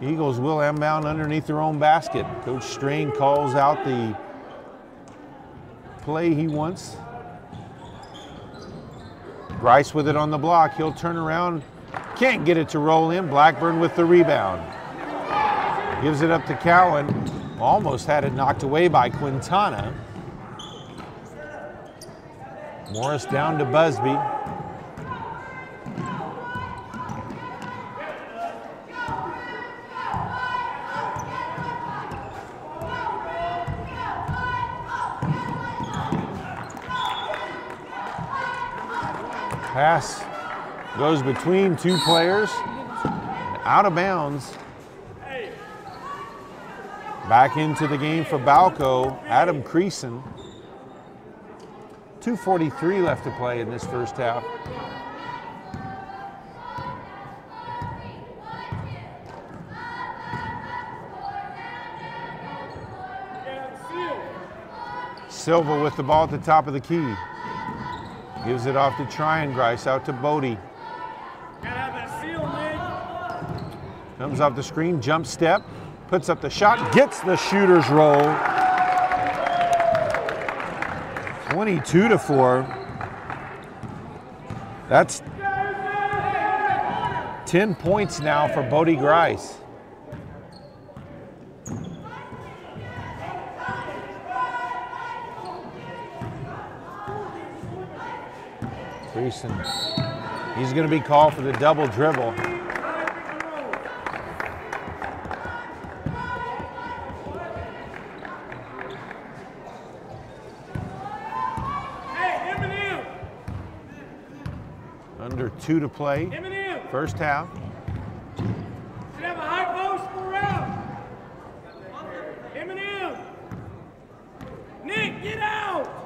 Eagles will inbound underneath their own basket. Coach Strain calls out the play he wants. Grice with it on the block. He'll turn around, can't get it to roll in. Blackburn with the rebound. Gives it up to Cowan. Almost had it knocked away by Quintana. Morris down to Busby. Pass goes between 2 players, out of bounds. Back into the game for Balko, Adam Creason. 2:43 left to play in this first half. Silva with the ball at the top of the key. Gives it off to Grice, out to Bodie. Comes off the screen, jump step, puts up the shot, gets the shooter's roll. 22-4. That's 10 points now for Bodie Grice. Creason, he's going to be called for the double dribble. Under 2 to play, first half. Should have a high post around. Nick, get out!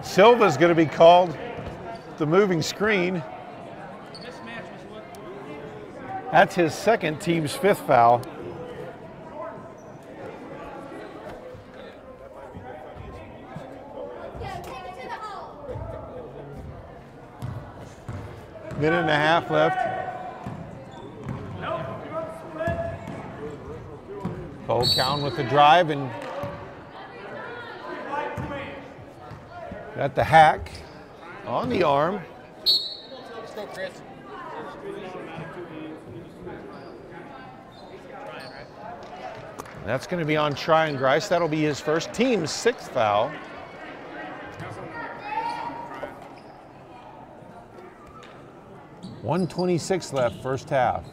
Silva's going to be called the moving screen. That's his second, team's 5th foul. Minute and a half left. Cole Cowan with the drive and got the hack on the arm. Let's go, Chris. That's going to be on Grice. That'll be his first, team's 6th foul. .126 left, first half.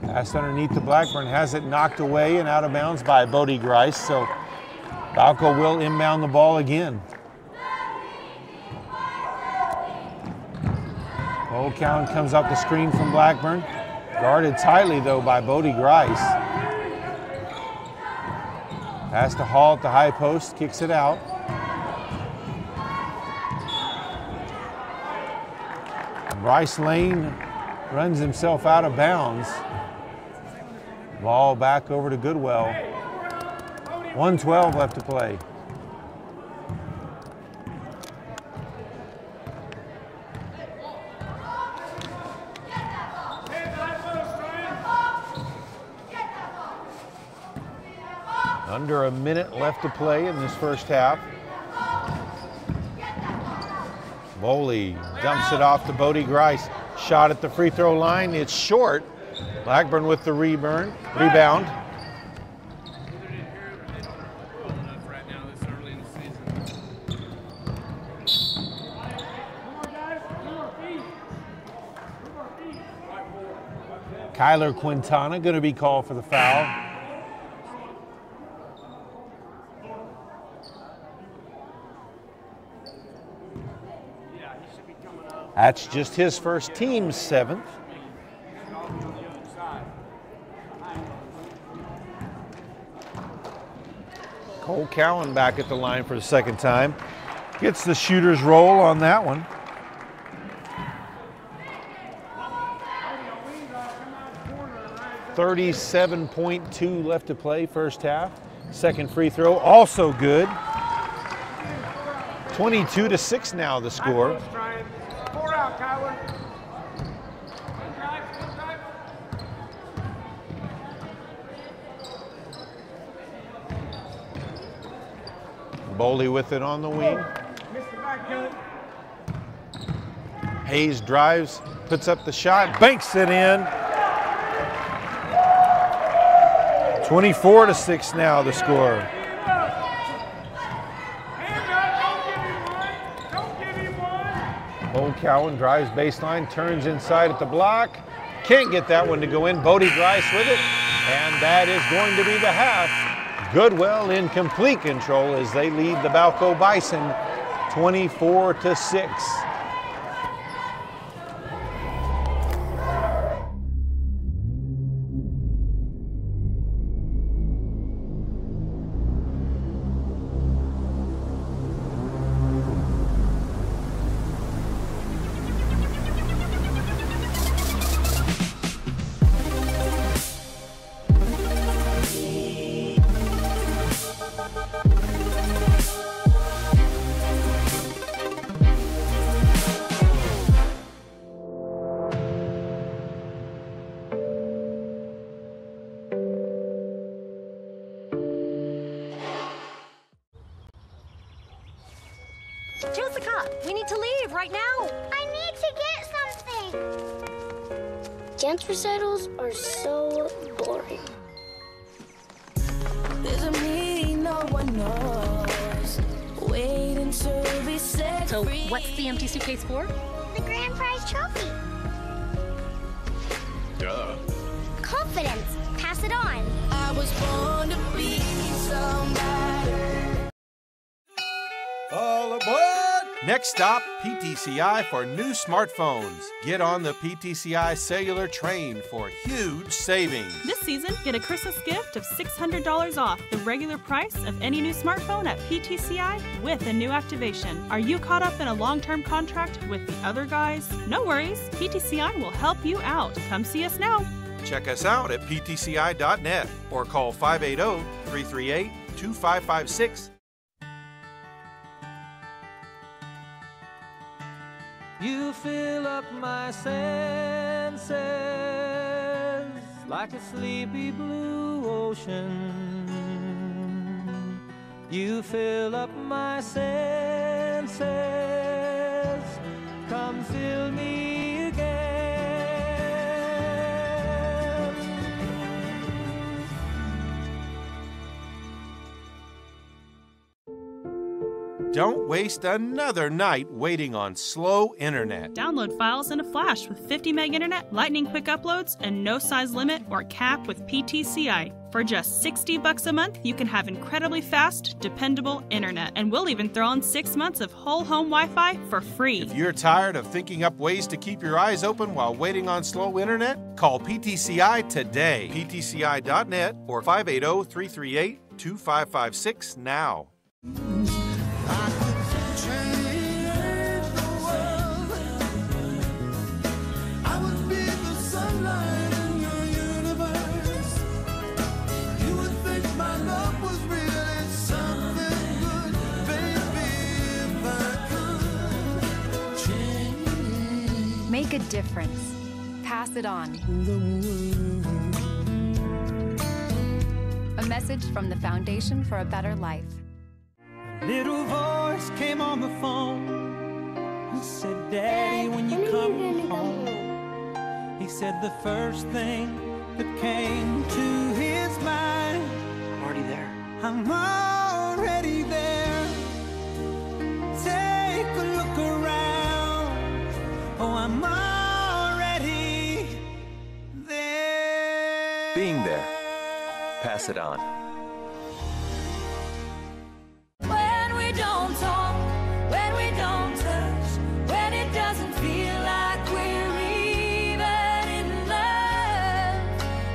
Pass underneath to Blackburn, has it knocked away and out of bounds by Bodie Grice, so Balko will inbound the ball again. Cole Cowan comes up the screen from Blackburn. Guarded tightly, though, by Bodie Grice. Pass to Hall at the high post, kicks it out. Bryce Lane runs himself out of bounds. Ball back over to Goodwell. 1:12 left to play. Under a minute left to play in this first half. Boley dumps it off to Bodie Grice. Shot at the free throw line. It's short. Blackburn with the rebound. Kyler Quintana going to be called for the foul. That's just his first, team's 7th. Cole Cowan back at the line for the second time. Gets the shooter's roll on that one. .2 left to play first half. Second free throw, also good. 22-6 now the score. Boley with it on the wing. Hayes drives, puts up the shot, banks it in. 24-6 now the score. Cole Cowan drives baseline, turns inside at the block. Can't get that one to go in. Bodie Grice with it. And that is going to be the half. Goodwell in complete control as they lead the Balko Bison 24-6. Jessica, we need to leave right now. I need to get something. Dance recitals are so boring. There's a meaning no one knows. Waiting to be set So free. what's the empty suitcase for? The grand prize trophy. Duh. Confidence. Pass it on. I was born to be somebody. All aboard! Next stop, PTCI for new smartphones. Get on the PTCI cellular train for huge savings. This season, get a Christmas gift of $600 off the regular price of any new smartphone at PTCI with a new activation. Are you caught up in a long-term contract with the other guys? No worries, PTCI will help you out. Come see us now. Check us out at ptci.net or call 580-338-2556. You fill up my senses like a sleepy blue ocean. You fill up my senses. Come fill me again. Don't waste another night waiting on slow internet. Download files in a flash with 50 meg internet, lightning quick uploads, and no size limit or cap with PTCI. For just $60 a month, you can have incredibly fast, dependable internet. And we'll even throw in 6 months of whole home Wi-Fi for free. If you're tired of thinking up ways to keep your eyes open while waiting on slow internet, call PTCI today. PTCI.net or 580-338-2556 now. difference. Pass it on. A message from the Foundation for a Better Life. A little voice came on the phone and said, Daddy, when you come home. He said the first thing that came to his mind. I'm already there. I'm already there. Take a look around. Oh, I'm already there. Being there. Pass it on. When we don't talk, when we don't touch, when it doesn't feel like we're even in love,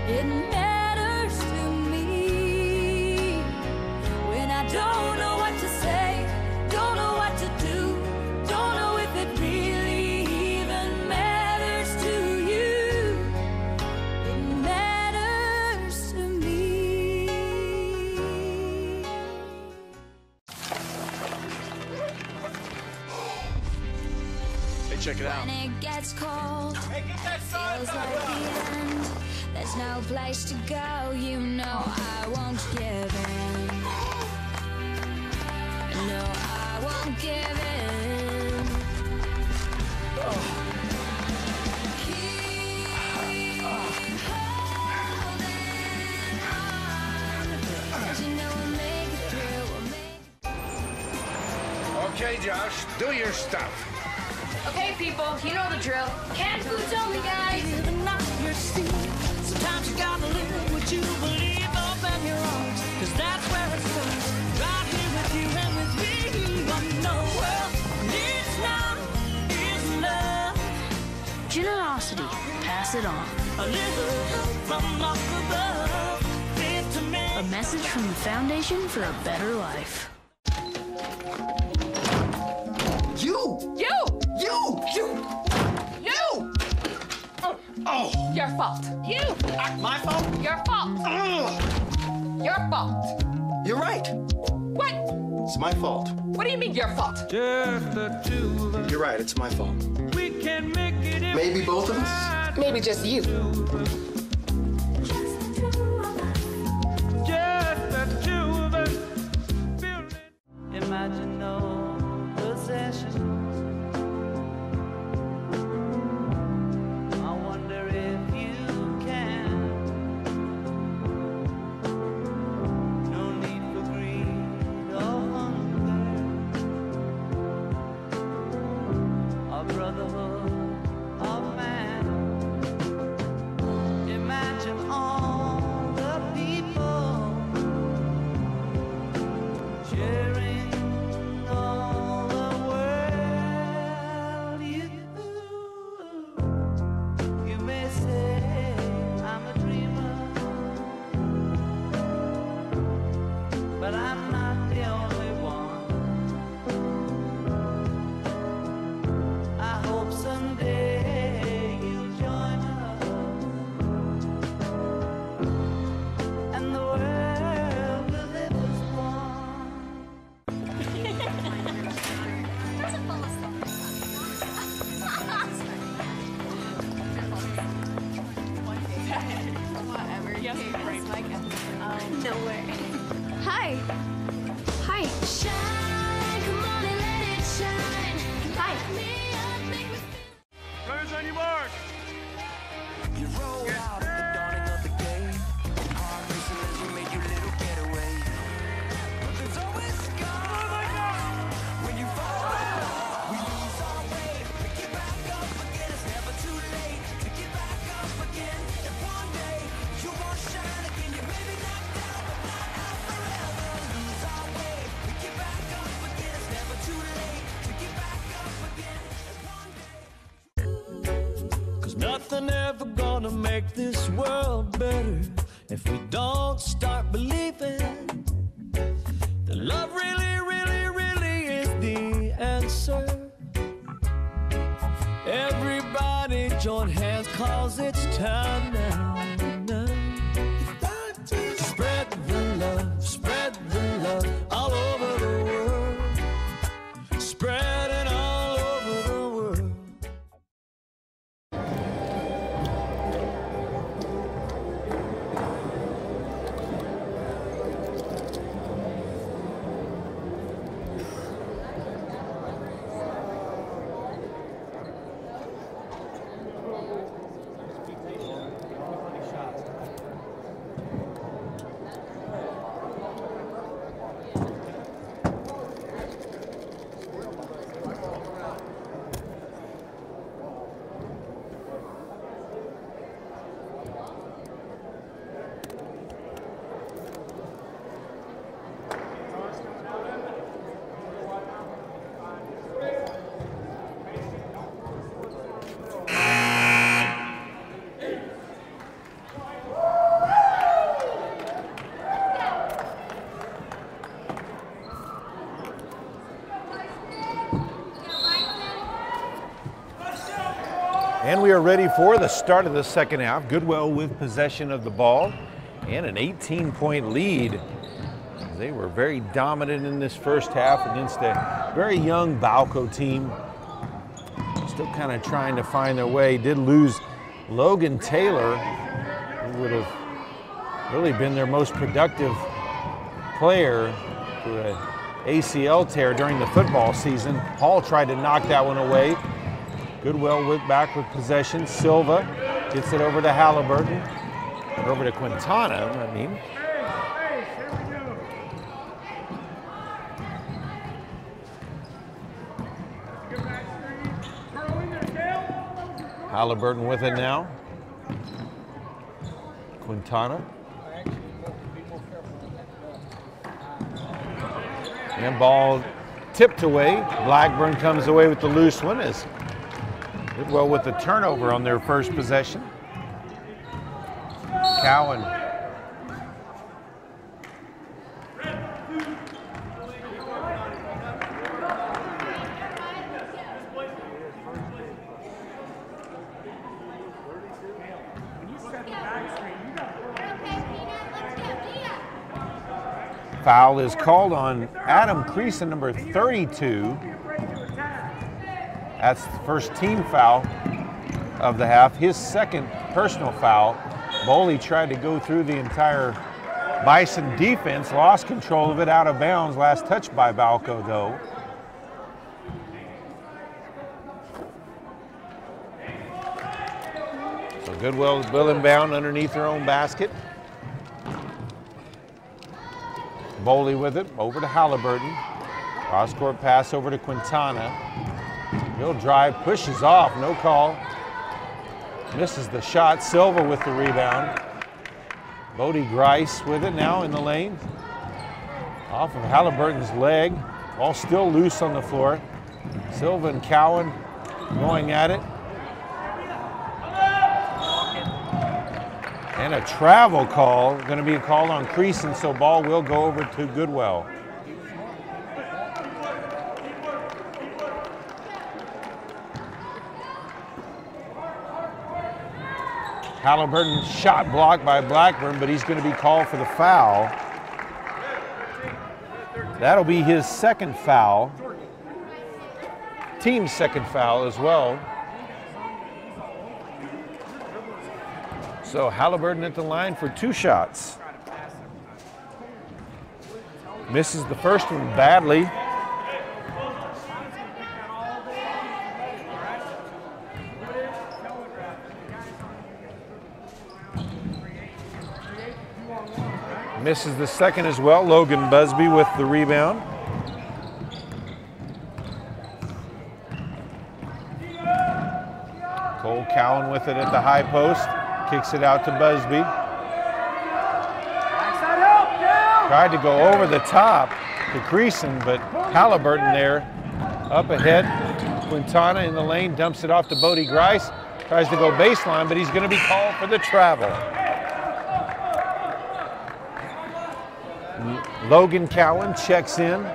it matters to me. When I don't know what to say, don't know what to do, don't know if it really even matters to you, it matters to me. Hey, check it out. When it gets cold, feels like the end. There's no place to go, you know I won't give in. No, I won't give in. Keep holding on, 'cause you know we'll make it through, we'll make Okay, Josh, do your stuff. Okay, people, you know the drill. Canned foods only, guys. Sometimes you gotta live what you believe, open your arms, 'cause that's where it starts. Right here with you and with me. What the world needs now is love. Generosity. Pass it on. A little help from up above. Faith to me. A message from the Foundation for a Better Life. You! Oh! Your fault. You! My fault? Your fault. Your fault. You're right. What? It's my fault. What do you mean your fault? Just the two of us. You're right, it's my fault. We can make it if Maybe both of us? Maybe just you. Just the two of us. Imagine no possessions. I wonder if you can. No need for greed or hunger. A brotherhood of man. Imagine all the people sharing all the world. You may say I'm a dreamer, but I'm not the only one. I hope someday you'll join us, and the world will live as one. Whatever. Yes, right, like it. No way. Hi. Hi. Shine, come on and let it shine. Hi. Light me up, make me feel. Runners on your mark. You roll out at the dawning of the day. Heart racing as we make your little getaway. But there's always a scar. When you fall, we lose our way. We get back up again. It's never too late to get back up again. And one day you won't shine again. You may be knocked out, but not out forever. Lose our way. We get back up again. It's never too late to get back up again. And one day. 'Cause nothing ever gonna make this world better if we don't start believing that love really, really, really is the answer. Everybody join hands 'cause it's time now. Spread the love all over the world. Spread And we are ready for the start of the second half. Goodwell with possession of the ball and an 18-point lead. They were very dominant in this first half against a very young Balko team. Still kind of trying to find their way. Did lose Logan Taylor, who would have really been their most productive player, to an ACL tear during the football season. Hall tried to knock that one away. Goodwell went back with possession. Silva gets it over to Halliburton. Over to Quintana, I mean. Halliburton with it now. Quintana. And ball tipped away. Blackburn comes away with the loose one as Goodwell with the turnover on their first possession. Cowan. Foul is called on Adam Creason, number 32. That's the first team foul of the half. His second personal foul. Boley tried to go through the entire Bison defense, lost control of it out of bounds. Last touch by Balko, though. So Goodwell will inbound underneath their own basket. Boley with it, over to Halliburton. Cross-court pass over to Quintana. He'll drive, pushes off, no call. Misses the shot. Silva with the rebound. Bodie Grice with it now in the lane. Off of Halliburton's leg. Ball still loose on the floor. Silva and Cowan going at it. And a travel call, going to be a call on Creason, so ball will go over to Goodwell. Halliburton shot blocked by Blackburn, but he's going to be called for the foul. That'll be his second foul. Team's second foul as well. So Halliburton at the line for 2 shots. Misses the first one badly. Misses the second as well. Logan Busby with the rebound. Cole Cowan with it at the high post. Kicks it out to Busby. Tried to go over the top to Creason, but Halliburton there up ahead. Quintana in the lane, dumps it off to Bodie Grice. Tries to go baseline, but he's going to be called for the travel. Logan Cowan checks in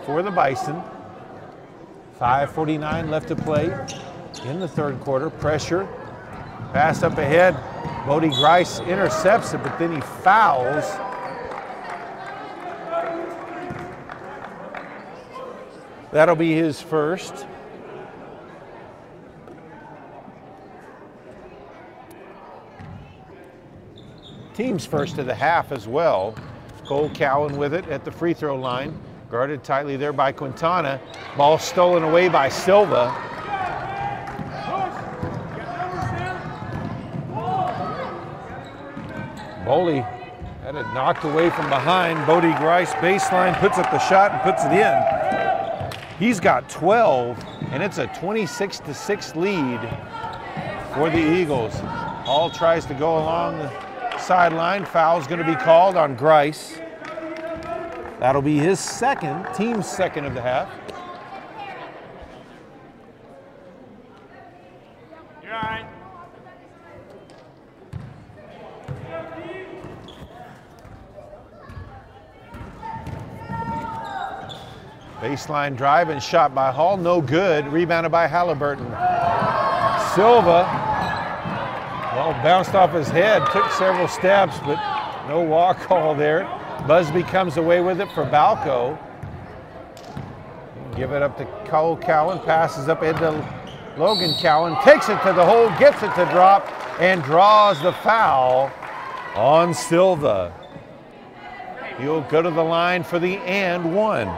for the Bison. 5:49 left to play in the third quarter. Pressure. Pass up ahead. Bodie Grice intercepts it, but then he fouls. That'll be his first. Team's first of the half as well. Cole Cowan with it at the free throw line. Guarded tightly there by Quintana. Ball stolen away by Silva. Boley had it knocked away from behind. Bodie Grice baseline, puts up the shot and puts it in. He's got 12, and it's a 26-6 lead for the Eagles. Hall tries to go along the sideline. Foul's going to be called on Grice. That'll be his second, team's second of the half. You're all right. Baseline drive and shot by Hall, no good. Rebounded by Halliburton. Silva. Well, bounced off his head, took several steps, but no walk call there. Busby comes away with it for Balko. Give it up to Cole Cowan, passes up into Logan Cowan, takes it to the hole, gets it to drop, and draws the foul on Silva. He'll go to the line for the and one.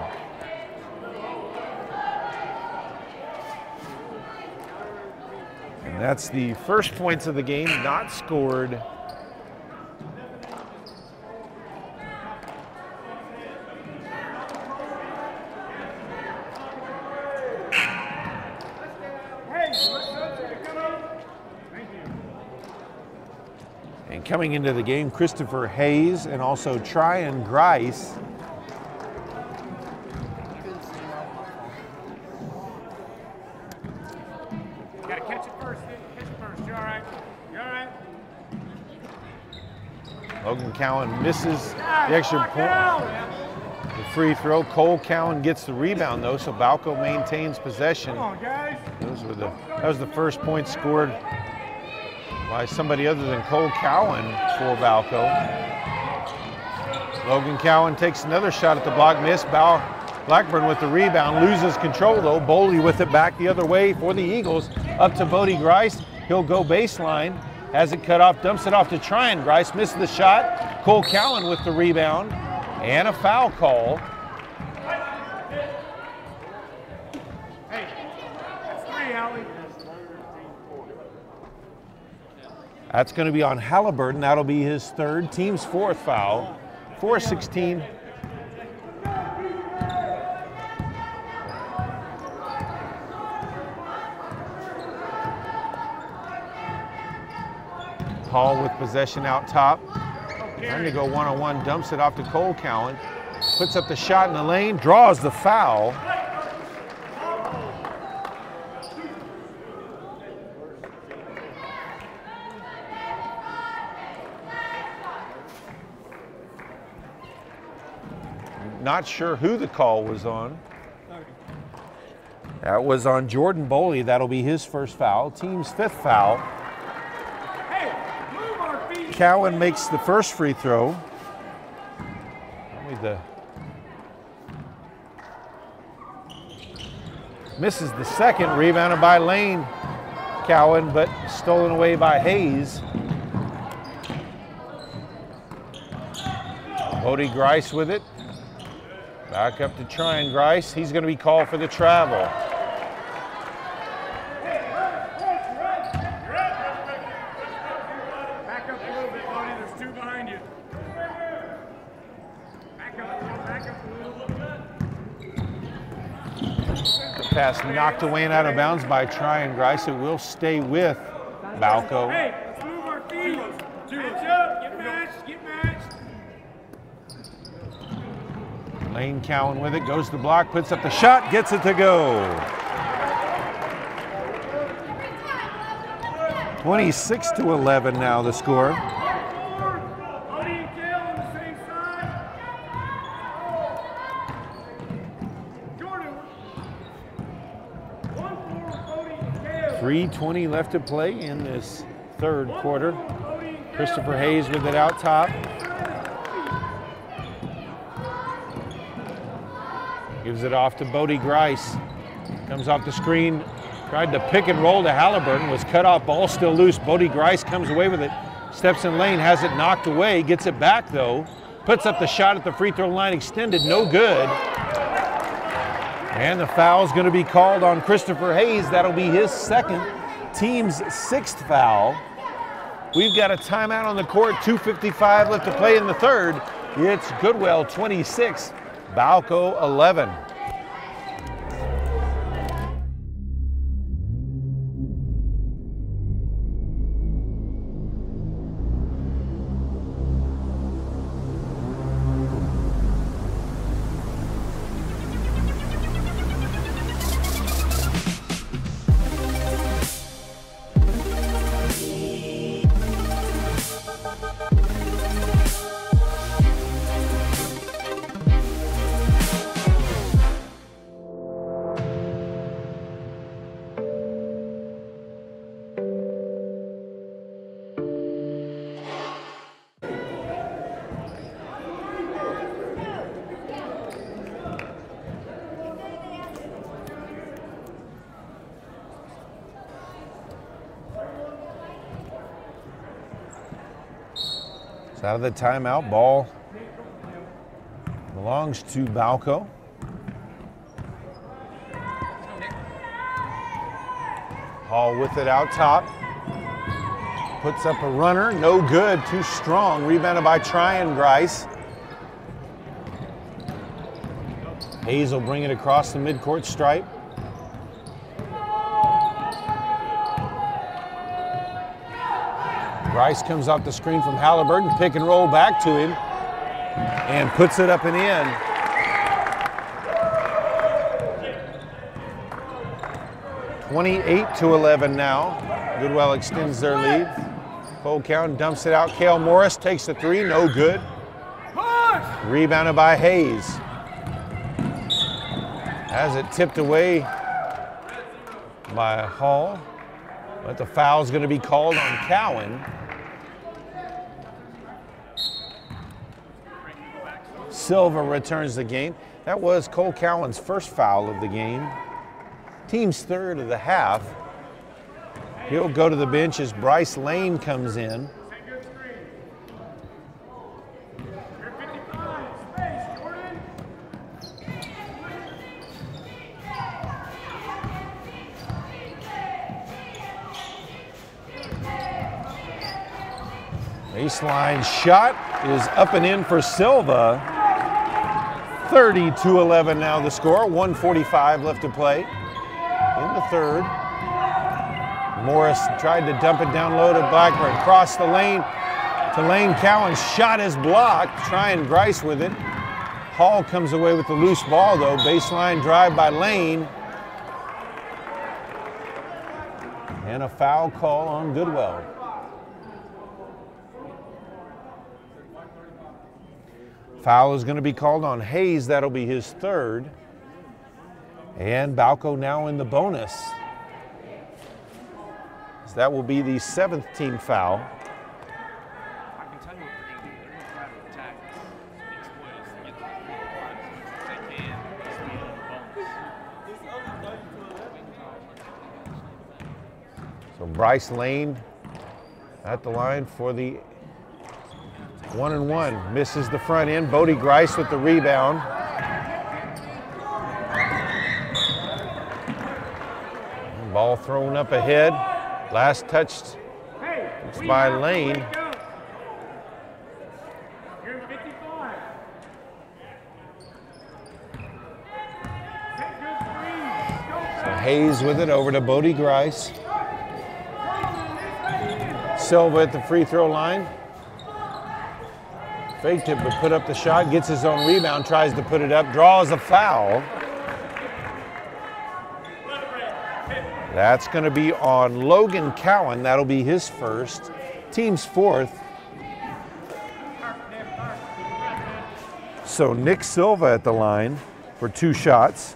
And that's the first points of the game, not scored. And coming into the game, Christopher Hayes and also Tryon Grice. You gotta catch it first. Catch it first. You all right? You all right? Logan Cowan misses the extra point. The free throw. Cole Cowan gets the rebound though, so Balko maintains possession. Come on, guys. That was the first point scored by somebody other than Cole Cowan for Balko. Logan Cowan takes another shot at the block, miss. Blackburn with the rebound, loses control though. Boley with it back the other way for the Eagles. Up to Bodie Grice. He'll go baseline. Has it cut off, dumps it off to Tryon Grice. Misses the shot. Cole Cowan with the rebound. And a foul call. Hey, that's 3, Howie. That's going to be on Halliburton. That'll be his third, team's fourth foul. 4:16. Hall with possession out top. Trying to go one-on-one, dumps it off to Cole Cowan. Puts up the shot in the lane, draws the foul. Not sure who the call was on. That was on Jordan Boley. That'll be his first foul, team's fifth foul. Cowan makes the first free throw. Misses the second, rebounded by Lane Cowan, but stolen away by Hayes. Bodie Grice with it. Back up to Tryon Grice. He's going to be called for the travel. Back up a little bit, Bodie. There's 2 behind you. Back up a little. The pass knocked away and out of bounds by Tryon Grice. It will stay with Balko. Hey, let's move our feet. Match up. Get matched. Get matched. Lane Cowan with it, goes to the block, puts up the shot, gets it to go. 26-11 now the score. Bodie and Gale on the same side. Jordan. 1 forward, Bodie and Gale. 3:20 left to play in this third quarter. Christopher Hayes with it out top. Gives it off to Bodie Grice. Comes off the screen, tried to pick and roll to Halliburton, was cut off, ball still loose. Bodie Grice comes away with it, steps in lane, has it knocked away, gets it back though, puts up the shot at the free throw line, extended, no good. And the foul is going to be called on Christopher Hayes. That'll be his second, team's 6th foul. We've got a timeout on the court, 2:55 left to play in the third. It's Goodwell 26, Balko 11. It's out of the timeout. Ball belongs to Balko. Hall with it out top. Puts up a runner, no good, too strong. Rebounded by Tryon Grice. Hayes will bring it across the midcourt stripe. Grice comes off the screen from Halliburton, pick and roll back to him, and puts it up and in. (28-11) now. Goodwell extends their lead. Cole Cowan dumps it out. Cale Morris takes the three, no good. Rebounded by Hayes. Has it tipped away by Hall, but the foul's going to be called on Cowan. Silva returns the game. That was Cole Cowan's first foul of the game. Team's third of the half. He'll go to the bench as Bryce Lane comes in. Baseline shot is up and in for Silva. 30-11 now the score. 1:45 left to play in the third. Morris tried to dump it down low to Blackburn. Crossed the lane to Lane. Cowan shot is blocked. Tryon Grice with it. Hall comes away with the loose ball though. Baseline drive by Lane. And a foul call on Goodwell. Foul is going to be called on Hayes. That'll be his third. And Balko now in the bonus. So that will be the 7th team foul. I can tell you what they're going to do. They're going to try to attack this exploit us to get the 3 points as much as they can. Just be in the bonus. So Bryce Lane at the line for the 1-and-1. Misses the front end. Bodie Grice with the rebound. Ball thrown up ahead. Last touched by Lane. So Hayes with it over to Bodie Grice. Silva at the free throw line. Faked it, but put up the shot, gets his own rebound, tries to put it up, draws a foul. That's going to be on Logan Cowan. That'll be his first, team's 4th. So Nick Silva at the line for 2 shots.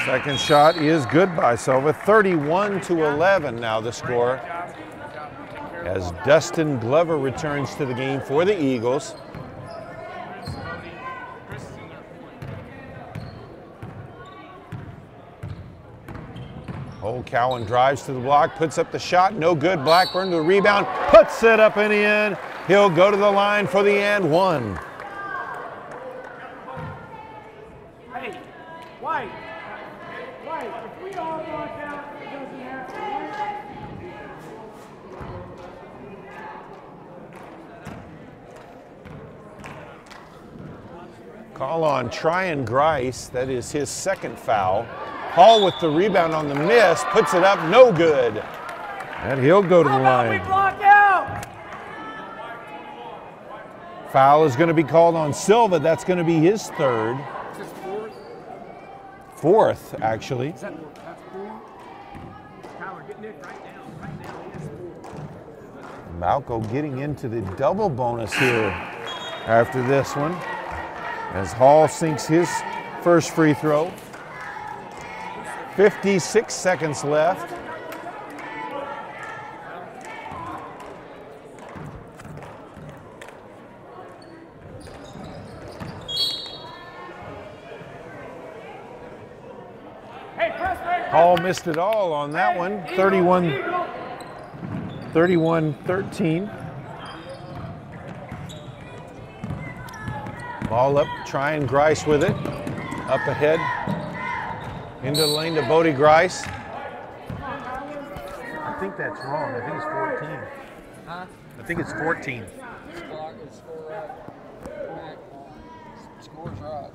Second shot is good by Silva. 31-11 now the score as Dustin Glover returns to the game for the Eagles. Cole Cowan drives to the block, puts up the shot, no good. Blackburn to the rebound, puts it up and in. He'll go to the line for the and one. Hey, White. If we all walk out, it doesn't have to. Call on Tryon Grice. That is his 2nd foul. Hall with the rebound on the miss, puts it up, no good. And he'll go to the line. Block out. Foul is going to be called on Silva. That's going to be his 3rd. 4th, actually. That's 4? Tyler, get Nick right now. Right now, he has 4. Balko getting into the double bonus here after this one, as Hall sinks his first free throw. 56 seconds left. Hall missed it all on that one. 31-13. Ball up, try and Grice with it. Up ahead, into the lane to Bodie Grice. I think that's wrong. I think it's 14. Huh? I think it's 14. Score's right.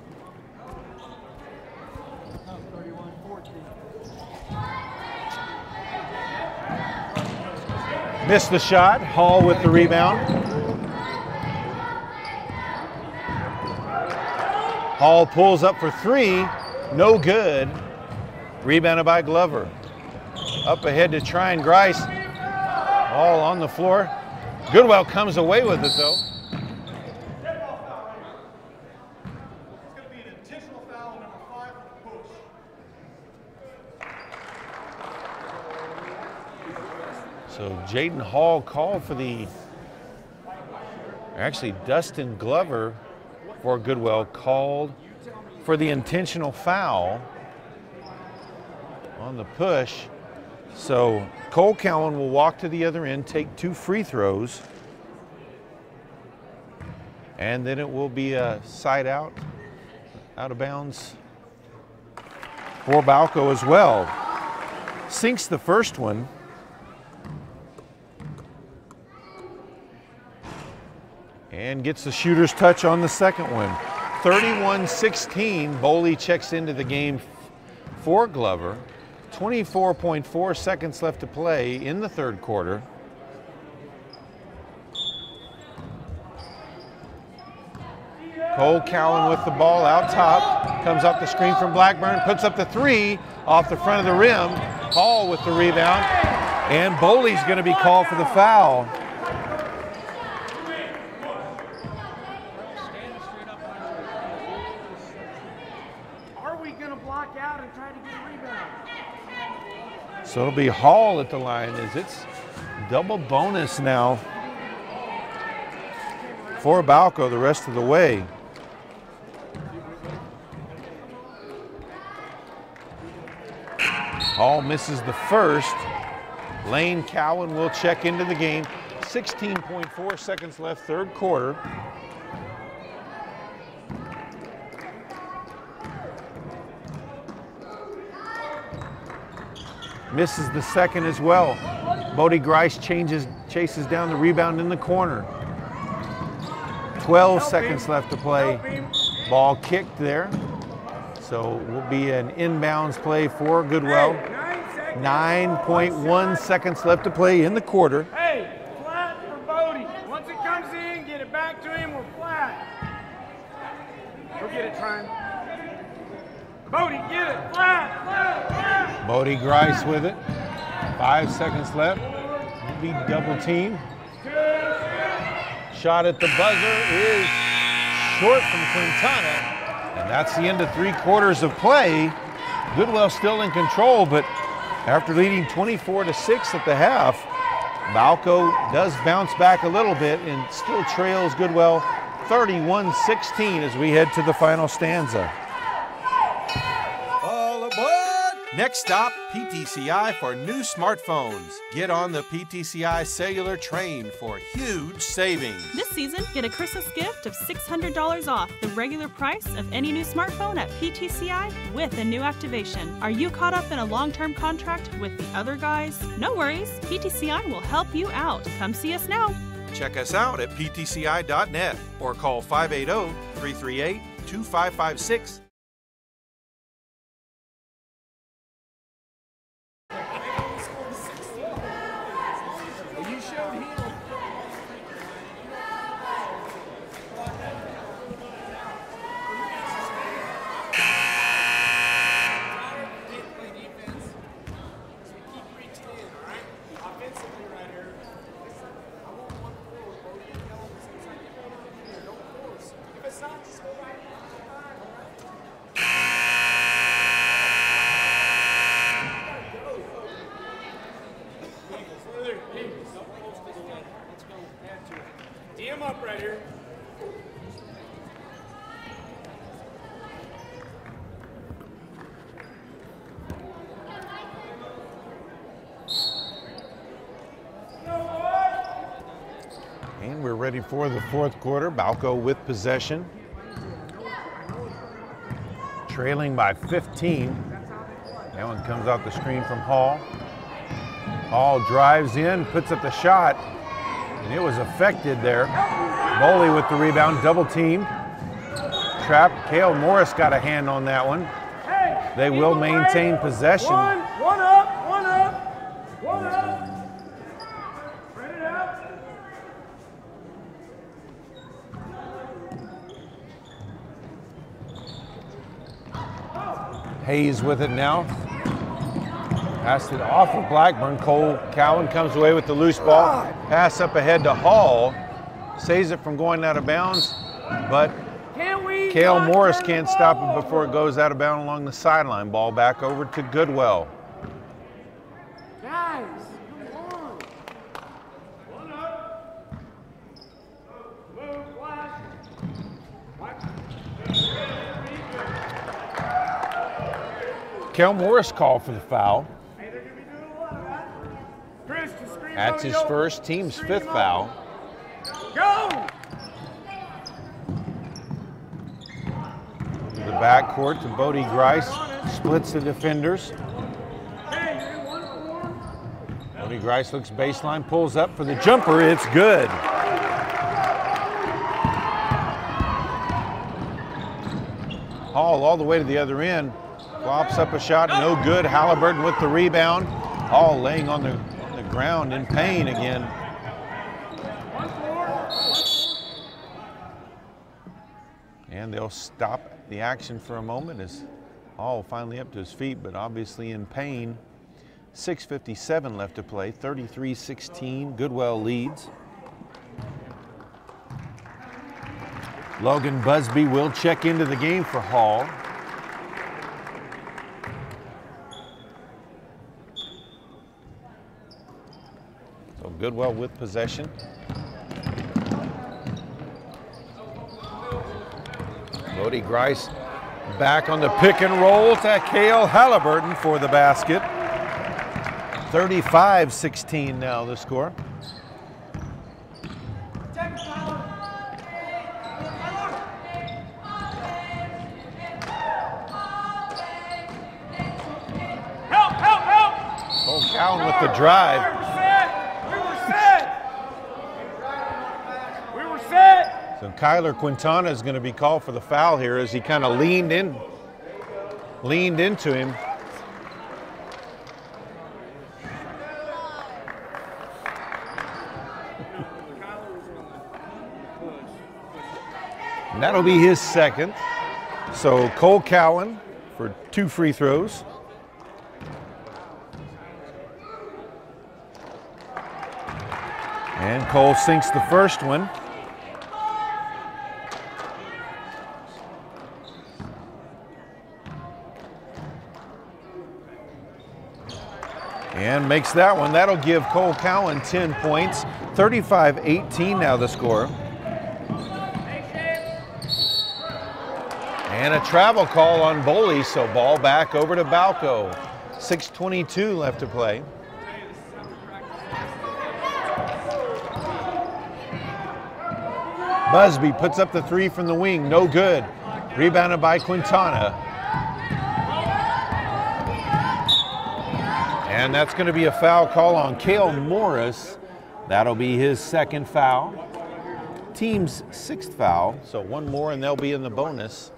31-14. Missed the shot. Hall with the rebound. Hall pulls up for three. No good. Rebounded by Glover. Up ahead to try and Grice. All on the floor. Goodwell comes away with it though. So Jaden Hall called for actually Dustin Glover for Goodwell called for the intentional foul on the push. So Cole Cowan will walk to the other end, take 2 free throws, and then it will be a side out of bounds for Balko as well. Sinks the first one. And gets the shooter's touch on the second one. 31-16, Boley checks into the game for Glover. 24.4 seconds left to play in the third quarter. Cole Cowan with the ball out top. Comes off the screen from Blackburn, puts up the three off the front of the rim. Hall with the rebound. And Boley's gonna be called for the foul. So it'll be Hall at the line as it's double bonus now for Balko the rest of the way. Hall misses the first. Lane Cowan will check into the game. 16.4 seconds left, third quarter. Misses the second as well. Bodie Grice chases down the rebound in the corner. 12 seconds left to play. Ball kicked there. So it will be an inbounds play for Goodwell. 9.1 seconds left to play in the quarter. Hey, flat for Bodie. Once it comes in, get it back to him, we're flat. Go get it, Tryon. Bodie, get it, flat, flat, flat. Bodie Grice with it. 5 seconds left. Will be double team. Shot at the buzzer is short from Quintana. And that's the end of 3 quarters of play. Goodwell still in control, but after leading 24-6 at the half, Balko does bounce back a little bit and still trails Goodwell 31-16 as we head to the final stanza. All aboard! Next stop, PTCI for new smartphones. Get on the PTCI cellular train for huge savings. This season, get a Christmas gift of $600 off the regular price of any new smartphone at PTCI with a new activation. Are you caught up in a long-term contract with the other guys? No worries, PTCI will help you out. Come see us now. Check us out at ptci.net or call 580-338-2556. DM up right here. And we're ready for the fourth quarter. Balko with possession. Trailing by 15. That one comes off the screen from Hall. Hall drives in, puts up the shot, and it was affected there. Boley with the rebound, double team. Trap, Cale Morris got a hand on that one. They will maintain possession. One up, one up, one up. Spread it out. Hayes with it now. Passed it off of Blackburn. Cole Cowan comes away with the loose ball. Pass up ahead to Hall. Saves it from going out of bounds, but Cale Morris can't stop it before it goes out of bounds along the sideline. Ball back over to Goodwell. Guys, come on. One up. Move, flash. Cale Morris called for the foul. Chris, just scream That's his first, team's fifth foul. Go! To the backcourt to Bodie Grice. Splits the defenders. Bodie Grice looks baseline, pulls up for the jumper. It's good. Hall all the way to the other end. Flops up a shot, no good. Halliburton with the rebound. Hall laying on the ground in pain again. And they'll stop the action for a moment as Hall finally up to his feet, but obviously in pain. 6:57 left to play, 33-16, Goodwell leads. Logan Busby will check into the game for Hall. So Goodwell with possession. Bodie Grice back on the pick and roll to Cale Halliburton for the basket. 35-16 now the score. Help, help, help! Cole Cowan with the drive. We were set! We were set! So Kyler Quintana is going to be called for the foul here as he kind of leaned into him. And that'll be his second. So Cole Cowan for 2 free throws. And Cole sinks the first one. And makes that one. That'll give Cole Cowan 10 points. 35-18 now the score. And a travel call on Boley, so ball back over to Balko. 6:22 left to play. Busby puts up the 3 from the wing, no good. Rebounded by Quintana. And that's going to be a foul call on Cale Morris. That'll be his second foul. Team's 6th foul, so one more and they'll be in the bonus.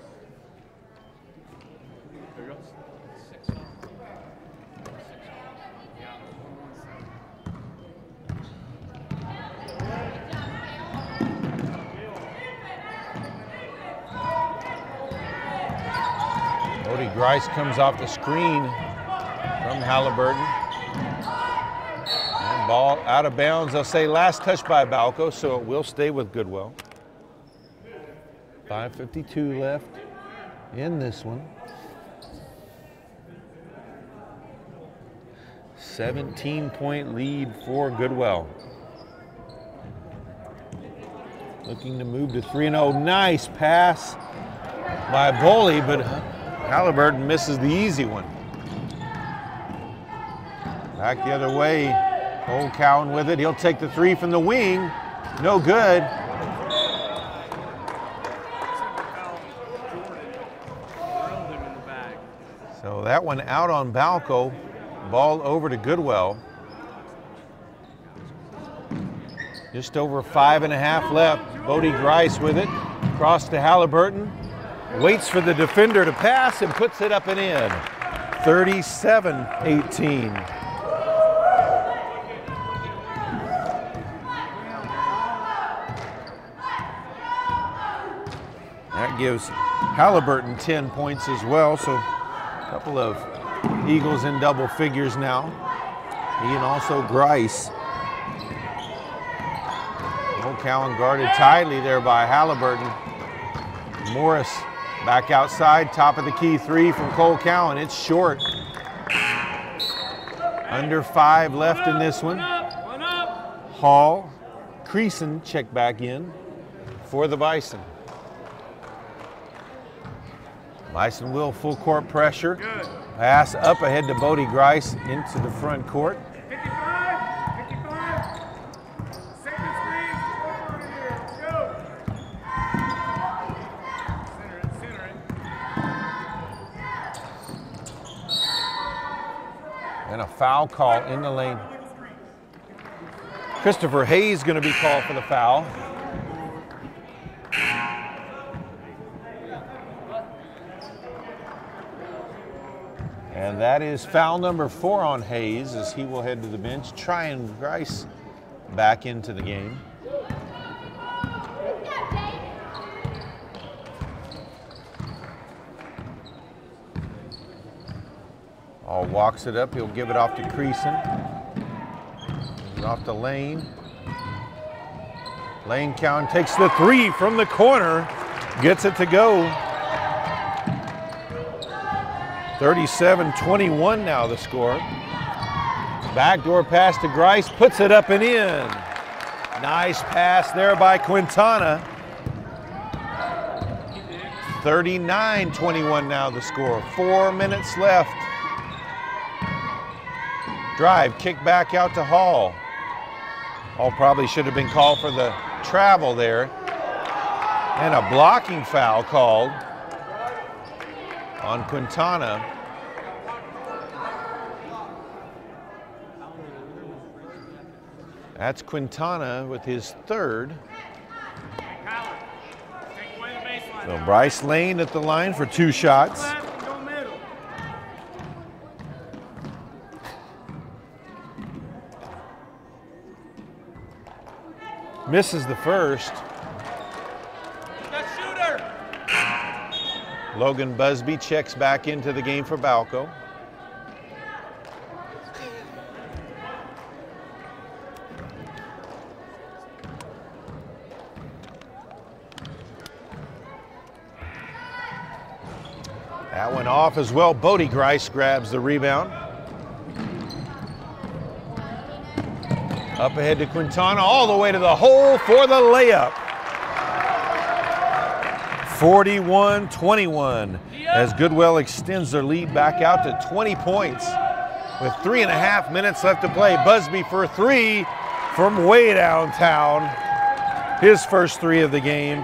Bodie Grice comes off the screen from Halliburton. And ball out of bounds. They'll say last touch by Balko, so it will stay with Goodwell. 5:52 left in this one. 17-point lead for Goodwell. Looking to move to 3-0. Nice pass by Boley, but Halliburton misses the easy one. Back the other way, Cole Cowan with it. He'll take the 3 from the wing. No good. So that one out on Balko. Ball over to Goodwell. Just over 5.5 left. Bodie Grice with it. Cross to Halliburton. Waits for the defender to pass and puts it up and in. 37-18. That gives Halliburton 10 points as well. So a couple of Eagles in double figures now. He and also Grice. Cowan guarded tightly there by Halliburton. Morris back outside, top of the key three from Cole Cowan. It's short. Under 5 left in this one. Hall, Creason check back in for the Bison. Bison will full court pressure. Pass up ahead to Bodie Grice into the front court. And a foul call in the lane. Christopher Hayes going to be called for the foul. And that is foul number 4 on Hayes as he will head to the bench. Tryon Grice back into the game. All walks it up. He'll give it off to Creason. Off to Lane. Lane Cowan takes the 3 from the corner. Gets it to go. 37-21 now the score. Backdoor pass to Grice. Puts it up and in. Nice pass there by Quintana. 39-21 now the score. 4 minutes left. Drive, kick back out to Hall. Hall probably should have been called for the travel there. And a blocking foul called on Quintana. That's Quintana with his 3rd. So Bryce Lane at the line for 2 shots. Misses the first. Logan Busby checks back into the game for Balko. That went off as well. Bodie Grice grabs the rebound. Up ahead to Quintana, all the way to the hole for the layup. 41-21 as Goodwell extends their lead back out to 20 points with 3.5 minutes left to play. Busby for 3 from way downtown. His first 3 of the game.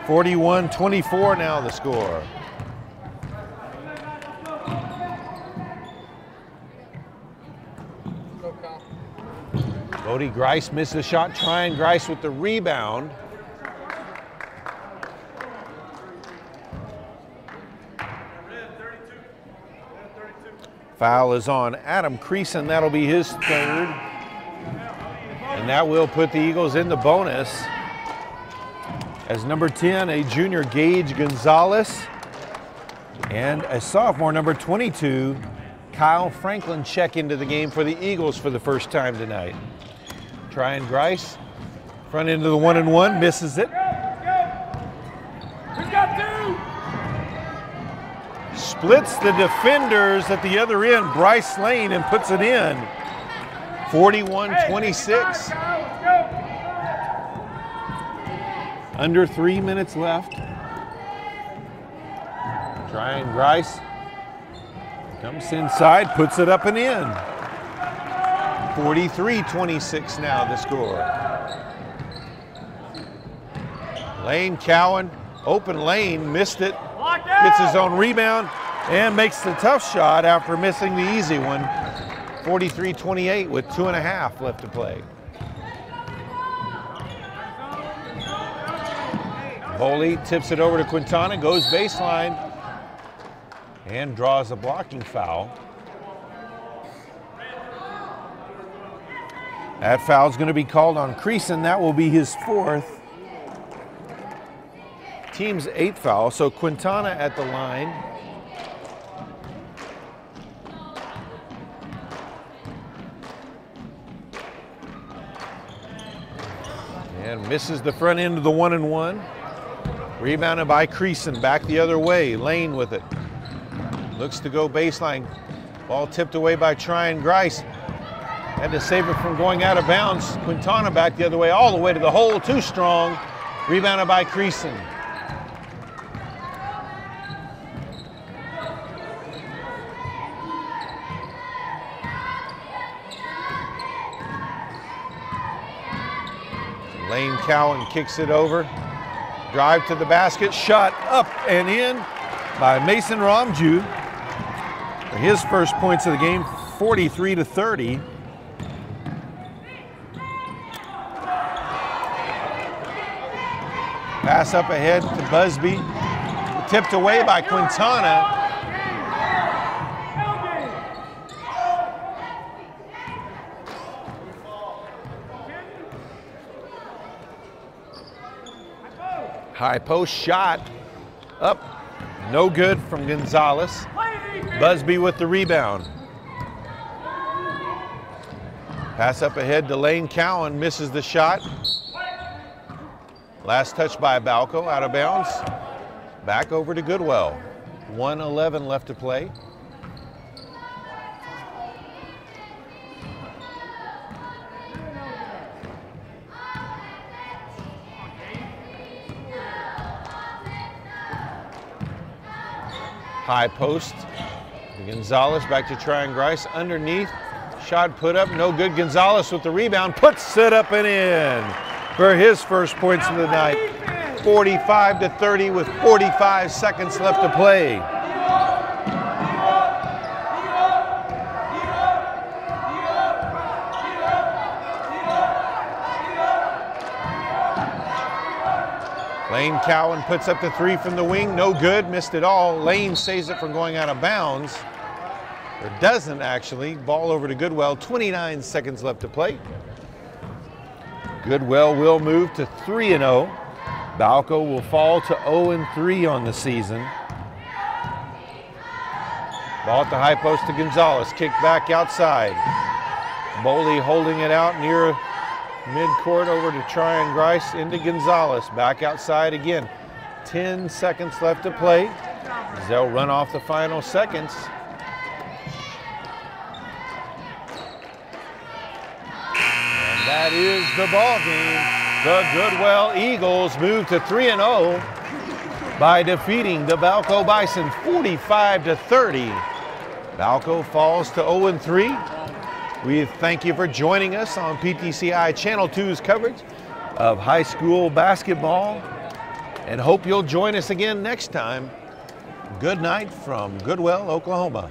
41-24 now the score. Bodie Grice missed the shot. Tryon Grice with the rebound. Foul is on Adam Creason. That'll be his 3rd. And that will put the Eagles in the bonus as number 10, a junior Gage Gonzalez, and a sophomore number 22, Kyle Franklin, check into the game for the Eagles for the first time tonight. Tryon Grice, front into the 1-and-1, misses it. Splits the defenders at the other end, Bryce Lane, and puts it in. 41-26. Under 3 minutes left. Tryon Grice comes inside, puts it up and in. 43-26 now the score. Lane Cowan, open lane, missed it. Gets his own rebound and makes the tough shot after missing the easy one. 43-28 with 2.5 left to play. Boley tips it over to Quintana, goes baseline, and draws a blocking foul. That foul's going to be called on Creason. That will be his 4th. Team's 8th foul, so Quintana at the line. And misses the front end of the 1-and-1. Rebounded by Creason, back the other way. Lane with it. Looks to go baseline. Ball tipped away by Tryon Grice. Had to save it from going out of bounds. Quintana back the other way, all the way to the hole, too strong. Rebounded by Creason. Lane Cowan kicks it over. Drive to the basket, shot up and in by Mason Romju. For his first points of the game, 43-30. Pass up ahead to Busby. Tipped away by Quintana. High post shot up, no good from Gonzalez. Busby with the rebound. Pass up ahead to Lane Cowan, misses the shot. Last touch by Balko, out of bounds. Back over to Goodwell. 1:11 left to play. High post. Gonzalez back to Tryon Grice. Underneath. Shot put up. No good. Gonzalez with the rebound. Puts it up and in for his first points of the night. 45-30 with 45 seconds left to play. Lane Cowan puts up the 3 from the wing, no good, missed it all. Lane saves it from going out of bounds. Or doesn't actually. Ball over to Goodwell, 29 seconds left to play. Goodwell will move to 3-0. Balko will fall to 0-3 on the season. Ball at the high post to Gonzalez, kicked back outside. Boley holding it out near midcourt over to Tryon Grice, into Gonzalez, back outside again. 10 seconds left to play. They'll run off the final seconds. And that is the ball game. The Goodwell Eagles move to 3-0 by defeating the Balko Bison 45-30. Balko falls to 0-3. We thank you for joining us on PTCI Channel 2's coverage of high school basketball and hope you'll join us again next time. Good night from Goodwell, Oklahoma.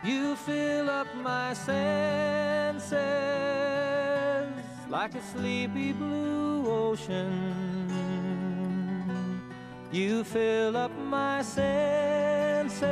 You fill up my senses like a sleepy blue ocean. You fill up my senses